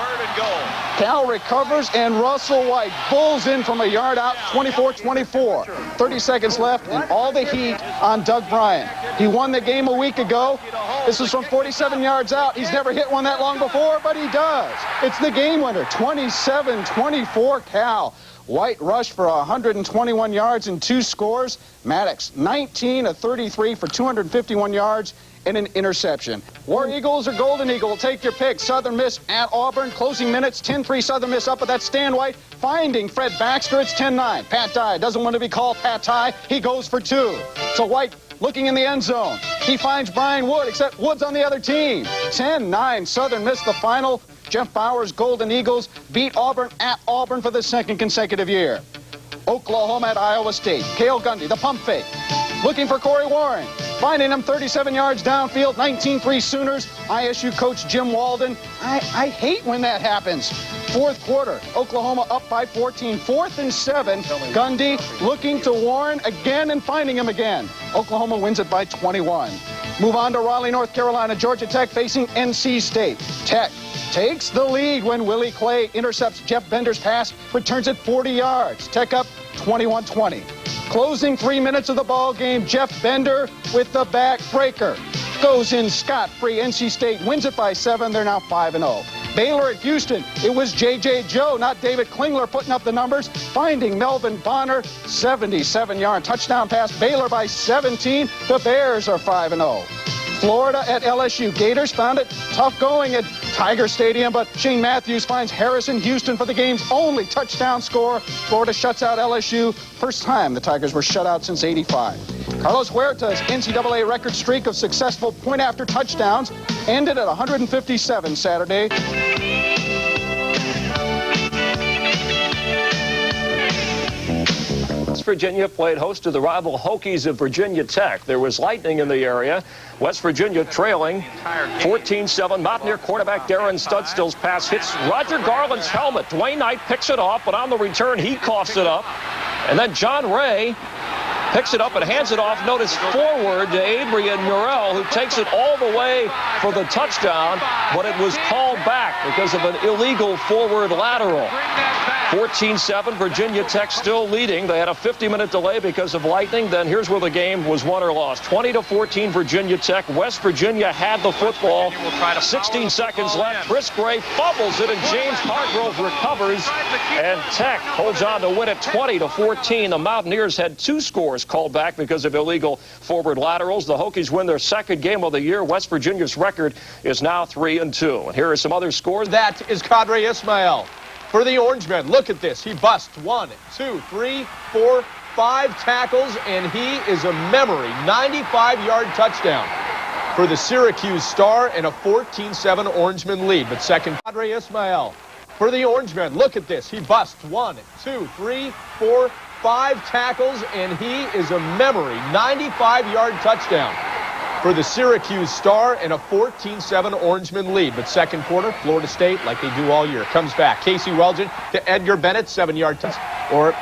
Cal recovers, and Russell White bulls in from a yard out, 24-24. 30 seconds left, and all the heat on Doug Bryant. He won the game a week ago. This is from 47 yards out. He's never hit one that long before, but he does. It's the game winner, 27-24 Cal. White rushed for 121 yards and 2 scores. Maddox, 19 of 33 for 251 yards and an interception. War Eagles or Golden Eagle, take your pick. Southern Miss at Auburn, closing minutes, 10-3 Southern Miss up with that Stan White, finding Fred Baxter, it's 10-9. Pat Dye doesn't want to be called Pat Ty, he goes for 2. So White looking in the end zone. He finds Brian Wood, except Wood's on the other team. 10-9, Southern Miss the final. Jeff Bowers' Golden Eagles beat Auburn at Auburn for the 2nd consecutive year. Oklahoma at Iowa State. Cale Gundy, the pump fake. Looking for Corey Warren. Finding him 37 yards downfield, 19-3 Sooners. ISU coach Jim Walden. I hate when that happens. Fourth quarter, Oklahoma up by 14, 4th and 7. Gundy looking to Warren again and finding him again. Oklahoma wins it by 21. Move on to Raleigh, North Carolina. Georgia Tech facing NC State. Tech takes the lead when Willie Clay intercepts Jeff Bender's pass, returns it 40 yards. Tech up 21-20. Closing 3 minutes of the ball game, Jeff Bender with the backbreaker. Goes in scot-free. NC State wins it by 7. They're now 5-0. Baylor at Houston. It was J.J. Joe, not David Klingler, putting up the numbers. Finding Melvin Bonner, 77-yard touchdown pass. Baylor by 17. The Bears are 5-0. Florida at LSU. Gators found it tough going at Tiger Stadium, but Shane Matthews finds Harrison Houston for the game's only touchdown score. Florida shuts out LSU. First time the Tigers were shut out since '85. Carlos Huerta's NCAA record streak of successful point-after touchdowns ended at 157 Saturday. West Virginia played host to the rival Hokies of Virginia Tech. There was lightning in the area. West Virginia trailing 14-7. Mountaineer quarterback Darren Studstill's pass hits Roger Garland's helmet. Dwayne Knight picks it off, but on the return, he coughs it up. And then John Ray Picks it up and hands it off. Notice forward to Adrian Murrell, who takes it all the way for the touchdown, but it was called back because of an illegal forward lateral. 14-7, Virginia Tech still leading. They had a 50-minute delay because of lightning. Then here's where the game was won or lost. 20-14, Virginia Tech. West Virginia had the football. 16 seconds left. Chris Gray fumbles it, and James Hargrove recovers. And Tech holds on to win it 20-14. The Mountaineers had 2 scores called back because of illegal forward laterals. The Hokies win their 2nd game of the year. West Virginia's record is now 3-2. And here are some other scores. That is Qadry Ismail. For the Orangemen, look at this. He busts 1, 2, 3, 4, 5 tackles, and he is a memory 95-yard touchdown for the Syracuse Star and a 14-7 Orangemen lead. But second, Qadry Ismail. For the Orangemen, look at this. He busts 1, 2, 3, 4, 5 tackles, and he is a memory 95-yard touchdown for the Syracuse Star and a 14-7 Orangemen lead. But second quarter, Florida State, like they do all year, comes back. Casey Welgen to Edgar Bennett, 7-yard touch, or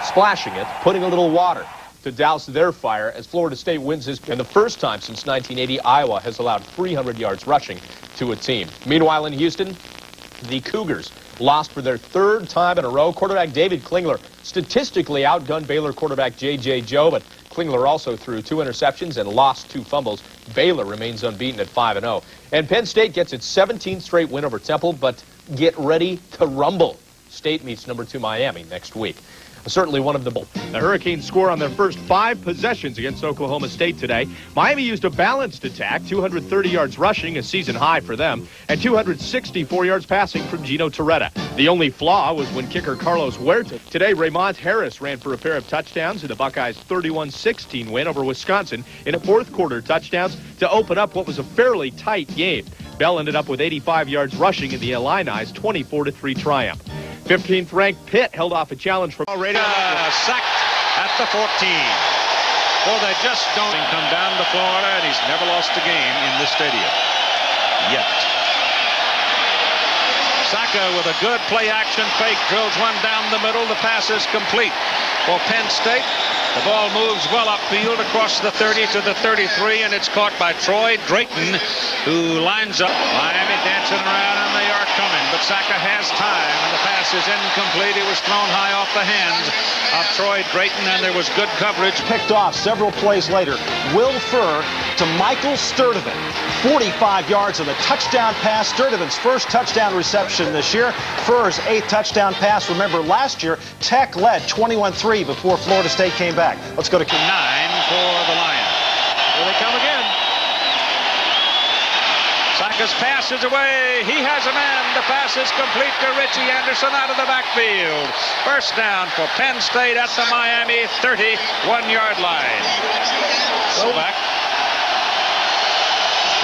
splashing it, putting a little water to douse their fire as Florida State wins his. And the first time since 1980, Iowa has allowed 300 yards rushing to a team. Meanwhile, in Houston, the Cougars lost for their 3rd time in a row. Quarterback David Klingler statistically outgunned Baylor quarterback J.J. Joe, but Klingler also threw 2 interceptions and lost 2 fumbles. Baylor remains unbeaten at 5-0. And Penn State gets its 17th straight win over Temple, but get ready to rumble. State meets number 2 Miami next week. Certainly one of the... The Hurricanes score on their first 5 possessions against Oklahoma State today. Miami used a balanced attack, 230 yards rushing, a season high for them, and 264 yards passing from Gino Torretta. The only flaw was when kicker Carlos Huerta. Today, Raymond Harris ran for a pair of touchdowns in the Buckeyes' 31-16 win over Wisconsin in a 4th quarter touchdowns to open up what was a fairly tight game. Bell ended up with 85 yards rushing in the Illini's 24-3 triumph. 15th-ranked Pitt held off a challenge from... Sacked at the 14. Well, they just don't come down to Florida, and he's never lost a game in this stadium yet. Saka with a good play-action fake, drills one down the middle. The pass is complete for Penn State. The ball moves well upfield across the 30 to the 33, and it's caught by Troy Drayton, who lines up. Miami dancing around, and they are coming, but Saka has time, and the pass is incomplete. It was thrown high off the hands of Troy Drayton, and there was good coverage. Picked off several plays later. Will Furr to Michael Sturdivant. 45 yards of a touchdown pass. Sturdivant's first touchdown reception this year. Furr's 8th touchdown pass. Remember, last year, Tech led 21-3 before Florida State came back. Let's go to 9 for the Lions. Here they come again. Saka's pass is away. He has a man. The pass is complete to Richie Anderson out of the backfield. First down for Penn State at the Miami 31-yard line. Go back.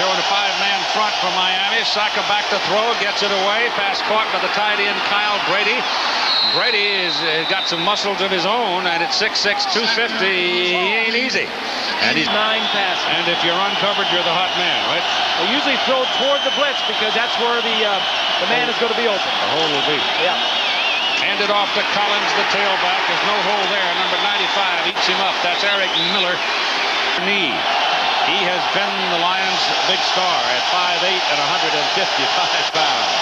Showing a 5-man front for Miami. Saka back to throw, gets it away. Pass caught by the tight end Kyle Grady. Grady has got some muscles of his own, and at 6'6", 250, he ain't easy. And he's 9 passes. And if you're uncovered, you're the hot man, right? They usually throw toward the blitz because that's where the man is going to be open. The hole will be. Yeah. Handed off to Collins, the tailback. There's no hole there. Number 95 eats him up. That's Eric Miller. Knee. He has been the Lions' big star at 5'8" and 155 pounds.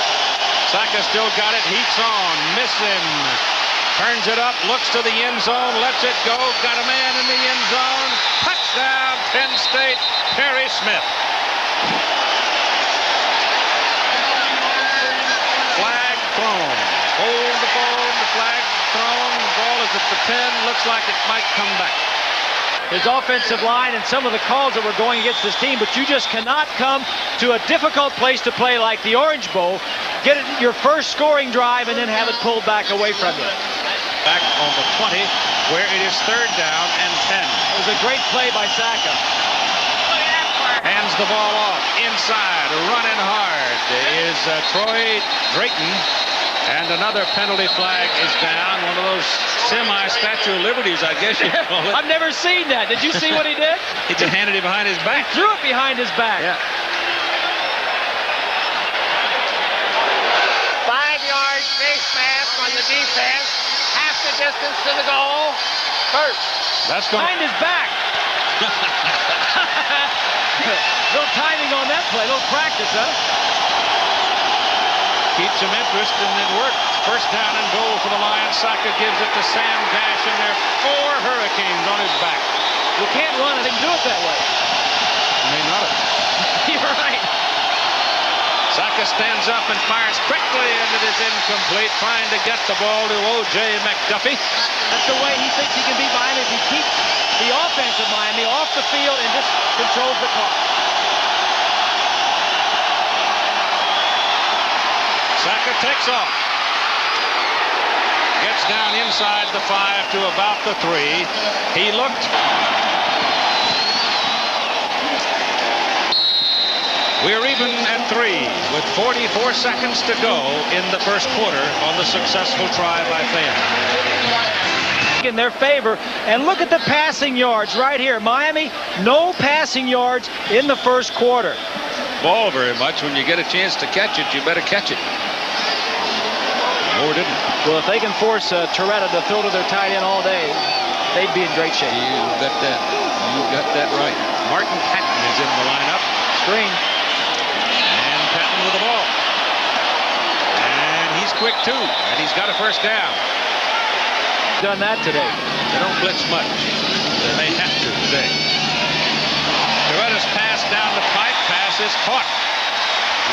Saka still got it. Heats on. Missing. Turns it up. Looks to the end zone. Lets it go. Got a man in the end zone. Touchdown, Penn State. Perry Smith. Flag thrown. Hold the ball. The flag thrown. The ball is at the 10. Looks like it might come back. His offensive line and some of the calls that were going against this team, but you just cannot come to a difficult place to play like the Orange Bowl, get it your first scoring drive, and then have it pulled back away from you. Back on the 20, where it is 3rd down and 10. It was a great play by Saka. Hands the ball off inside, running hard is Troy Drayton. And another penalty flag is down. One of those semi-Statue of Liberties, I guess you call it. I've never seen that. Did you see what he did? He just handed it behind his back. He threw it behind his back. Yeah. 5-yard face mask on the defense. Half the distance to the goal. First. That's going behind his back. Little timing on that play, little practice, huh? keep some interest, and it worked. First down and goal for the Lions. Saka gives it to Sam Gash, and there are 4 Hurricanes on his back. You can't run it and do it that way. May not have. You're right. Saka stands up and fires quickly, and it is incomplete, trying to get the ball to O.J. McDuffie. That's the way he thinks he can be behind if he keeps the offense of Miami off the field and just controls the clock. Saka takes off. Gets down inside the 5 to about the 3. He looked. We're even at 3 with 44 seconds to go in the first quarter on the successful try by Fan. In their favor, and look at the passing yards right here. Miami, no passing yards in the first quarter. Ball very much. When you get a chance to catch it, you better catch it. Moore didn't. Well, if they can force Toretta to throw to their tight end all day, they'd be in great shape. You bet that. You got that right. Martin Patton is in the lineup. Screen. And Patton with the ball. And he's quick too. And he's got a first down. Done that today. They don't blitz much. They may have to today. Toretta's pass down the pipe. Pass is caught.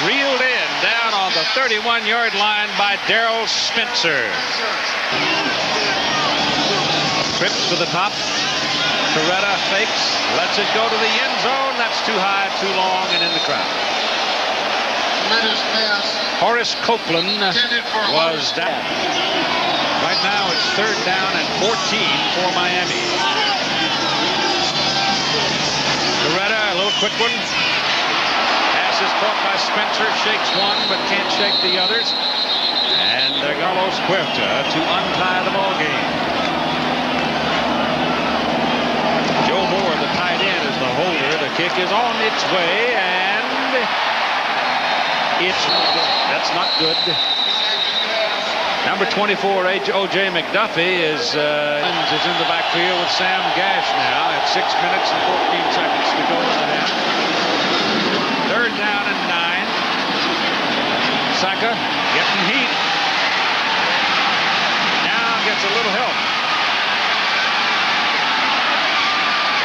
Reeled in down on the 31-yard line by Darrell Spencer. Trips to the top. Toretta fakes. Lets it go to the end zone. That's too high, too long, and in the crowd. Horace Copeland was down. Right now it's 3rd down and 14 for Miami. Toretta, a little quick one. Pass is caught by Spencer. Shakes one, but can't shake the others. And Carlos Huerta to untie the ball game. Joe Moore, the tight end, is the holder. The kick is on its way, and that's not good. Number 24, O.J. McDuffie is in the backfield with Sam Gash now at 6 minutes and 14 seconds to go in the half. 3rd down and 9. Saka getting heat. Now gets a little help.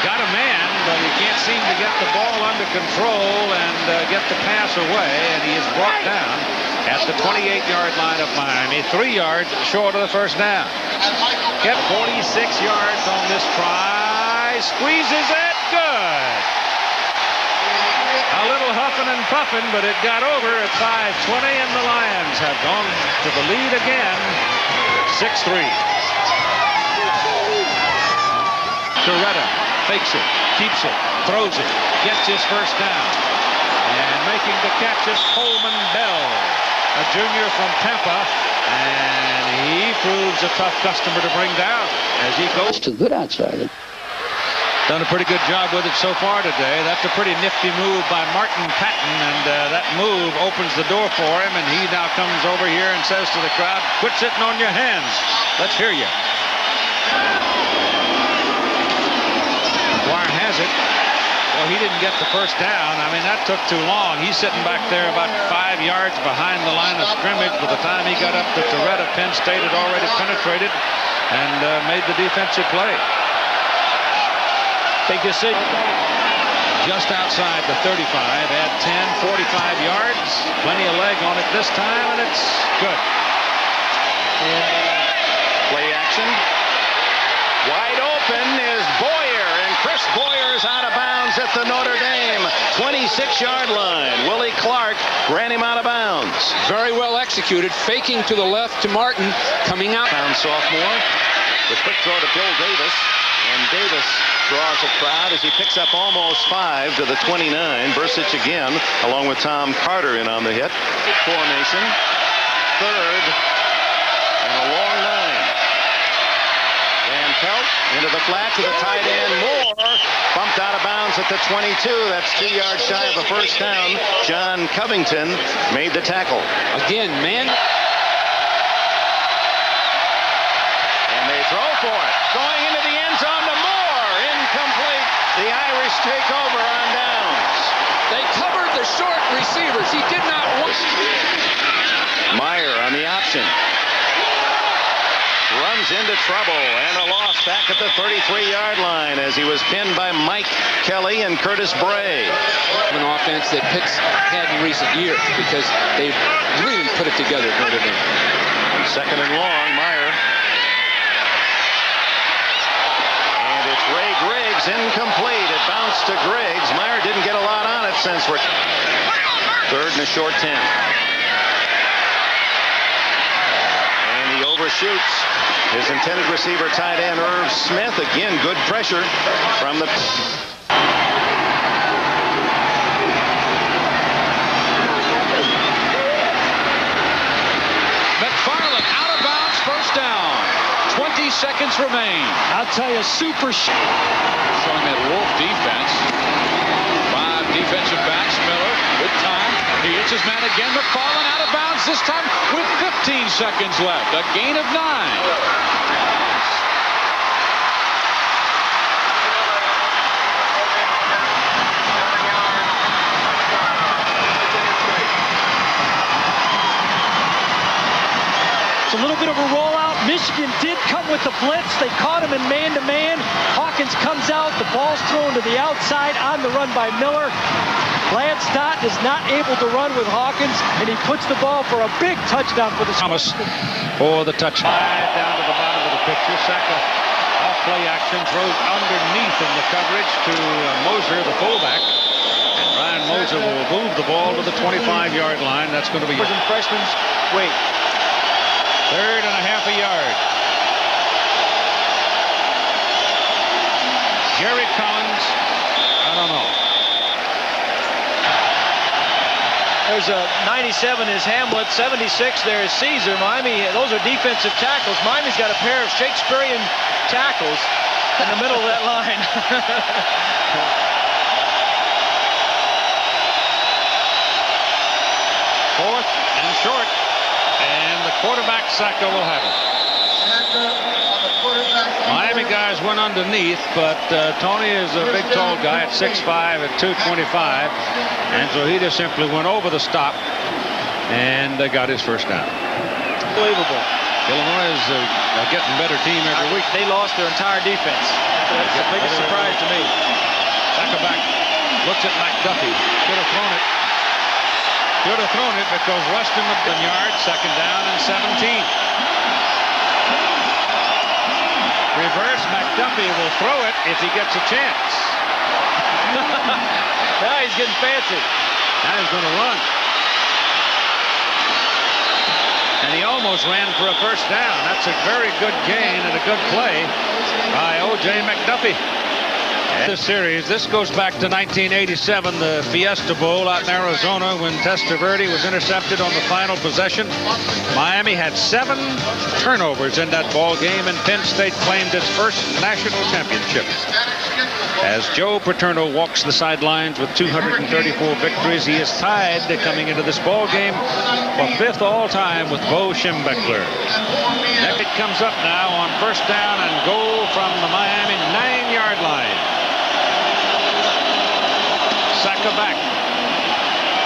Got a man, but he can't seem to get the ball under control and get the pass away, and he is brought down at the 28-yard line of Miami, 3 yards short of the first down. Get 46 yards on this try. Squeezes it. Good. A little huffing and puffing, but it got over at 5:20, and the Lions have gone to the lead again, 6-3. Toretta fakes it, keeps it, throws it, gets his first down. And making the catch is Coleman Bell, a junior from Tampa, and he proves a tough customer to bring down as he goes. Too good outside. Done a pretty good job with it so far today. That's a pretty nifty move by Martin Patton, and that move opens the door for him, and he now comes over here and says to the crowd, quit sitting on your hands. Let's hear you. McGuire has it. Well, he didn't get the first down. I mean, that took too long. He's sitting back there about 5 yards behind the line of scrimmage. By the time he got up to Toretta, Penn State had already penetrated and made the defensive play. Big decision. Just outside the 35. Add 10, 45 yards. Plenty of leg on it this time, and it's good. Play action. Wide open is Boyer, and Chris Boyer's out of bounds at the Notre Dame 26-yard line. Willie Clark ran him out of bounds. Very well executed. Faking to the left to Martin. Coming out. Sophomore. The quick throw to Bill Davis. And Davis draws a crowd as he picks up almost 5 to the 29. Bursic again, along with Tom Carter in on the hit. Formation. 3rd. And a long 9. Van Pelt into the flat to the tight end. Moore bumped out of bounds at the 22. That's 2 yards shy of a first down. John Covington made the tackle. Again, man. And they throw for it. Going into the end zone to Moore. The Irish take over on downs. They covered the short receivers. He did not want. Meyer on the option. Runs into trouble and a loss back at the 33-yard line as he was pinned by Mike Kelly and Curtis Bray. An offense that Pitt's had in recent years because they've really put it together at Notre Dame. And second and long, Meyer. And it's Ray Griggs, incomplete. It bounced to Griggs. Meyer didn't get a lot on it since we're third and a short 10. And he overshoots his intended receiver, tight end Irv Smith. Again, good pressure from the... McFarland out of bounds, first down. 20 seconds remain. I'll tell you, super showing that Wolf defense. 5 defensive backs. Miller with time. He hits his man again. McFarland out of bounds this time with 15 seconds left. A gain of 9. It's a little bit of a rollout. Michigan did come with the blitz. They caught him in man-to-man. Hawkins comes out. The ball's thrown to the outside on the run by Miller. Lance Stott is not able to run with Hawkins, and he puts the ball for a big touchdown for the Thomas for the touchdown. Down to the bottom of the picture. Saka off play action, throws underneath in the coverage to Moser, the fullback. And Ryan Moser will move the ball to the 25-yard line. That's going to be... Freshman's weight. 3rd and a half a yard. Jerry Collins, I don't know. There's a 97 is Hamlet, 76 there is Caesar. Miami, those are defensive tackles. Miami's got a pair of Shakespearean tackles in the middle of that line. 4th and short. And the quarterback, Saka, will have it. Miami guys went underneath, but Tony is a big, tall guy at 6'5" at 225. And so he just simply went over the stop and got his first down. Unbelievable. Illinois is a getting better team every week. They lost their entire defense. That's the biggest surprise to me. Saka back, looks at McDuffie. Should have thrown it. Should have thrown it, but goes Weston up the yard. Second down and 17. Reverse, McDuffie will throw it if he gets a chance. Now he's getting fancy. Now he's going to run. And he almost ran for a first down. That's a very good gain and a good play by O.J. McDuffie. This series, this goes back to 1987, the Fiesta Bowl out in Arizona when Testaverde was intercepted on the final possession. Miami had 7 turnovers in that ball game, and Penn State claimed its first national championship. As Joe Paterno walks the sidelines with 234 victories, he is tied coming into this ball game for 5th all-time with Bo Schembechler. Beckett comes up now on first down and goal from the Miami 9-yard line. Saka back.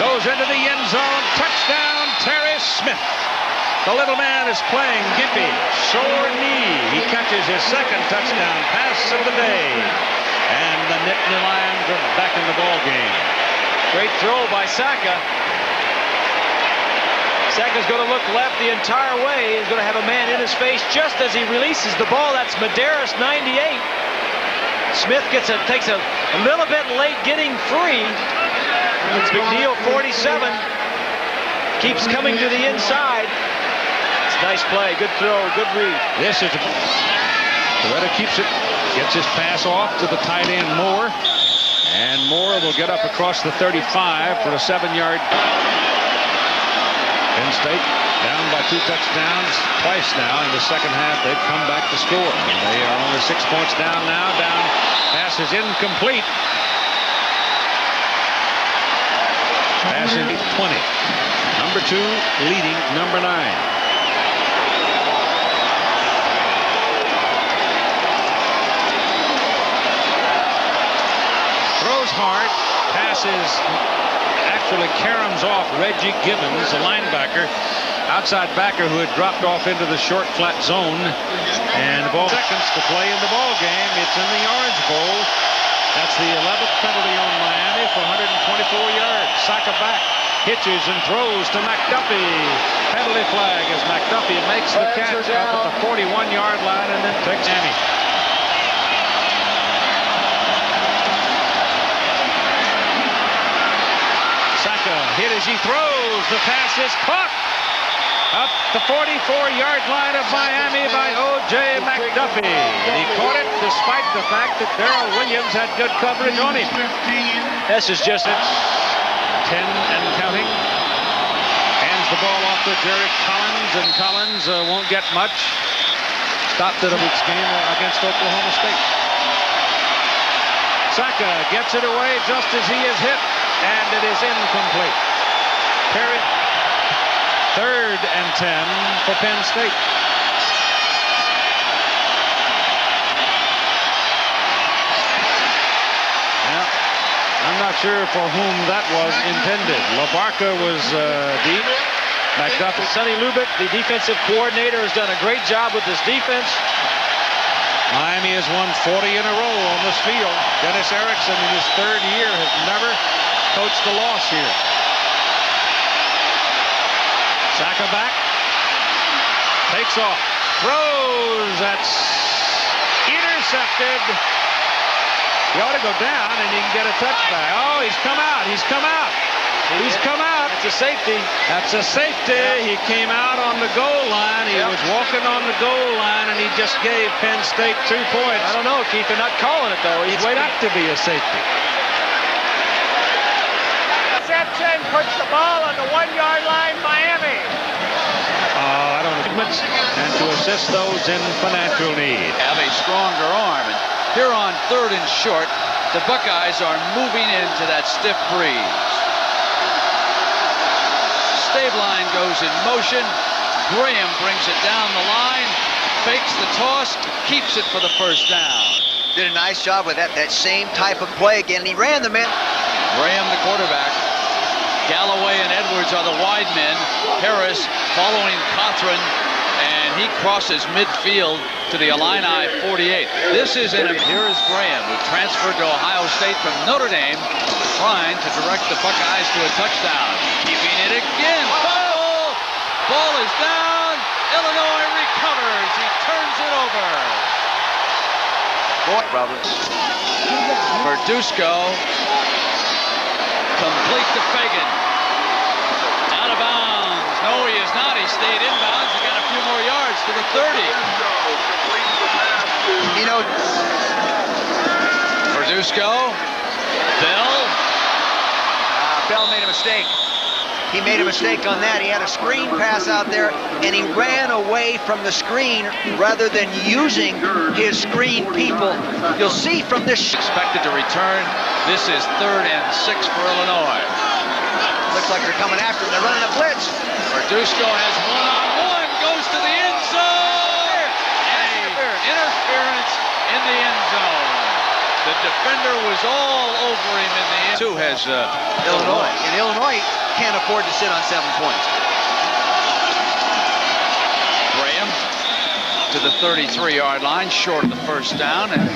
Goes into the end zone. Touchdown, Terry Smith. The little man is playing gimpy. Sore knee. He catches his second touchdown pass of the day. And the Nittany Lions are back in the ball game. Great throw by Saka. Saka's going to look left the entire way. He's going to have a man in his face just as he releases the ball. That's Medeiros, 98. Smith takes a little bit late getting free. It's McNeil, 47. Keeps coming to the inside. It's a nice play. Good throw. Good read. This is Loretta keeps it. Gets his pass off to the tight end Moore. And Moore will get up across the 35 for a 7-yard. Penn State down by 2 touchdowns twice now in the second half. They've come back to score. And they are only 6 points down now. Pass is incomplete. Pass in 20. Number 2 leading number 9. hard. Passes, actually caroms off Reggie Gibbons, a linebacker. Outside backer who had dropped off into the short flat zone. And the ball seconds to play in the ball game. It's in the Orange Bowl. That's the 11th penalty on Miami for 124 yards. Saka back, hitches and throws to McDuffie. Penalty flag as McDuffie makes the catch up at the 41-yard line and then takes Miami. Saka hit as he throws. The pass is caught. Up the 44-yard line of Miami by O.J. McDuffie. He caught it despite the fact that Darrell Williams had good coverage on him. This is just 10 and counting. Hands the ball off to Derek Collins, and Collins won't get much. Stopped it a week's game against Oklahoma State. Saka gets it away just as he is hit, and it is incomplete. Perry. 3rd and 10 for Penn State. Now, I'm not sure for whom that was intended. LaBarca was deep. McDuffie. Sonny Lubick, the defensive coordinator, has done a great job with this defense. Miami has won 40 in a row on this field. Dennis Erickson in his 3rd year has never coached a loss here. Saka back, takes off, throws, that's intercepted. He ought to go down and he can get a touchback. Oh, he's come out, he's come out. He's come out. It's a safety. That's a safety. He came out on the goal line. He was walking on the goal line and he just gave Penn State 2 points. I don't know, Keith, they're not calling it though. It's got to be a safety. Reception puts the ball on the 1-yard line, Miami. I don't know. And to assist those in financial need. Have a stronger arm. And here on 3rd and short, the Buckeyes are moving into that stiff breeze. Stabline goes in motion. Graham brings it down the line, fakes the toss, keeps it for the first down. Did a nice job with that same type of play again. He ran them in. Graham, the quarterback. Galloway and Edwards are the wide men. Harris following Cothran, and he crosses midfield to the Illini 48. This is in him. Here is Graham, who transferred to Ohio State from Notre Dame, trying to direct the Buckeyes to a touchdown. Keeping it again. Ball is down. Illinois recovers. He turns it over. Boy, Roberts. Verduzco. Complete to Fagan. Out of bounds. No, he is not. He stayed inbounds. He got a few more yards to the 30. You know, Verduzco. Bell. Bell made a mistake. He made a mistake on that. He had a screen pass out there, and he ran away from the screen rather than using his screen people. You'll see from this. Expected to return. This is 3rd and 6 for Illinois. Looks like they're coming after him. They're running a blitz. Verduzco has one-on-one, goes to the end zone. Interference in the end zone. The defender was all over him in the end. 2 has Illinois. And Illinois can't afford to sit on 7 points. Graham to the 33-yard line, short of the first down. And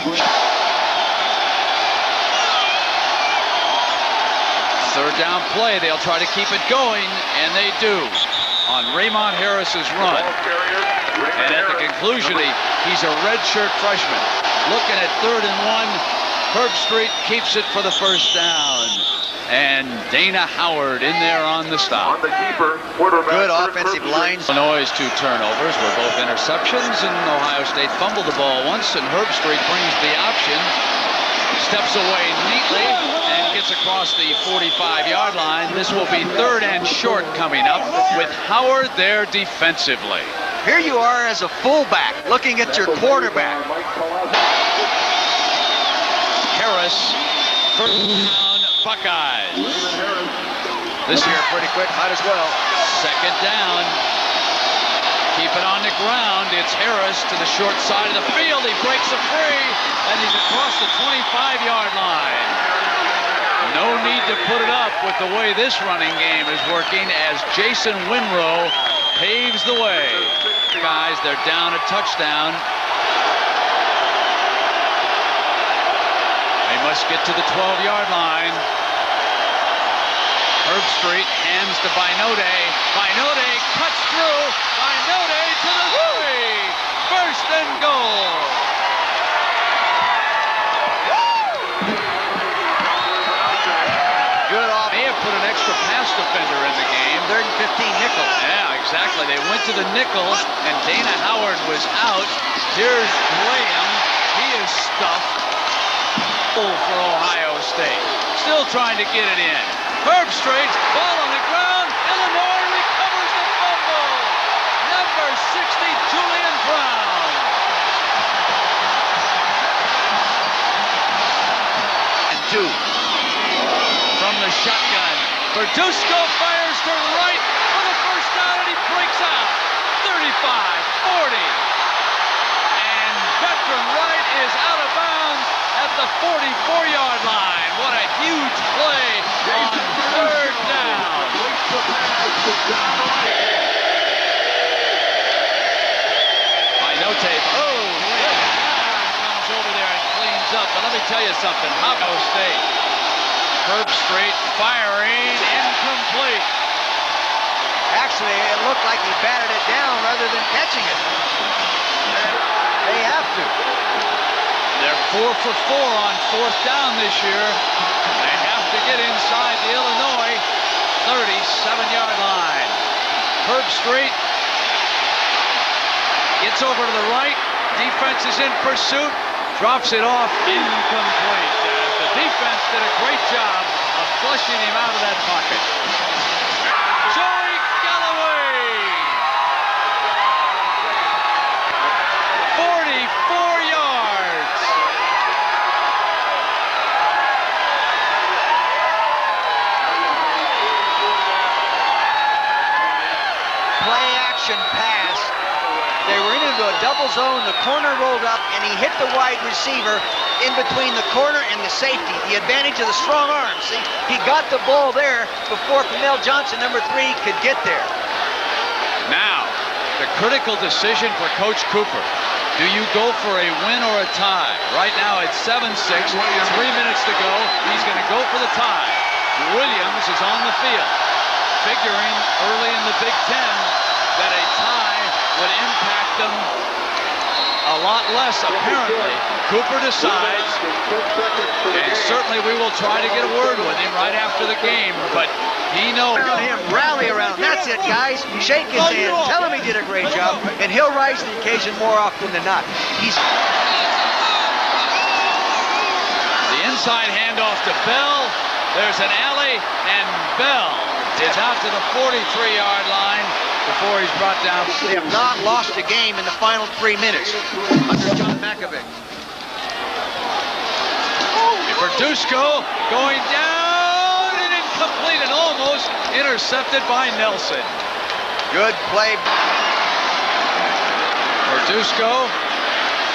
third down play. They'll try to keep it going, and they do on Raymond Harris's run. And at the conclusion, he's a redshirt freshman. Looking at 3rd and 1. Herbstreit keeps it for the first down. And Dana Howard in there on the stop. Good offensive lines. Illinois' 2 turnovers were both interceptions, and Ohio State fumbled the ball once, and Herbstreit brings the option, steps away neatly, and gets across the 45-yard line. This will be 3rd and short coming up with Howard there defensively. Here you are as a fullback looking at your quarterback. Harris, first down, Buckeyes. This here pretty quick, might as well. 2nd down. Keep it on the ground. It's Harris to the short side of the field. He breaks it free, and he's across the 25-yard line. No need to put it up with the way this running game is working as Jason Winrow paves the way. Guys, they're down a touchdown. They must get to the 12-yard line. Herbstreit hands to Binode. Binode cuts through. Binode to the 3. First and goal. Good off. May have put an extra pass defender in the game. 3rd and 15 nickel. Yeah, exactly. They went to the nickel, and Dana Howard was out. Here's Graham. He is stuffed. For Ohio State. Still trying to get it in. Herbstreit, ball on the ground. Illinois recovers the fumble. Number 60, Julian Brown. And 2. From the shotgun. Verduzco fires to right for the first down, and he breaks out. 35, 40. And veteran Wright is out of bounds at the 44-yard line. What a huge play on 3rd down. Binode, comes over there and cleans up. But let me tell you something, Ohio State. Herbstreit firing, incomplete. Actually, it looked like he batted it down rather than catching it. They have to. They're 4 for 4 on 4th down this year. They have to get inside the Illinois 37-yard line. Herbstreit gets over to the right. Defense is in pursuit. Drops it off, incomplete. The defense did a great job of flushing him out of that pocket. Joey Galloway. 44 yards. Play action pass. They were into a double zone. The corner rolled up, and he hit the wide receiver in between the corner and the safety. The advantage of the strong arm. See, he got the ball there before Camille Johnson, number 3, could get there. Now, the critical decision for Coach Cooper. Do you go for a win or a tie? Right now it's 7-6, 3 minutes to go. He's going to go for the tie. Williams is on the field, figuring early in the Big Ten that a tie would impact them a lot less, apparently. Cooper decides, and certainly we will try to get a word with him right after the game, but he knows. Him rally around. That's it, guys. Shake his hand. Tell him he did a great job, and he'll rise to the occasion more often than not. He's the inside handoff to Bell. There's an alley, and Bell is out to the 43-yard line before he's brought down. They have not lost a game in the final 3 minutes under John McAvick. Verduzco going down and incomplete and almost intercepted by Nelson. Good play. Verduzco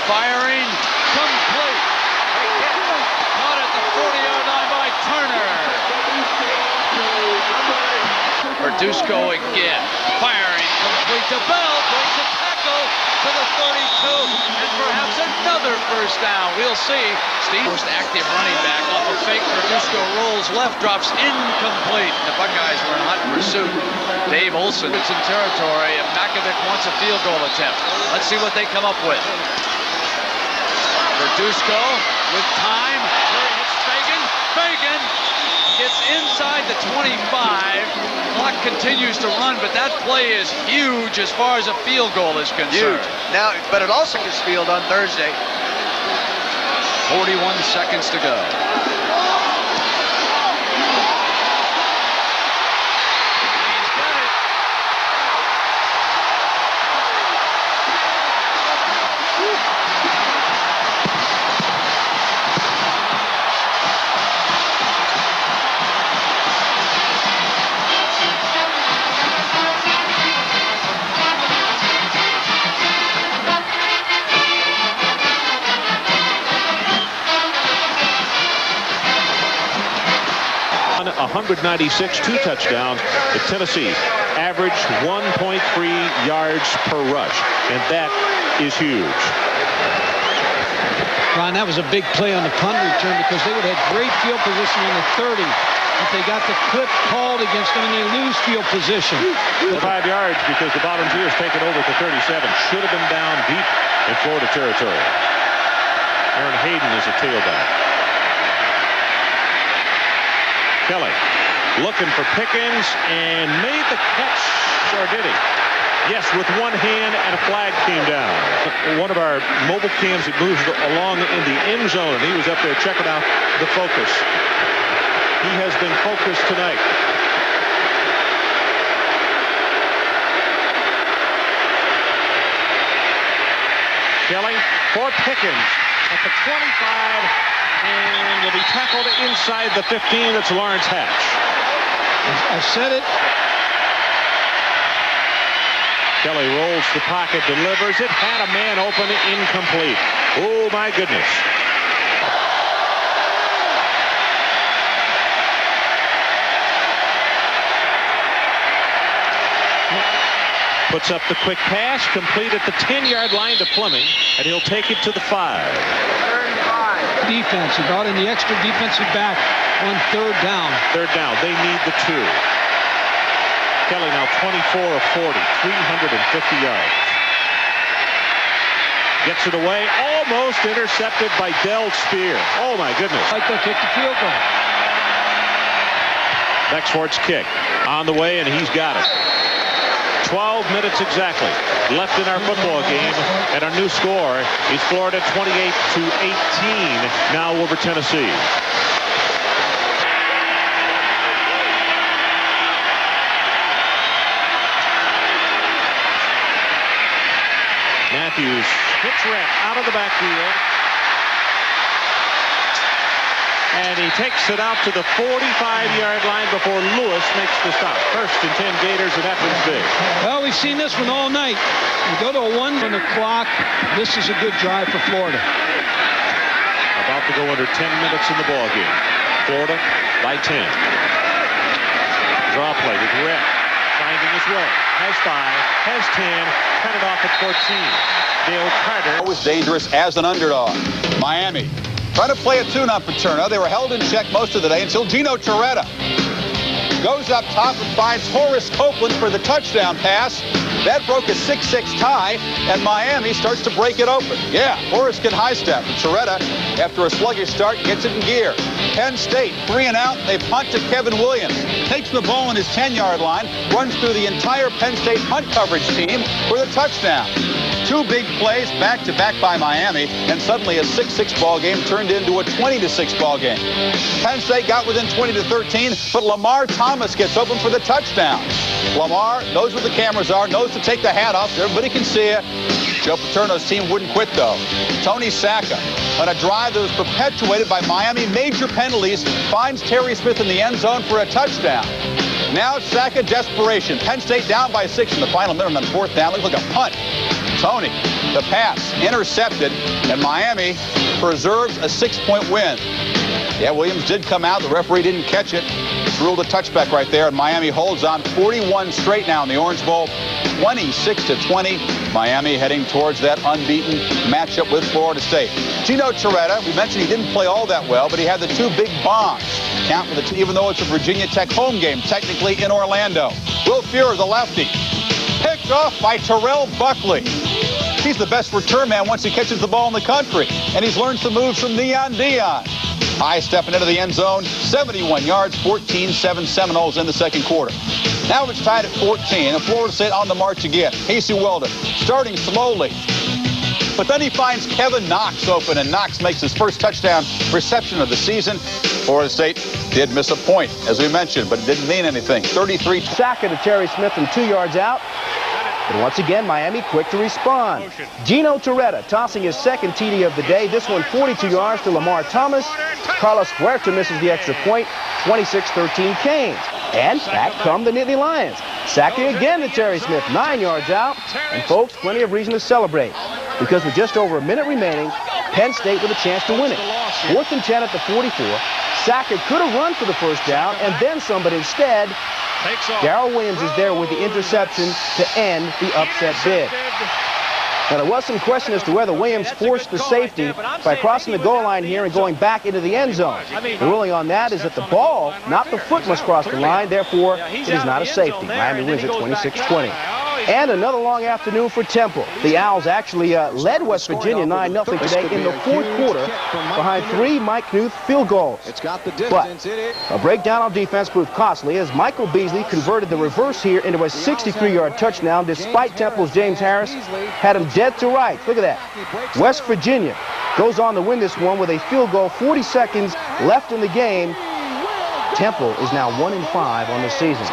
firing, complete. Caught at the 40-yard line by Turner. Verduzco again, firing, complete to Bell, breaks a tackle to the 32, and perhaps another first down. We'll see. Steve, most active running back off a fake. Verduzco rolls left, drops incomplete. The Buckeyes were in hot pursuit. Dave Olson, it's in territory, and Makovic wants a field goal attempt. Let's see what they come up with. Verduzco with time. Here hits Fagan. Fagan gets inside the 25. Clock continues to run, but that play is huge as far as a field goal is concerned. Huge. Now, but it also gets field on Thursday. 41 seconds to go. 196, 2 touchdowns. The Tennessee averaged 1.3 yards per rush, and that is huge. Ron, that was a big play on the punt return because they would have great field position on the 30. If they got the clip called against them and they lose field position. 5 yards because the Volunteers take it over to 37. Should have been down deep in Florida territory. Aaron Hayden is a tailback. Kelly looking for Pickens and made the catch, or did he? Yes, with one hand, and a flag came down. One of our mobile cams that moves along in the end zone, and he was up there checking out the focus. He has been focused tonight. Kelly for Pickens at the 25, and will be tackled inside the 15. That's Lawrence Hatch. I've said it. Kelly rolls the pocket, delivers it, had a man open, incomplete. Oh, my goodness. Puts up the quick pass, complete at the 10-yard line to Fleming, and he'll take it to the 5. Defense. He brought in the extra defensive back on 3rd down. 3rd down. They need the 2. Kelly now 24 of 40, 350 yards. Gets it away, almost intercepted by Del Spear. Oh, my goodness. Like they'll kick the field goal. Bexfort's kick on the way, and he's got it. 12 minutes exactly left in our football game, and our new score is Florida 28-18 now over Tennessee. Matthews hits Rhett out of the backfield. And he takes it out to the 45-yard line before Lewis makes the stop. 1st and 10 Gators, and that one's big. Well, we've seen this one all night. You go to a 1 on the clock. This is a good drive for Florida. About to go under 10 minutes in the ball game. Florida by 10. Draw play with Rhett. Finding his way. Has 5, has 10, cut it off at 14. Dale Carter. Always dangerous as an underdog. Miami trying to play a tune on Paterno. They were held in check most of the day until Gino Torretta goes up top and finds Horace Copeland for the touchdown pass. That broke a 6-6 tie, and Miami starts to break it open. Yeah, Horace can high step. Torretta, after a sluggish start, gets it in gear. Penn State, 3 and out. They punt to Kevin Williams. Takes the ball on his 10-yard line, runs through the entire Penn State punt coverage team for the touchdown. 2 big plays back-to-back by Miami, and suddenly a 6-6 ball game turned into a 20-6 ball game. Penn State got within 20-13, but Lamar Thomas gets open for the touchdown. Lamar knows where the cameras are, knows to take the hat off so everybody can see it. Joe Paterno's team wouldn't quit, though. Tony Sacca, on a drive that was perpetuated by Miami major penalties, finds Terry Smith in the end zone for a touchdown. Now Sacca desperation. Penn State down by 6 in the final minute on 4th down. Looks like a punt. Tony, the pass, intercepted, and Miami preserves a 6-point win. Yeah, Williams did come out. The referee didn't catch it. It's ruled a touchback right there, and Miami holds on 41 straight now in the Orange Bowl, 26-20. Miami heading towards that unbeaten matchup with Florida State. Gino Torretta, we mentioned he didn't play all that well, but he had the 2 big bombs. Count for the even though it's a Virginia Tech home game, technically in Orlando. Will Fuhrer, the lefty, picked off by Terrell Buckley. He's the best return man once he catches the ball in the country, and he's learned some moves from Neon Dion. High stepping into the end zone, 71 yards, 14-7 Seminoles in the second quarter. Now it's tied at 14, and Florida State on the march again. Casey Weldon starting slowly, but then he finds Kevin Knox open, and Knox makes his first touchdown reception of the season. Florida State did miss a point, as we mentioned, but it didn't mean anything. 33. Sacca to Terry Smith from 2 yards out. But once again, Miami quick to respond. Gino Torretta tossing his second TD of the day. This one 42 yards to Lamar Thomas. Carlos Huerta misses the extra point. 26-13 Canes. And back come the Nittany Lions. Sacking again to Terry Smith, 9 yards out. And folks, plenty of reason to celebrate. Because with just over a minute remaining, Penn State with a chance to win it. 4th and 10 at the 44. Sacker could have run for the first down and then some, but instead, Darrell Williams is there with the interception to end the upset bid. Now, there was some question as to whether Williams forced the safety by crossing the goal line here and going back into the end zone. The ruling on that is that the ball, not the foot, must cross the line. Therefore, it is not a safety. Miami wins at 26-20. And another long afternoon for Temple. The Owls actually led West Virginia 9-0 today in the fourth quarter behind 3 Mike Knuth field goals. But a breakdown on defense proved costly as Michael Beasley converted the reverse here into a 63-yard touchdown despite Temple's James Harris had him dead to rights. Look at that. West Virginia goes on to win this one with a field goal, 40 seconds left in the game. Temple is now 1-5 on the season.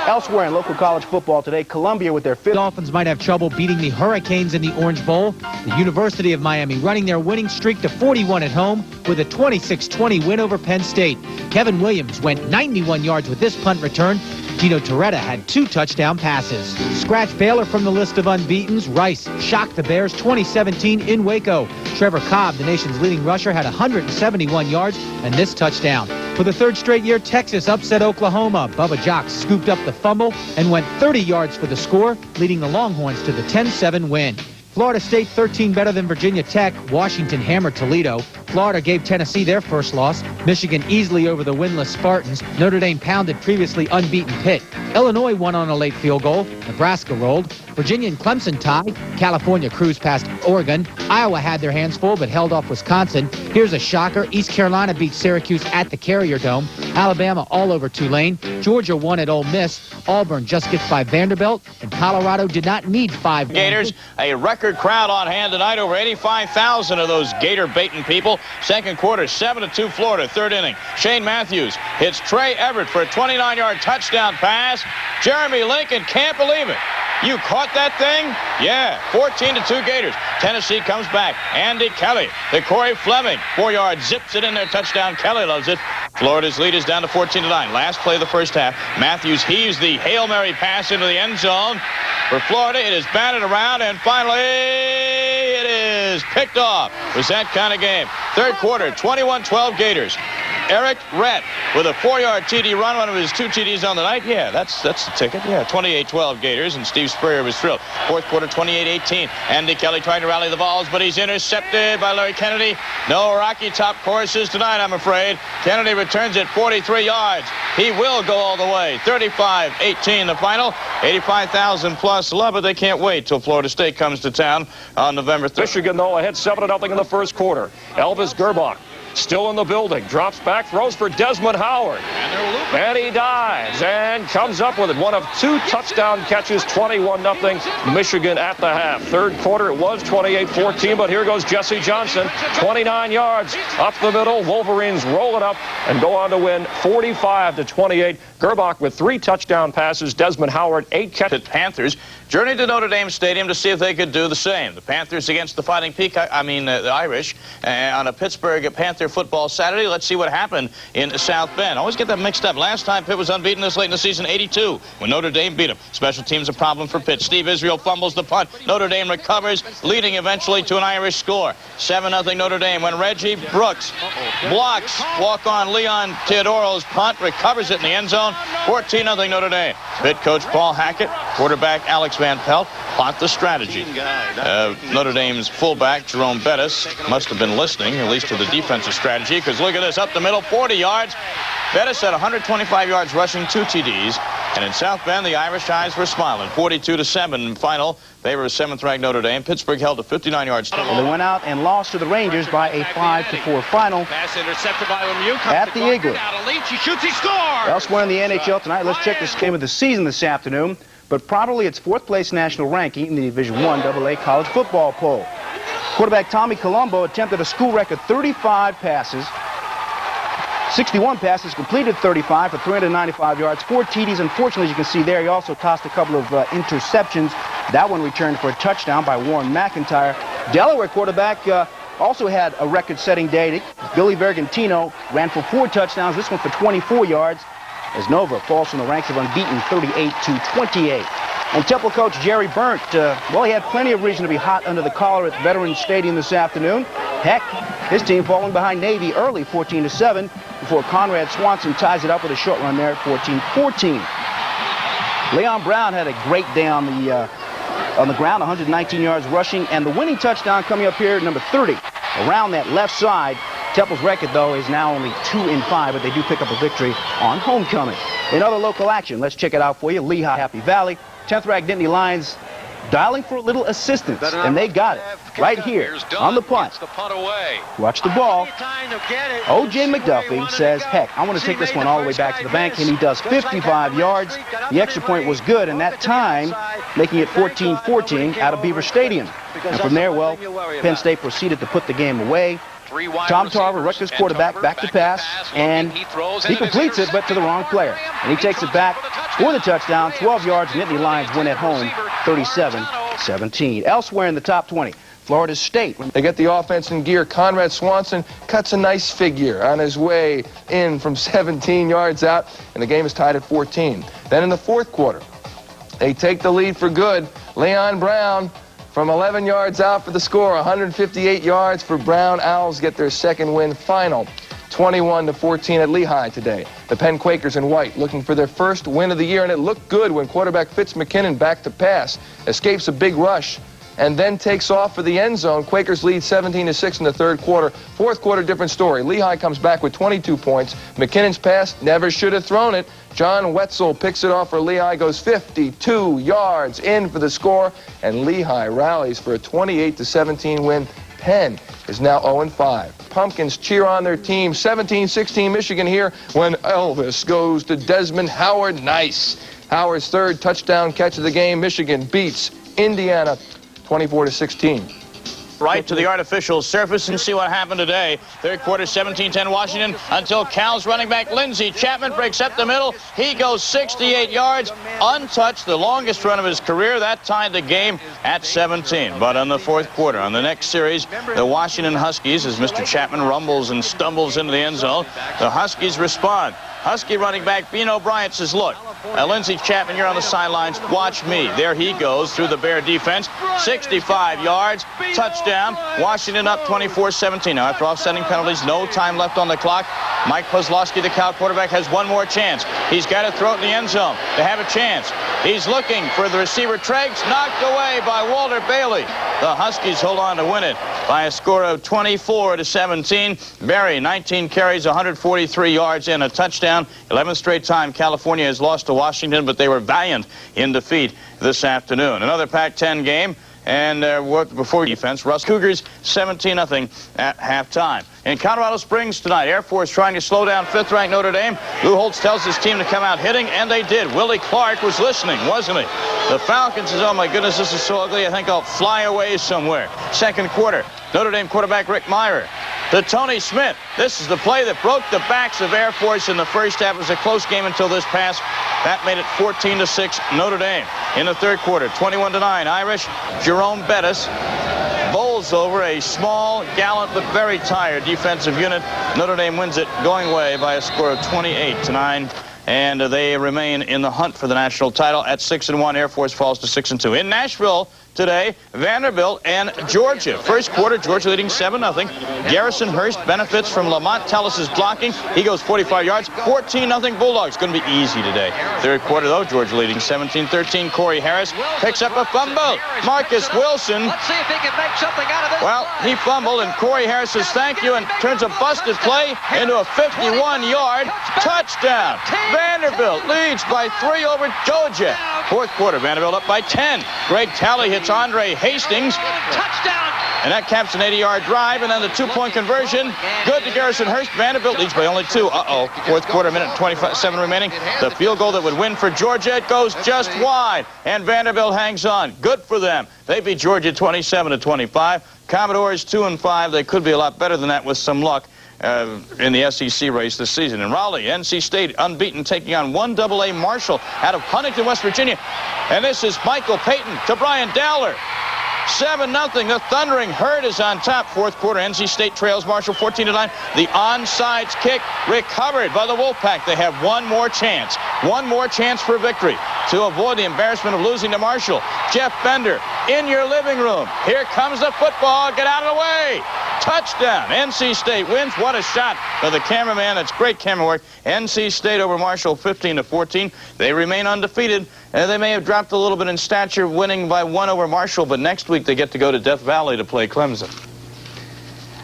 Elsewhere in local college football today, Columbia with their 5th. Dolphins might have trouble beating the Hurricanes in the Orange Bowl. The University of Miami running their winning streak to 41 at home with a 26-20 win over Penn State. Kevin Williams went 91 yards with this punt return. Gino Torretta had 2 touchdown passes. Scratch Baylor from the list of unbeatens. Rice shocked the Bears 2017 in Waco. Trevor Cobb, the nation's leading rusher, had 171 yards and this touchdown. For the 3rd straight year, Texas upset Oklahoma. Bubba Jocks scooped up the fumble and went 30 yards for the score, leading the Longhorns to the 10-7 win. Florida State 13 better than Virginia Tech. Washington hammered Toledo. Florida gave Tennessee their first loss. Michigan easily over the winless Spartans. Notre Dame pounded previously unbeaten Pitt. Illinois won on a late field goal. Nebraska rolled. Virginia and Clemson tied. California cruised past Oregon. Iowa had their hands full but held off Wisconsin. Here's a shocker. East Carolina beat Syracuse at the Carrier Dome. Alabama all over Tulane. Georgia won at Ole Miss. Auburn just gets by Vanderbilt. And Colorado did not need 5 Gators. A record crowd on hand tonight. Over 85,000 of those Gator baiting people. Second quarter, 7-2 Florida. 3rd inning. Shane Matthews hits Trey Everett for a 29-yard touchdown pass. Jeremy Lincoln can't believe it. You caught that thing? Yeah, 14-2 Gators. Tennessee comes back. Andy Kelly, the Corey Fleming, 4 yards, zips it in there, touchdown. Kelly loves it. Florida's lead is down to 14-9. Last play of the first half. Matthews heaves the Hail Mary pass into the end zone. For Florida, it is batted around, and finally, it is picked off. It was that kind of game. 3rd quarter, 21-12 Gators. Eric Rett with a 4-yard TD run, one of his 2 TDs on the night. Yeah, that's the ticket. Yeah, 28-12 Gators, and Steve Spurrier was thrilled. 4th quarter, 28-18. Andy Kelly trying to rally the Vols, but he's intercepted by Larry Kennedy. No Rocky Top courses tonight, I'm afraid. Kennedy returns at 43 yards. He will go all the way. 35-18 the final. 85,000 plus love it. They can't wait till Florida State comes to town on November 3rd. Michigan, though, ahead 7-0 in the first quarter. Elvis Gerbach still in the building. Drops back, throws for Desmond Howard. And he dives and comes up with it. One of 2 touchdown catches, 21-0 Michigan at the half. 3rd quarter, it was 28-14, but here goes Jesse Johnson. 29 yards up the middle. Wolverines roll it up and go on to win 45-28. Gerbach with 3 touchdown passes. Desmond Howard, 8 catches. The Panthers journeyed to Notre Dame Stadium to see if they could do the same. The Panthers against the Fighting Peacock, the Irish, on a Pittsburgh Panther football Saturday. Let's see what happened in South Bend. Always get that mixed up. Last time Pitt was unbeaten this late in the season, 82, when Notre Dame beat them. Special teams a problem for Pitt. Steve Israel fumbles the punt. Notre Dame recovers, leading eventually to an Irish score. 7-0 Notre Dame when Reggie Brooks blocks walk-on Leon Teodoro's punt, recovers it in the end zone. 14-0 Notre Dame. Pitt coach Paul Hackett, quarterback Alex Van Pelt, plot the strategy. Notre Dame's fullback Jerome Bettis must have been listening, at least to the defensive strategy, because look at this, up the middle, 40 yards. Bettis had 125 yards rushing, 2 TDs. And in South Bend, the Irish eyes were smiling. 42-7 final. They were 7th-ranked Notre Dame. Pittsburgh held a 59-yard stand. Well, they went out and lost to the Rangers by a 5-4 final Pass intercepted by Lemieux. at the Igloo. He shoots, he scores! Elsewhere in the NHL tonight, let's check this game of the season this afternoon, but probably its 4th-place national ranking in the Division I AA college football poll. Quarterback Tommy Colombo attempted a school record 35 passes. 61 passes, completed 35 for 395 yards, 4 TDs. Unfortunately, as you can see there, he also tossed a couple of interceptions. That one returned for a touchdown by Warren McIntyre. Delaware quarterback also had a record-setting day. Billy Vergantino ran for 4 touchdowns, this one for 24 yards, as Nova falls from the ranks of unbeaten 38-28. And Temple coach Jerry Burnt, well, he had plenty of reason to be hot under the collar at Veterans Stadium this afternoon. Heck, his team falling behind Navy early 14-7 before Conrad Swanson ties it up with a short run there at 14-14. Leon Brown had a great day on the ground, 119 yards rushing, and the winning touchdown coming up here, number 30, around that left side. Temple's record, though, is now only 2-5, but they do pick up a victory on homecoming. In other local action, let's check it out for you. Lehigh, Happy Valley, 10th-ranked Nittany Lions dialing for a little assistance, and they got it right here on the punt. Watch the ball. O.J. McDuffie says, heck, I want to take this one all the way back to the bank, and he does 55 yards. The extra point was good, and that time making it 14-14 out of Beaver Stadium. And from there, well, Penn State proceeded to put the game away. Tom Tarver, Rutgers quarterback, back to pass, and he completes it, but to the wrong player. And he takes it back for the touchdown, 12 yards. Nittany Lions win at home, 37-17. Elsewhere in the top 20, Florida State. They get the offense in gear. Conrad Swanson cuts a nice figure on his way in from 17 yards out, and the game is tied at 14. Then in the fourth quarter, they take the lead for good. Leon Brown from 11 yards out for the score, 158 yards for Brown. Owls get their second win, final 21-14 at Lehigh today. The Penn Quakers in white looking for their first win of the year, and it looked good when quarterback Fitz McKinnon back to pass, escapes a big rush, and then takes off for the end zone. Quakers lead 17-6 in the third quarter. Fourth quarter, different story. Lehigh comes back with 22 points. McKinnon's pass, never should have thrown it. John Wetzel picks it off for Lehigh, goes 52 yards in for the score, and Lehigh rallies for a 28-17 win. Penn is now 0-5. Pumpkins cheer on their team. 17-16 Michigan here when Elvis goes to Desmond Howard. Nice. Howard's third touchdown catch of the game. Michigan beats Indiana 24-16. Right to the artificial surface and see what happened today. Third quarter, 17-10 Washington until Cal's running back Lindsey Chapman breaks up the middle. He goes 68 yards, untouched, the longest run of his career. That tied the game at 17. But on the fourth quarter, on the next series, the Washington Huskies, as Mr. Chapman rumbles and stumbles into the end zone, the Huskies respond. Husky running back Bino Bryant says, look, Lindsey Chapman, you're on the sidelines. Watch me. There he goes through the Bear defense. 65 yards, touchdown. Washington up 24-17. Now, after offsetting penalties, no time left on the clock. Mike Kozlowski, the Cal quarterback, has one more chance. He's got to throw it in the end zone to have a chance. He's looking for the receiver. Treggs knocked away by Walter Bailey. The Huskies hold on to win it by a score of 24-17. Barry, 19 carries, 143 yards and a touchdown. 11th straight time California has lost to Washington, but they were valiant in defeat this afternoon. Another Pac-10 game, and before defense, Russ Cougars 17-0 at halftime. In Colorado Springs tonight, Air Force trying to slow down 5th-ranked Notre Dame. Lou Holtz tells his team to come out hitting, and they did. Willie Clark was listening, wasn't he? The Falcons says, oh my goodness, this is so ugly, I think I'll fly away somewhere. Second quarter, Notre Dame quarterback Rick Meyer to Tony Smith. This is the play that broke the backs of Air Force in the first half. It was a close game until this pass. That made it 14-6 Notre Dame. In the third quarter, 21-9 Irish. Jerome Bettis bowls over a small, gallant, but very tired defensive unit. Notre Dame wins it going away by a score of 28-9. And they remain in the hunt for the national title at 6-1. Air Force falls to 6-2. In Nashville today, Vanderbilt and Georgia. First quarter, Georgia leading 7-0. Garrison Hurst benefits from Lamont Tellis' blocking. He goes 45 yards. 14-0 Bulldogs. Going to be easy today. Third quarter, though, Georgia leading 17-13. Corey Harris picks up a fumble. Marcus Wilson. Let's see if he can make something out of this. Well, he fumbled, and Corey Harris says thank you and turns a busted play into a 51-yard touchdown. Vanderbilt leads by 3 over Georgia. Fourth quarter, Vanderbilt up by 10. Greg Talley hits Andre Hastings. Touchdown. And that caps an 80-yard drive, and then the two-point conversion. Good to Garrison Hurst. Vanderbilt leads by only 2. Fourth quarter, minute 27 remaining. The field goal that would win for Georgia, it goes just wide. And Vanderbilt hangs on. Good for them. They beat Georgia 27-25. Commodores 2-5. They could be a lot better than that with some luck in the SEC race this season. In Raleigh, NC State unbeaten, taking on 1AA Marshall out of Huntington, West Virginia. And this is Michael Payton to Brian Dowler. 7-0. The Thundering Herd is on top. Fourth quarter, NC State trails Marshall 14-9. The onside kick recovered by the Wolfpack. They have one more chance. One more chance for victory to avoid the embarrassment of losing to Marshall. Jeff Bender in your living room. Here comes the football. Get out of the way. Touchdown. NC State wins. What a shot by the cameraman. That's great camera work. NC State over Marshall 15-14. They remain undefeated. They may have dropped a little bit in stature, winning by 1 over Marshall, but next week they get to go to Death Valley to play Clemson.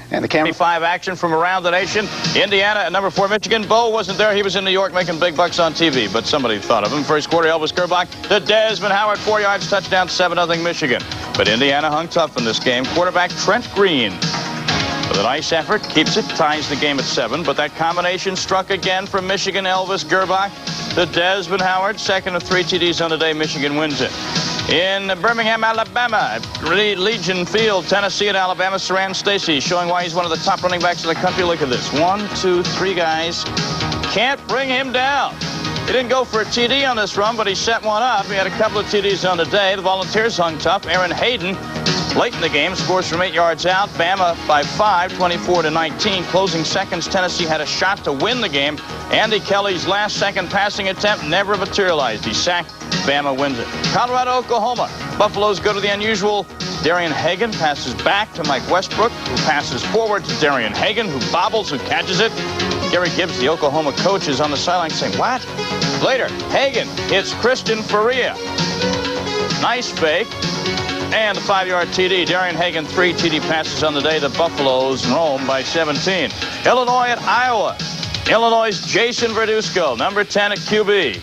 And the camera 5 action from around the nation. Indiana at number 4, Michigan. Bo wasn't there. He was in New York making big bucks on TV, but somebody thought of him. First quarter, Elvis Gerbach to Desmond Howard, 4 yards, touchdown, 7-0 Michigan. But Indiana hung tough in this game. Quarterback Trent Green, with a nice effort, keeps it, ties the game at 7. But that combination struck again from Michigan. Elvis Gerbach to Desmond Howard, second of 3 TDs on the day. Michigan wins it. In Birmingham, Alabama, at Legion Field, Tennessee and Alabama, Saran Stacy showing why he's one of the top running backs in the country. Look at this. 1, 2, 3 guys. Can't bring him down. He didn't go for a TD on this run, but he set one up. He had a couple of TDs on the day. The Volunteers hung tough. Aaron Hayden, late in the game, scores from 8 yards out. Bama by 5, 24-19. Closing seconds, Tennessee had a shot to win the game. Andy Kelly's last-second passing attempt never materialized. He sacked. Bama wins it. Colorado, Oklahoma. Buffaloes go to the unusual. Darian Hagan passes back to Mike Westbrook, who passes forward to Darian Hagan, who bobbles, who catches it. Gary Gibbs, the Oklahoma coach, is on the sideline saying, what? Later, Hagan hits Christian Faria. Nice fake. And the 5-yard TD. Darian Hagan, 3 TD passes on the day. The Buffaloes roam by 17. Illinois at Iowa. Illinois' Jason Verduzco, number 10 at QB.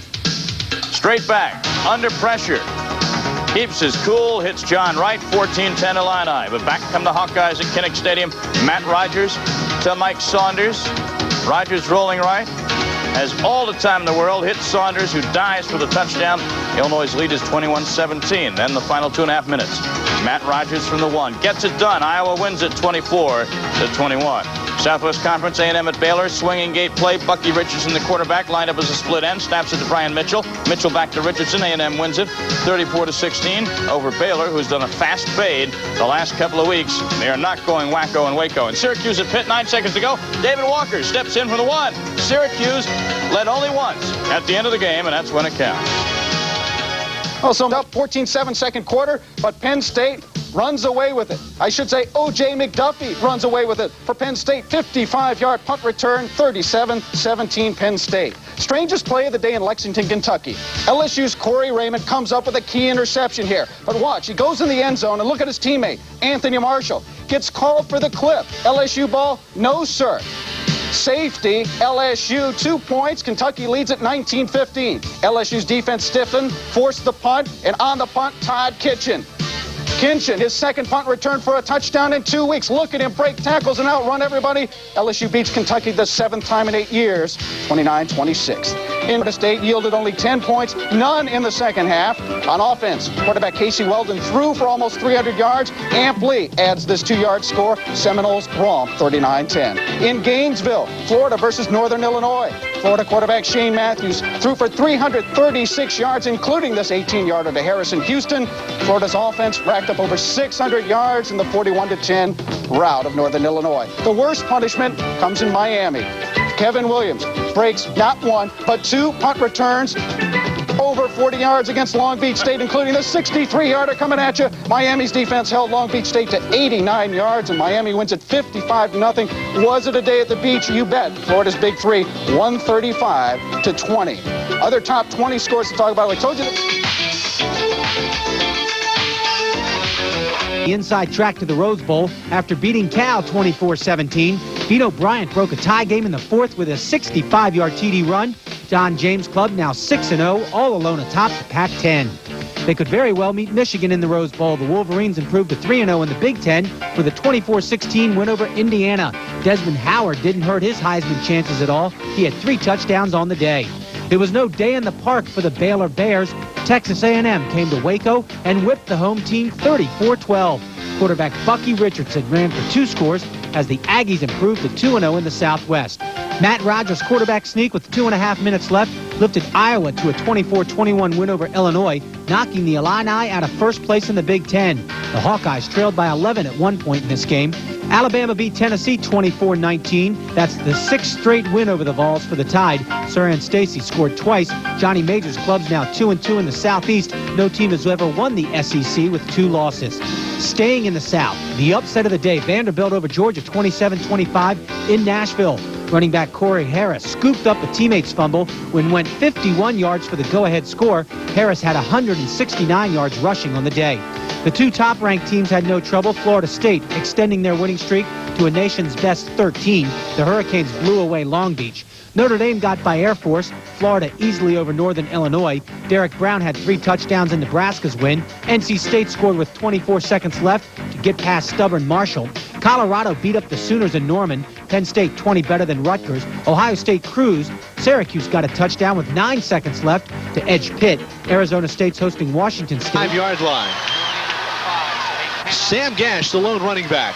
Straight back, under pressure. Keeps his cool, hits John Wright, 14-10 Illini. But back come the Hawkeyes at Kinnick Stadium. Matt Rogers to Mike Saunders. Rogers rolling right. Has all the time in the world. Hits Saunders, who dives for the touchdown. Illinois' lead is 21-17. Then the final 2.5 minutes. Matt Rogers from the 1. Gets it done. Iowa wins it 24-21. Southwest Conference, A&M at Baylor. Swinging gate play. Bucky Richardson, the quarterback, lined up as a split end. Snaps it to Brian Mitchell. Mitchell back to Richardson. A&M wins it 34-16 over Baylor, who's done a fast fade the last couple of weeks. They are not going wacko and Waco. And Syracuse at Pitt, 9 seconds to go. David Walker steps in for the 1. Syracuse led only once at the end of the game, and that's when it counts. Also up 14-7 second quarter, but Penn State runs away with it. I should say O.J. McDuffie runs away with it for Penn State. 55-yard punt return, 37-17 Penn State. Strangest play of the day in Lexington, Kentucky. LSU's Corey Raymond comes up with a key interception here. But watch, he goes in the end zone, and look at his teammate, Anthony Marshall. Gets called for the clip. LSU ball? No, sir. Safety, LSU, 2 points. Kentucky leads at 19-15. LSU's defense stiffened, forced the punt, and on the punt, Todd Kitchen. His second punt return for a touchdown in 2 weeks. Look at him break tackles and outrun everybody. LSU beats Kentucky the 7th time in 8 years, 29-26. Indiana State yielded only 10 points, none in the second half. On offense, quarterback Casey Weldon threw for almost 300 yards. Amp Lee adds this 2-yard score. Seminoles romp 39-10. In Gainesville, Florida versus Northern Illinois. Florida quarterback Shane Matthews threw for 336 yards, including this 18-yarder to Harrison Houston. Florida's offense racked up over 600 yards in the 41-10 rout of Northern Illinois. The worst punishment comes in Miami. Kevin Williams breaks not 1, but 2 punt returns over 40 yards against Long Beach State, including the 63-yarder coming at you. Miami's defense held Long Beach State to 89 yards, and Miami wins at 55-0. Was it a day at the beach? You bet. Florida's Big Three, 135-20. Other top 20 scores to talk about. I told you The inside track to the Rose Bowl after beating Cal 24-17. Vito Bryant broke a tie game in the 4th with a 65-yard TD run. John James Club now 6-0, all alone atop the Pac-10. They could very well meet Michigan in the Rose Bowl. The Wolverines improved to 3-0 in the Big Ten with a 24-16 win over Indiana. Desmond Howard didn't hurt his Heisman chances at all. He had 3 touchdowns on the day. There was no day in the park for the Baylor Bears. Texas A&M came to Waco and whipped the home team 34-12. Quarterback Bucky Richardson ran for 2 scores as the Aggies improved to 2-0 in the Southwest. Matt Rogers' quarterback sneak with 2.5 minutes left lifted Iowa to a 24-21 win over Illinois, knocking the Illini out of first place in the Big Ten. The Hawkeyes trailed by 11 at one point in this game. Alabama beat Tennessee 24-19. That's the 6th straight win over the Vols for the Tide. Sir Stacy scored twice. Johnny Major's club's now 2-2 in the Southeast. No team has ever won the SEC with 2 losses. Staying in the South, the upset of the day, Vanderbilt over Georgia 27-25 in Nashville. Running back Corey Harris scooped up a teammate's fumble when went 51 yards for the go-ahead score. Harris had 169 yards rushing on the day. The 2 top-ranked teams had no trouble. Florida State extending their winning streak to a nation's best 13. The Hurricanes blew away Long Beach. Notre Dame got by Air Force. Florida easily over Northern Illinois. Derek Brown had 3 touchdowns in Nebraska's win. NC State scored with 24 seconds left to get past stubborn Marshall. Colorado beat up the Sooners in Norman. Penn State 20 better than Rutgers. Ohio State cruised. Syracuse got a touchdown with 9 seconds left to edge Pitt. Arizona State's hosting Washington State. 5-yard line. Sam Gash, the lone running back.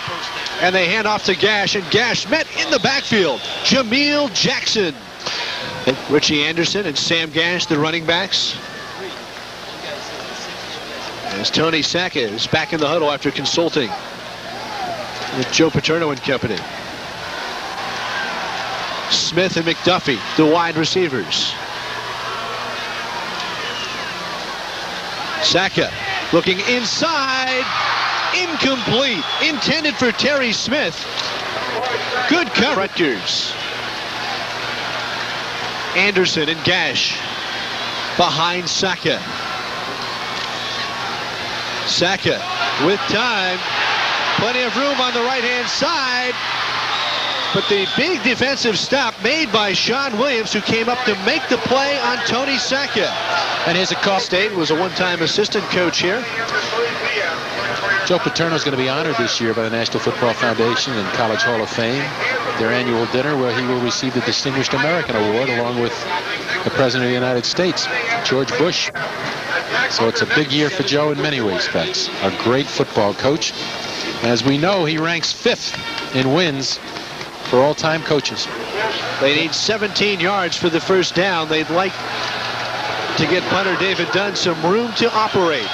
And they hand off to Gash, and Gash met in the backfield. Jameel Jackson. Richie Anderson and Sam Gash, the running backs. As Tony Sacca is back in the huddle after consulting with Joe Paterno and company. Smith and McDuffie, the wide receivers. Sacca looking inside. Incomplete. Intended for Terry Smith. Good cover. Rutgers. Anderson and Gash behind Sacca. Sacca with time. Plenty of room on the right-hand side. But the big defensive stop made by Sean Williams, who came up to make the play on Tony Sacca. And here's a call. State was a one-time assistant coach here. Joe Paterno is going to be honored this year by the National Football Foundation and College Hall of Fame. Their annual dinner where he will receive the Distinguished American Award along with the President of the United States, George Bush. So it's a big year for Joe in many respects. A great football coach. As we know, he ranks 5th in wins for all-time coaches. They need 17 yards for the first down. They'd like to get punter David Dunn some room to operate.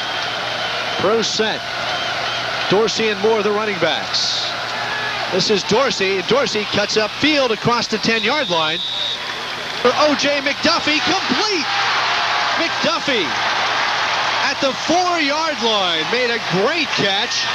Pro set. Dorsey and Moore, the running backs. This is Dorsey. Dorsey cuts upfield across the 10-yard line. For O.J. McDuffie, complete. McDuffie at the 4-yard line made a great catch.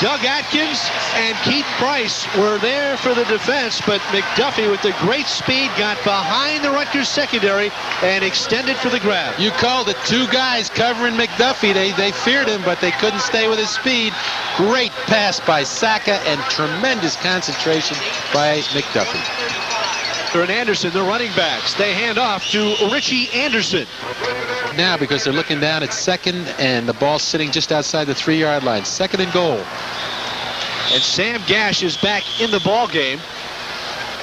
Doug Atkins and Keith Price were there for the defense, but McDuffie with the great speed got behind the Rutgers secondary and extended for the grab. You called it. 2 guys covering McDuffie. They feared him, but they couldn't stay with his speed. Great pass by Sacca and tremendous concentration by McDuffie. And Anderson, the running backs, they hand off to Richie Anderson. Now, because they're looking down at 2nd, and the ball's sitting just outside the 3-yard line. 2nd and goal. And Sam Gash is back in the ball game.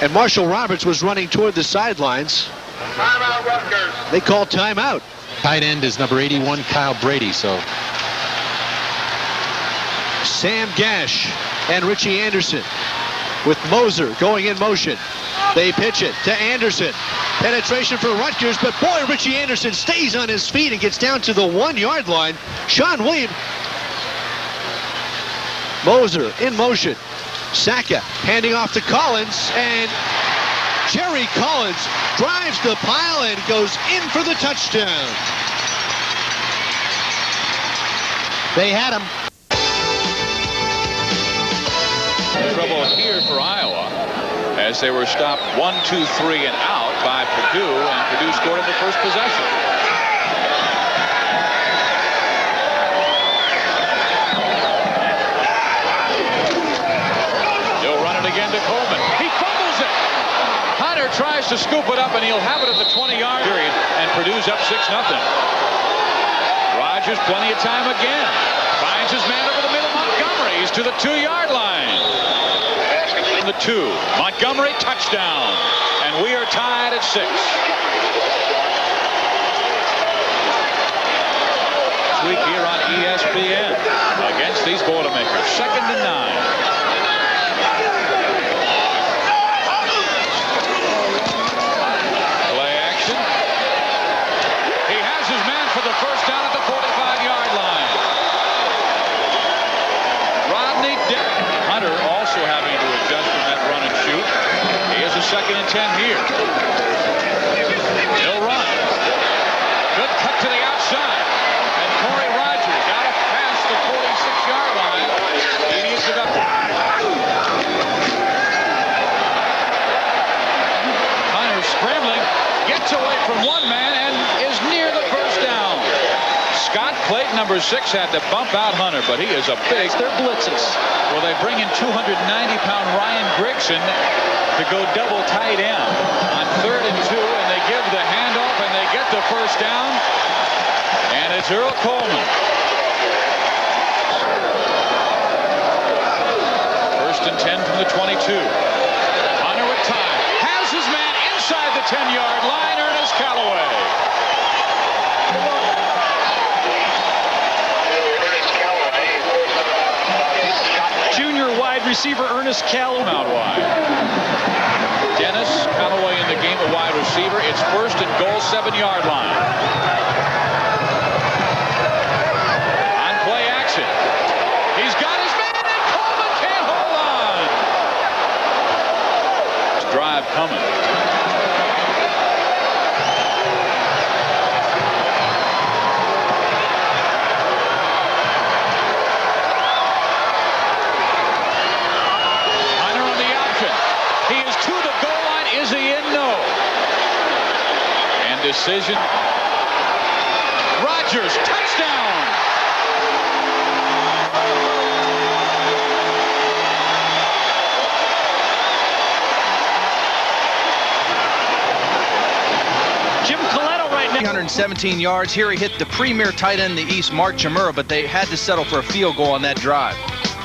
And Marshall Roberts was running toward the sidelines. Timeout, Rutgers. They called timeout. Tight end is number 81, Kyle Brady. So Sam Gash and Richie Anderson with Moser going in motion. They pitch it to Anderson. Penetration for Rutgers, but boy, Richie Anderson stays on his feet and gets down to the 1-yard line. Sean Williams. Moser in motion. Sacca handing off to Collins, and Jerry Collins drives the pile and goes in for the touchdown. They had him. Trouble here for Iowa as they were stopped 1, 2, 3 and out by Purdue, and Purdue scored in the first possession. They'll run it again to Coleman. He fumbles it. Hunter tries to scoop it up, and he'll have it at the 20-yard period, and Purdue's up 6-0. Rogers plenty of time again. Finds his man over the middle. Montgomery. He's to the 2-yard line. The 2. Montgomery, touchdown. And we are tied at 6. This week here on ESPN against these Boilermakers. 2nd and 9. Play action. He has his man for the first down at the 45-yard line. Rodney been here. He'll run. Good cut to the outside. And Corey Rogers got it past the 46-yard line. He needs to go. Hunter scrambling, gets away from one man and is near the first down. Scott Clayton, number 6, had to bump out Hunter, but he is a big. They're blitzes. Well, they bring in 290-pound Ryan Grigson to go double tight end on 3rd and 2, and they give the handoff, and they get the first down, and it's Earl Coleman. 1st and 10 from the 22. Hunter with time. Has his man inside the 10-yard line, Ernest Callaway. Receiver Ernest Callaway out wide. Dennis Callaway in the game, a wide receiver. It's 1st and goal, 7-yard line. On play action. He's got his man, and Coleman can't hold on. Drive coming. Decision. Rogers, touchdown. Jim Coletto right now. 317 yards. Here he hit the premier tight end in the East, Mark Chmura, but they had to settle for a field goal on that drive.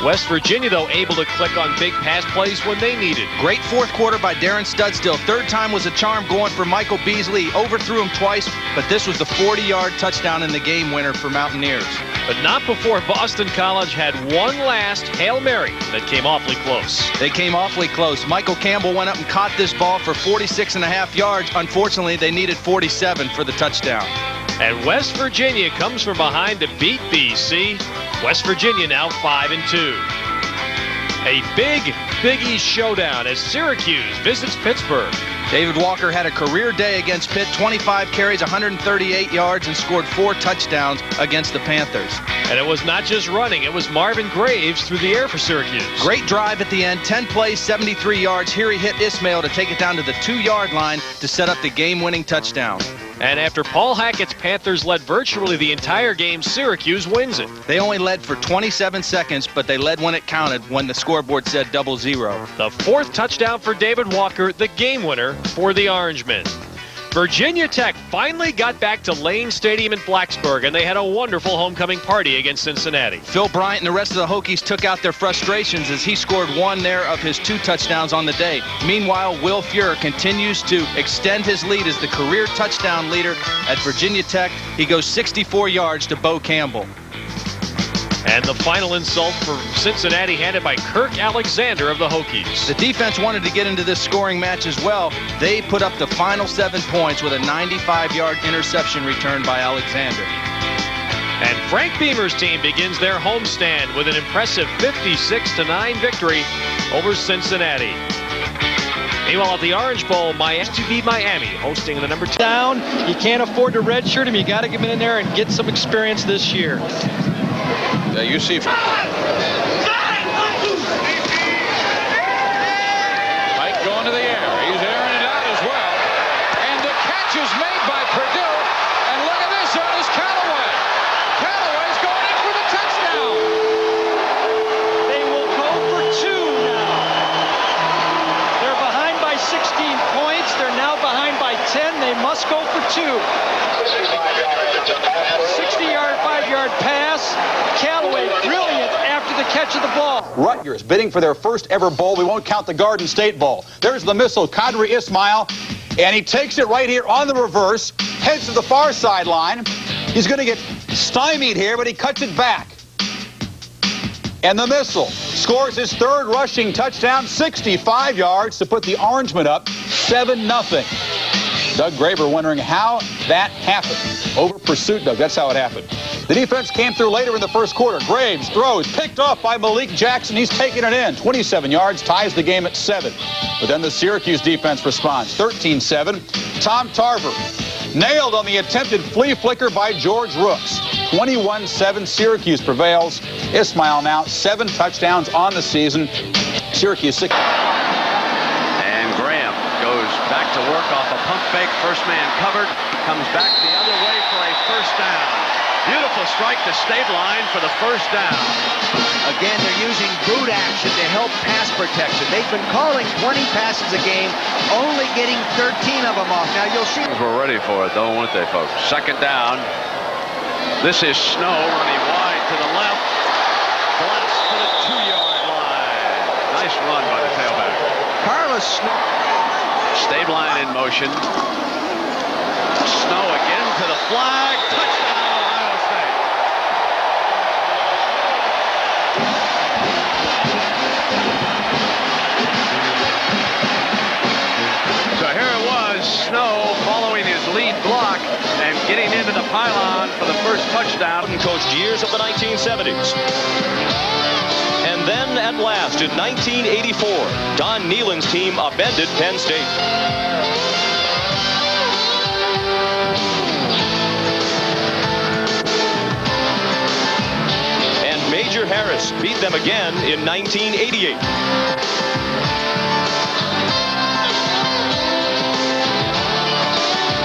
West Virginia, though, able to click on big pass plays when they needed. Great 4th quarter by Darren Studstill. 3rd time was a charm going for Michael Beasley. Overthrew him twice, but this was the 40-yard touchdown in the game winner for Mountaineers. But not before Boston College had one last Hail Mary that came awfully close. They came awfully close. Michael Campbell went up and caught this ball for 46.5 yards. Unfortunately, they needed 47 for the touchdown. And West Virginia comes from behind to beat BC. West Virginia now 5-2. A big Big East showdown as Syracuse visits Pittsburgh. David Walker had a career day against Pitt, 25 carries, 138 yards, and scored 4 touchdowns against the Panthers. And it was not just running, it was Marvin Graves through the air for Syracuse. Great drive at the end, 10 plays, 73 yards. Here he hit Ismail to take it down to the 2-yard line to set up the game-winning touchdown. And after Paul Hackett's Panthers led virtually the entire game, Syracuse wins it. They only led for 27 seconds, but they led when it counted, when the scoreboard said 0-0. The 4th touchdown for David Walker, the game winner for the Orangemen. Virginia Tech finally got back to Lane Stadium in Blacksburg, and they had a wonderful homecoming party against Cincinnati. Phil Bryant and the rest of the Hokies took out their frustrations as he scored 1 there of his 2 touchdowns on the day. Meanwhile, Will Fuhrer continues to extend his lead as the career touchdown leader at Virginia Tech. He goes 64 yards to Bo Campbell. And the final insult for Cincinnati handed by Kirk Alexander of the Hokies. The defense wanted to get into this scoring match as well. They put up the final 7 points with a 95-yard interception return by Alexander. And Frank Beamer's team begins their homestand with an impressive 56-9 victory over Cincinnati. Meanwhile, at the Orange Bowl, Miami hosting the number 2. Down, you can't afford to redshirt him. You got to get him in there and get some experience this year. You see. Mike going to the air. He's airing it out as well. And the catch is made by Purdue. And look at this, Ernest Callaway. Callaway's going in for the touchdown. They will go for 2 now. They're behind by 16 points. They're now behind by 10. They must go for 2. 60-yard, 5-yard pass. Callaway brilliant after the catch of the ball. Rutgers bidding for their first ever bowl. We won't count the Garden State Bowl. There's the missile, Qadri Ismail, and he takes it right here on the reverse, heads to the far sideline. He's going to get stymied here, but he cuts it back. And the missile scores his 3rd rushing touchdown, 65 yards to put the Orangemen up 7-0. Doug Graber wondering how that happened. Over pursuit, Doug. That's how it happened. The defense came through later in the first quarter. Graves throws, picked off by Malik Jackson. He's taking it in. 27 yards, ties the game at 7. But then the Syracuse defense responds. 13-7. Tom Tarver nailed on the attempted flea flicker by George Rooks. 21-7. Syracuse prevails. Ismail now 7 touchdowns on the season. Syracuse 6. And Graham goes back to work off a pump fake. First man covered. Comes back the other way for a first down. Beautiful strike to state line for the first down. Again, they're using boot action to help pass protection. They've been calling 20 passes a game, only getting 13 of them off. Now you'll see. We're ready for it, though, weren't they, folks? Second down. This is Snow running wide to the left. Bless to the 2-yard line. Nice run by the tailback. Carlos Snow. Stabline in motion. Snow again to the flag. Touchdown, Ohio State. So here it was, Snow following his lead block and getting into the pylon for the first touchdown. Coached years of the 1970s. And then at last in 1984, Don Nehlen's team upended Penn State. And Major Harris beat them again in 1988.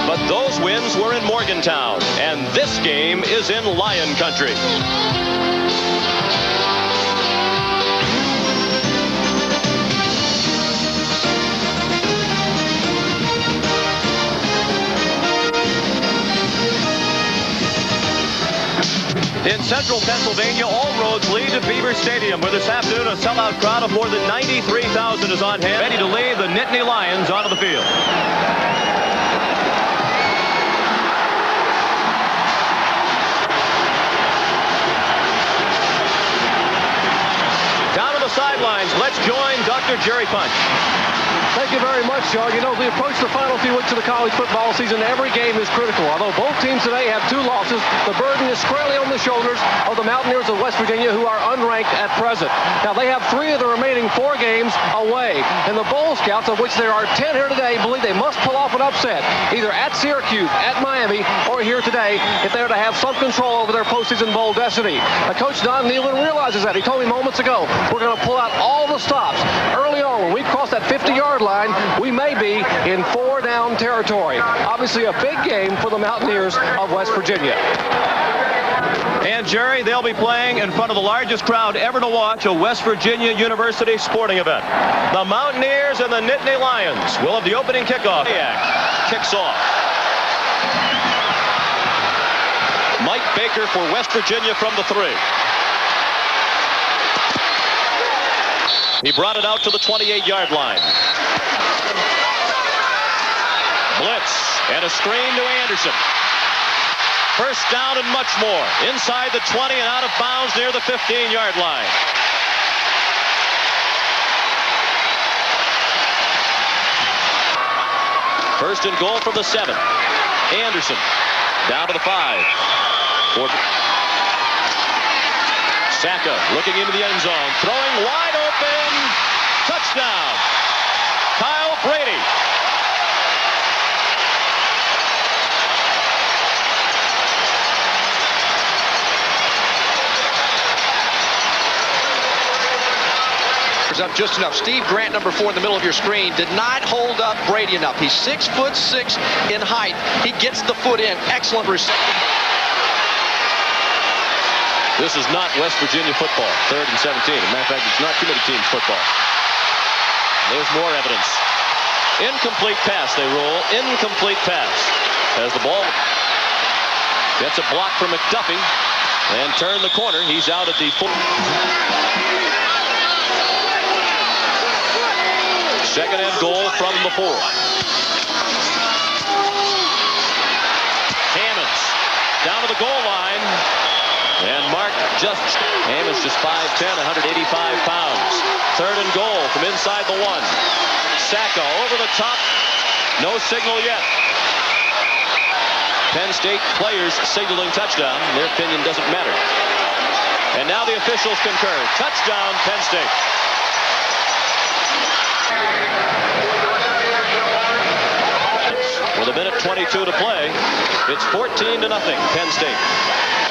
But those wins were in Morgantown, and this game is in Lion Country. In central Pennsylvania, all roads lead to Beaver Stadium, where this afternoon a sellout crowd of more than 93,000 is on hand, ready to lead the Nittany Lions onto the field. Down to the sidelines, let's join Dr. Jerry Punch. Thank you very much, Joe. You know, we approach the final few weeks of the college football season. Every game is critical. Although both teams today have 2 losses, the burden is squarely on the shoulders of the Mountaineers of West Virginia, who are unranked at present. Now, they have 3 of the remaining 4 games away. And the Bowl Scouts, of which there are 10 here today, believe they must pull off an upset, either at Syracuse, at Miami, or here today, if they are to have some control over their postseason bowl destiny. Now, Coach Don Nehlen realizes that. He told me moments ago, we're going to pull out all the stops. Early on, when we cross that 50-yard line, we may be in 4-down territory. Obviously a big game for the Mountaineers of West Virginia. And Jerry, they'll be playing in front of the largest crowd ever to watch a West Virginia University sporting event. The Mountaineers and the Nittany Lions will have the opening kickoff. Kicks off. Mike Baker for West Virginia from the 3. He brought it out to the 28-yard line. Blitz and a screen to Anderson. First down and much more. Inside the 20 and out of bounds near the 15-yard line. First and goal from the 7. Anderson down to the 5. Sacca looking into the end zone. Throwing wide open. Touchdown. Kyle Brady. Up just enough. Steve Grant, number 4 in the middle of your screen, did not hold up Brady enough. He's 6'6" in height. He gets the foot in. Excellent reception. This is not West Virginia football. 3rd and 17. As a matter of fact, it's not too many teams football. There's more evidence. Incomplete pass they roll. Incomplete pass. As the ball gets a block from McDuffie and turn the corner. He's out at the 4. Second and goal from the 4. Hammonds down to the goal line. And Mark Hammonds just 5'10", 185 pounds. Third and goal from inside the 1. Sacca over the top. No signal yet. Penn State players signaling touchdown. Their opinion doesn't matter. And now the officials concur. Touchdown, Penn State. With a minute 22 to play, it's 14-0, Penn State.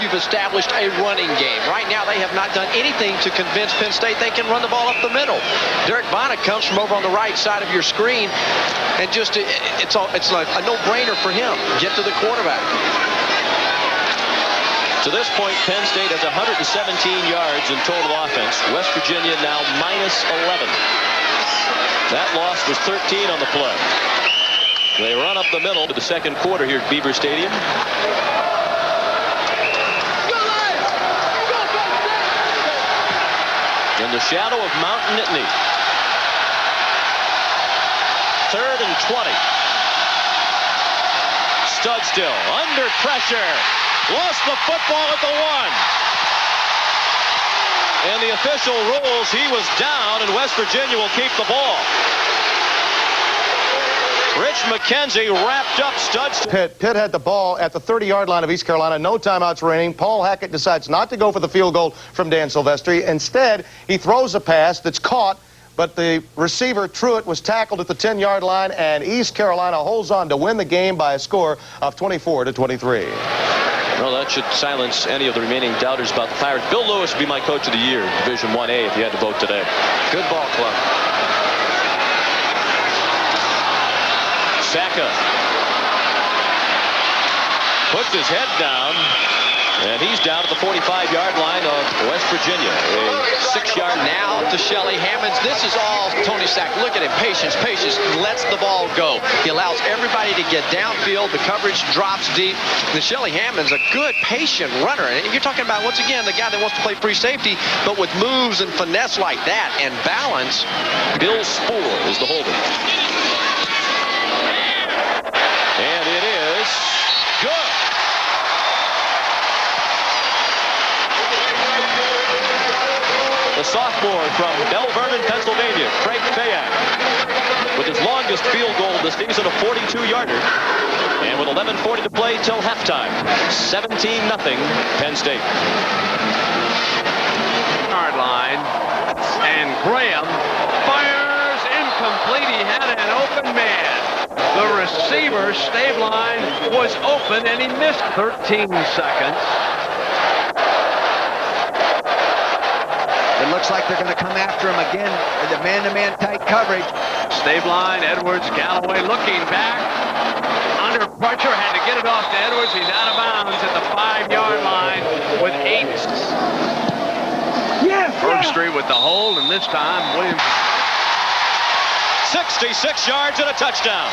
You've established a running game. Right now, they have not done anything to convince Penn State they can run the ball up the middle. Derek Bonnet comes from over on the right side of your screen, and just it's like a no-brainer for him. Get to the quarterback. To this point, Penn State has 117 yards in total offense. West Virginia now minus 11. That loss was 13 on the play. They run up the middle to the second quarter here at Beaver Stadium. In the shadow of Mount Nittany. 3rd and 20. Studstill under pressure. Lost the football at the 1. And the official rules he was down, and West Virginia will keep the ball. Rich McKenzie wrapped up Studstill. Pitt had the ball at the 30-yard line of East Carolina. No timeouts remaining. Paul Hackett decides not to go for the field goal from Dan Silvestri. Instead, he throws a pass that's caught, but the receiver, Truitt, was tackled at the 10-yard line, and East Carolina holds on to win the game by a score of 24-23. Well, that should silence any of the remaining doubters about the Pirates. Bill Lewis would be my coach of the year, Division 1A, if you had to vote today. Good ball club. Saka puts his head down, and he's down at the 45-yard line of West Virginia. A 6-yard now to Shelly Hammonds. This is all Tony Sack. Look at him. Patience. Lets the ball go. He allows everybody to get downfield. The coverage drops deep. And Shelly Hammonds, a good, patient runner. And you're talking about, once again, the guy that wants to play free safety, but with moves and finesse like that and balance. Bill Spoor is the holder. And it is good. The sophomore from Bell Vernon, Pennsylvania, Craig Fayak, with his longest field goal this season, a 42-yarder. And with 11:40 to play till halftime, 17-0 Penn State. Yard line, and Graham fires incomplete. He had an open man. The receiver, Stabline, was open, and he missed 13 seconds. It looks like they're going to come after him again in the man-to-man tight coverage. Stabline, Edwards, Galloway looking back. Under pressure, had to get it off to Edwards. He's out of bounds at the 5-yard line with 8. Bergstreet with the hold, and this time Williams. 66 yards and a touchdown.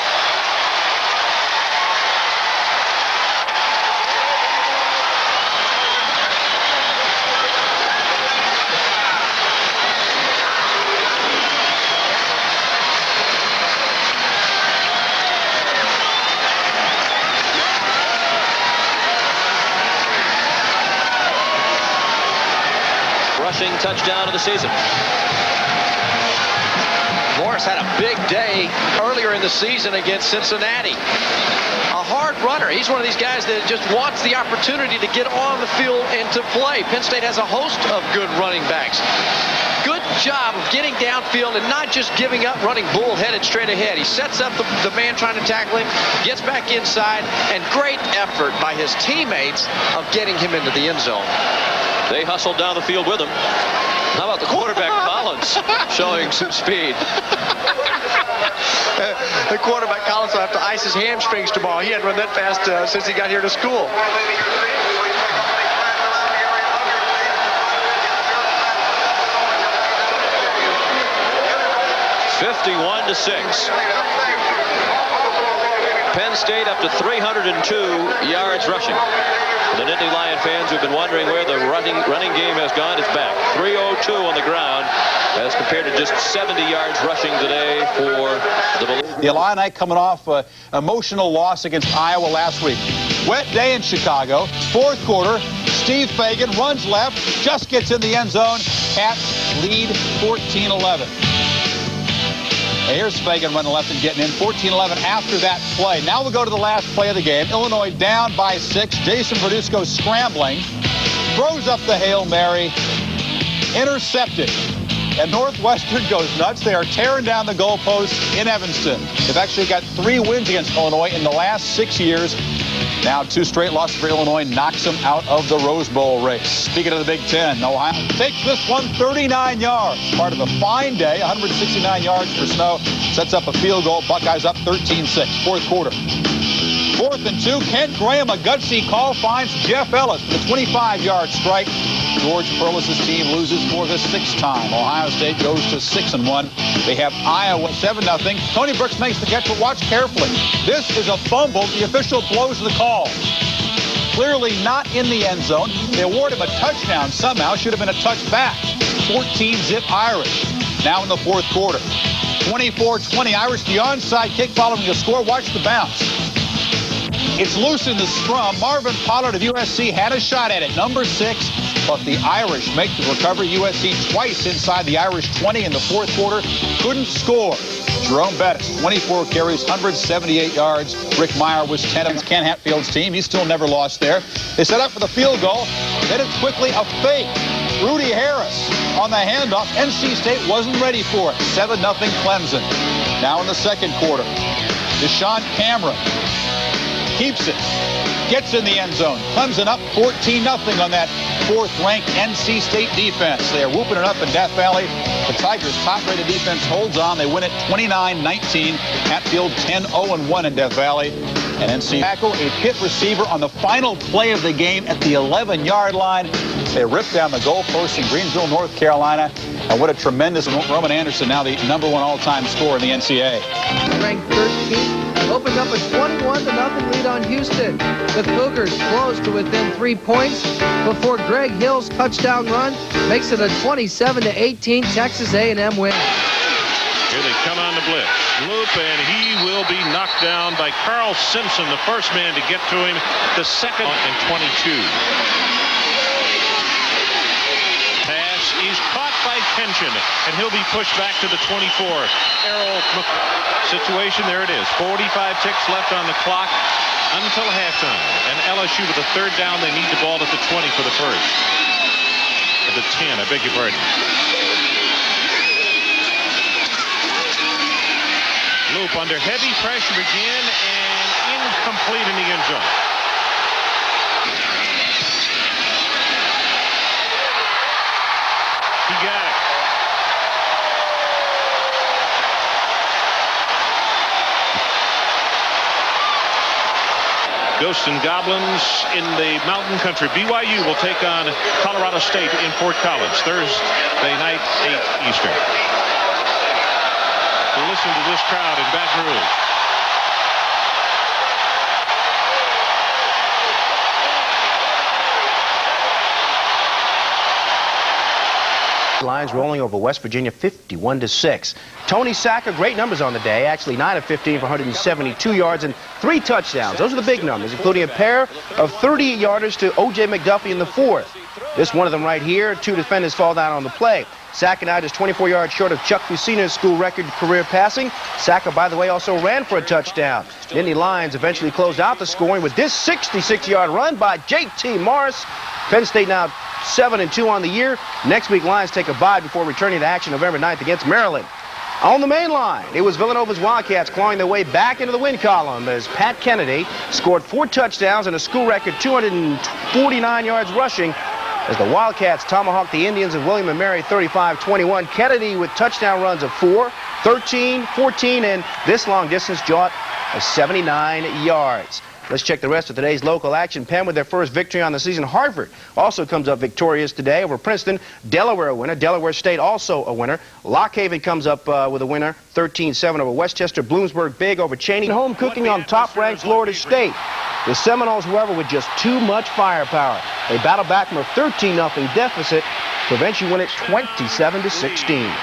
Rushing touchdown of the season. Morris had a big day earlier in the season against Cincinnati. A hard runner. He's one of these guys that just wants the opportunity to get on the field and to play. Penn State has a host of good running backs. Good job of getting downfield and not just giving up, running bull-headed straight ahead. He sets up the man trying to tackle him, gets back inside, and great effort by his teammates of getting him into the end zone. They hustled down the field with him. How about the quarterback, Collins, showing some speed? The quarterback, Collins, will have to ice his hamstrings tomorrow. He hadn't run that fast since he got here to school. 51-6. Penn State up to 302 yards rushing. The Nittany Lion fans who've been wondering where the running game has gone, it's back. 302 on the ground as compared to just 70 yards rushing today for the Illini coming off an emotional loss against Iowa last week. Wet day in Chicago. Fourth quarter, Steve Fagan runs left, just gets in the end zone. Cats lead 14-11. Here's Fagan running left and getting in. 14-11 after that play. Now we'll go to the last play of the game. Illinois down by 6. Jason Verduzco scrambling. Throws up the Hail Mary. Intercepted. And Northwestern goes nuts. They are tearing down the goalposts in Evanston. They've actually got 3 wins against Illinois in the last 6 years. Now 2 straight losses for Illinois knocks them out of the Rose Bowl race. Speaking of the Big Ten, Ohio takes this one 39 yards. Part of a fine day, 169 yards for Snow. Sets up a field goal. Buckeyes up 13-6, fourth quarter. 4th and 2. Kent Graham, a gutsy call, finds Jeff Ellis with a 25-yard strike. George Perlis' team loses for the 6th time. Ohio State goes to 6-1. They have Iowa 7-0. Tony Brooks makes the catch, but watch carefully. This is a fumble. The official blows the call. Clearly not in the end zone. They award him a touchdown somehow. Should have been a touchback. 14-zip Irish. Now in the fourth quarter. 24-20 Irish. The onside kick following the score. Watch the bounce. It's loose in the scrum. Marvin Pollard of USC had a shot at it. Number 6. But the Irish make the recovery. USC twice inside the Irish 20 in the fourth quarter. Couldn't score. Jerome Bettis, 24 carries, 178 yards. Rick Meyer was 10 of Ken Hatfield's team. He still never lost there. They set up for the field goal. Then it's quickly a fake. Rudy Harris on the handoff. NC State wasn't ready for it. 7-0 Clemson. Now in the second quarter. Deshaun Cameron keeps it. Gets in the end zone. Clemson up 14-0 on that 4th-ranked NC State defense. They are whooping it up in Death Valley. The Tigers' top-rated defense holds on. They win it 29-19. Hatfield 10-0-1 in Death Valley. And NC tackle a Pitt receiver on the final play of the game at the 11-yard line. They rip down the goalpost in Greenville, North Carolina. And what a tremendous Roman Anderson, now the #1 all-time scorer in the NCAA. Ranked 13th. Opened up a 21-0 lead on Houston. The Cougars closed to within 3 points before Greg Hill's touchdown run makes it a 27-18 Texas A&M win. Here they come on the blitz. Loop, and he will be knocked down by Carl Simpson, the first man to get to him. The second and 22. Pass is caught by Tension, and he'll be pushed back to the 24. Errol situation, there it is. 45 ticks left on the clock until halftime. And LSU with a 3rd down. They need the ball at the 20 for the first. At the 10, I beg your pardon. Loop under heavy pressure again and incomplete in the end zone. He got it. Ghosts and Goblins in the Mountain Country. BYU will take on Colorado State in Fort Collins Thursday night, 8 Eastern. So listen to this crowd in Baton Rouge. Lions rolling over West Virginia 51-6. Tony Sacker, great numbers on the day. Actually 9 of 15 for 172 yards and 3 touchdowns. Those are the big numbers, including a pair of 38-yarders to O.J. McDuffie in the 4th. This one of them right here. 2 defenders fall down on the play. Sacker now just 24 yards short of Chuck Fusina's school record career passing. Sacker, by the way, also ran for a touchdown. Nittany Lions eventually closed out the scoring with this 66-yard run by J.T. Morris. Penn State now 7-2 on the year. Next week, Lions take a bye before returning to action November 9th against Maryland. On the main line, it was Villanova's Wildcats clawing their way back into the win column as Pat Kennedy scored 4 touchdowns and a school record 249 yards rushing as the Wildcats tomahawked the Indians of William & Mary 35-21. Kennedy with touchdown runs of 4, 13, 14, and this long distance jaunt of 79 yards. Let's check the rest of today's local action. Penn with their first victory on the season. Harvard also comes up victorious today over Princeton. Delaware a winner. Delaware State also a winner. Lockhaven comes up with a winner, 13-7 over Westchester. Bloomsburg big over Cheney. Home cooking on top-ranked Florida State. The Seminoles, however, with just too much firepower. They battle back from a 13-0 deficit to eventually win it 27-16.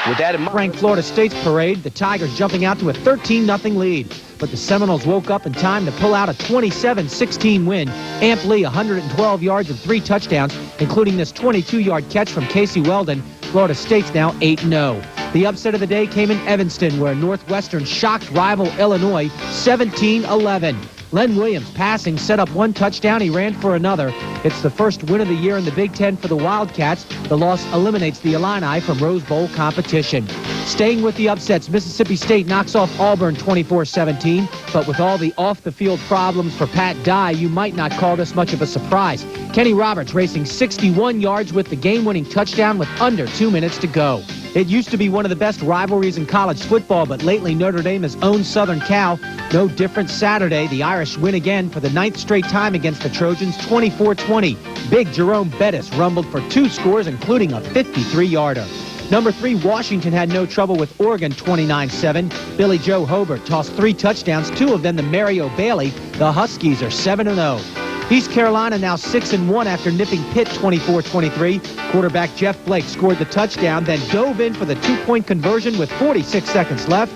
With that in mind, ranked Florida State's parade, the Tigers jumping out to a 13-0 lead. But the Seminoles woke up in time to pull out a 27-16 win. Amp Lee, 112 yards and 3 touchdowns, including this 22-yard catch from Casey Weldon. Florida State's now 8-0. The upset of the day came in Evanston, where Northwestern shocked rival Illinois 17-11. Len Williams passing set up one touchdown. He ran for another. It's the first win of the year in the Big Ten for the Wildcats. The loss eliminates the Illini from Rose Bowl competition. Staying with the upsets, Mississippi State knocks off Auburn 24-17. But with all the off-the-field problems for Pat Dye, you might not call this much of a surprise. Kenny Roberts racing 61 yards with the game-winning touchdown with under 2 minutes to go. It used to be one of the best rivalries in college football, but lately Notre Dame has owned Southern Cal. No different Saturday. The Irish win again for the 9th straight time against the Trojans, 24-20. Big Jerome Bettis rumbled for 2 scores, including a 53-yarder. Number 3, Washington had no trouble with Oregon, 29-7. Billy Joe Hobart tossed 3 touchdowns, 2 of them to Mario Bailey. The Huskies are 7-0. East Carolina now 6-1 after nipping Pitt 24-23. Quarterback Jeff Blake scored the touchdown, then dove in for the 2-point conversion with 46 seconds left,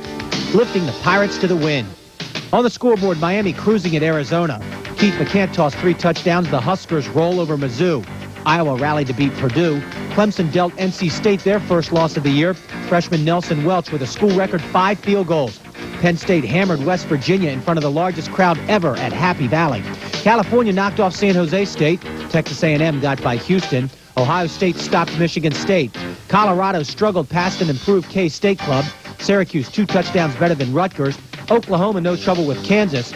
lifting the Pirates to the win. On the scoreboard, Miami cruising at Arizona. Keith McCant tossed 3 touchdowns. The Huskers roll over Mizzou. Iowa rallied to beat Purdue. Clemson dealt NC State their first loss of the year. Freshman Nelson Welch with a school record 5 field goals. Penn State hammered West Virginia in front of the largest crowd ever at Happy Valley. California knocked off San Jose State. Texas A&M got by Houston. Ohio State stopped Michigan State. Colorado struggled past an improved K-State club. Syracuse 2 touchdowns better than Rutgers. Oklahoma no trouble with Kansas.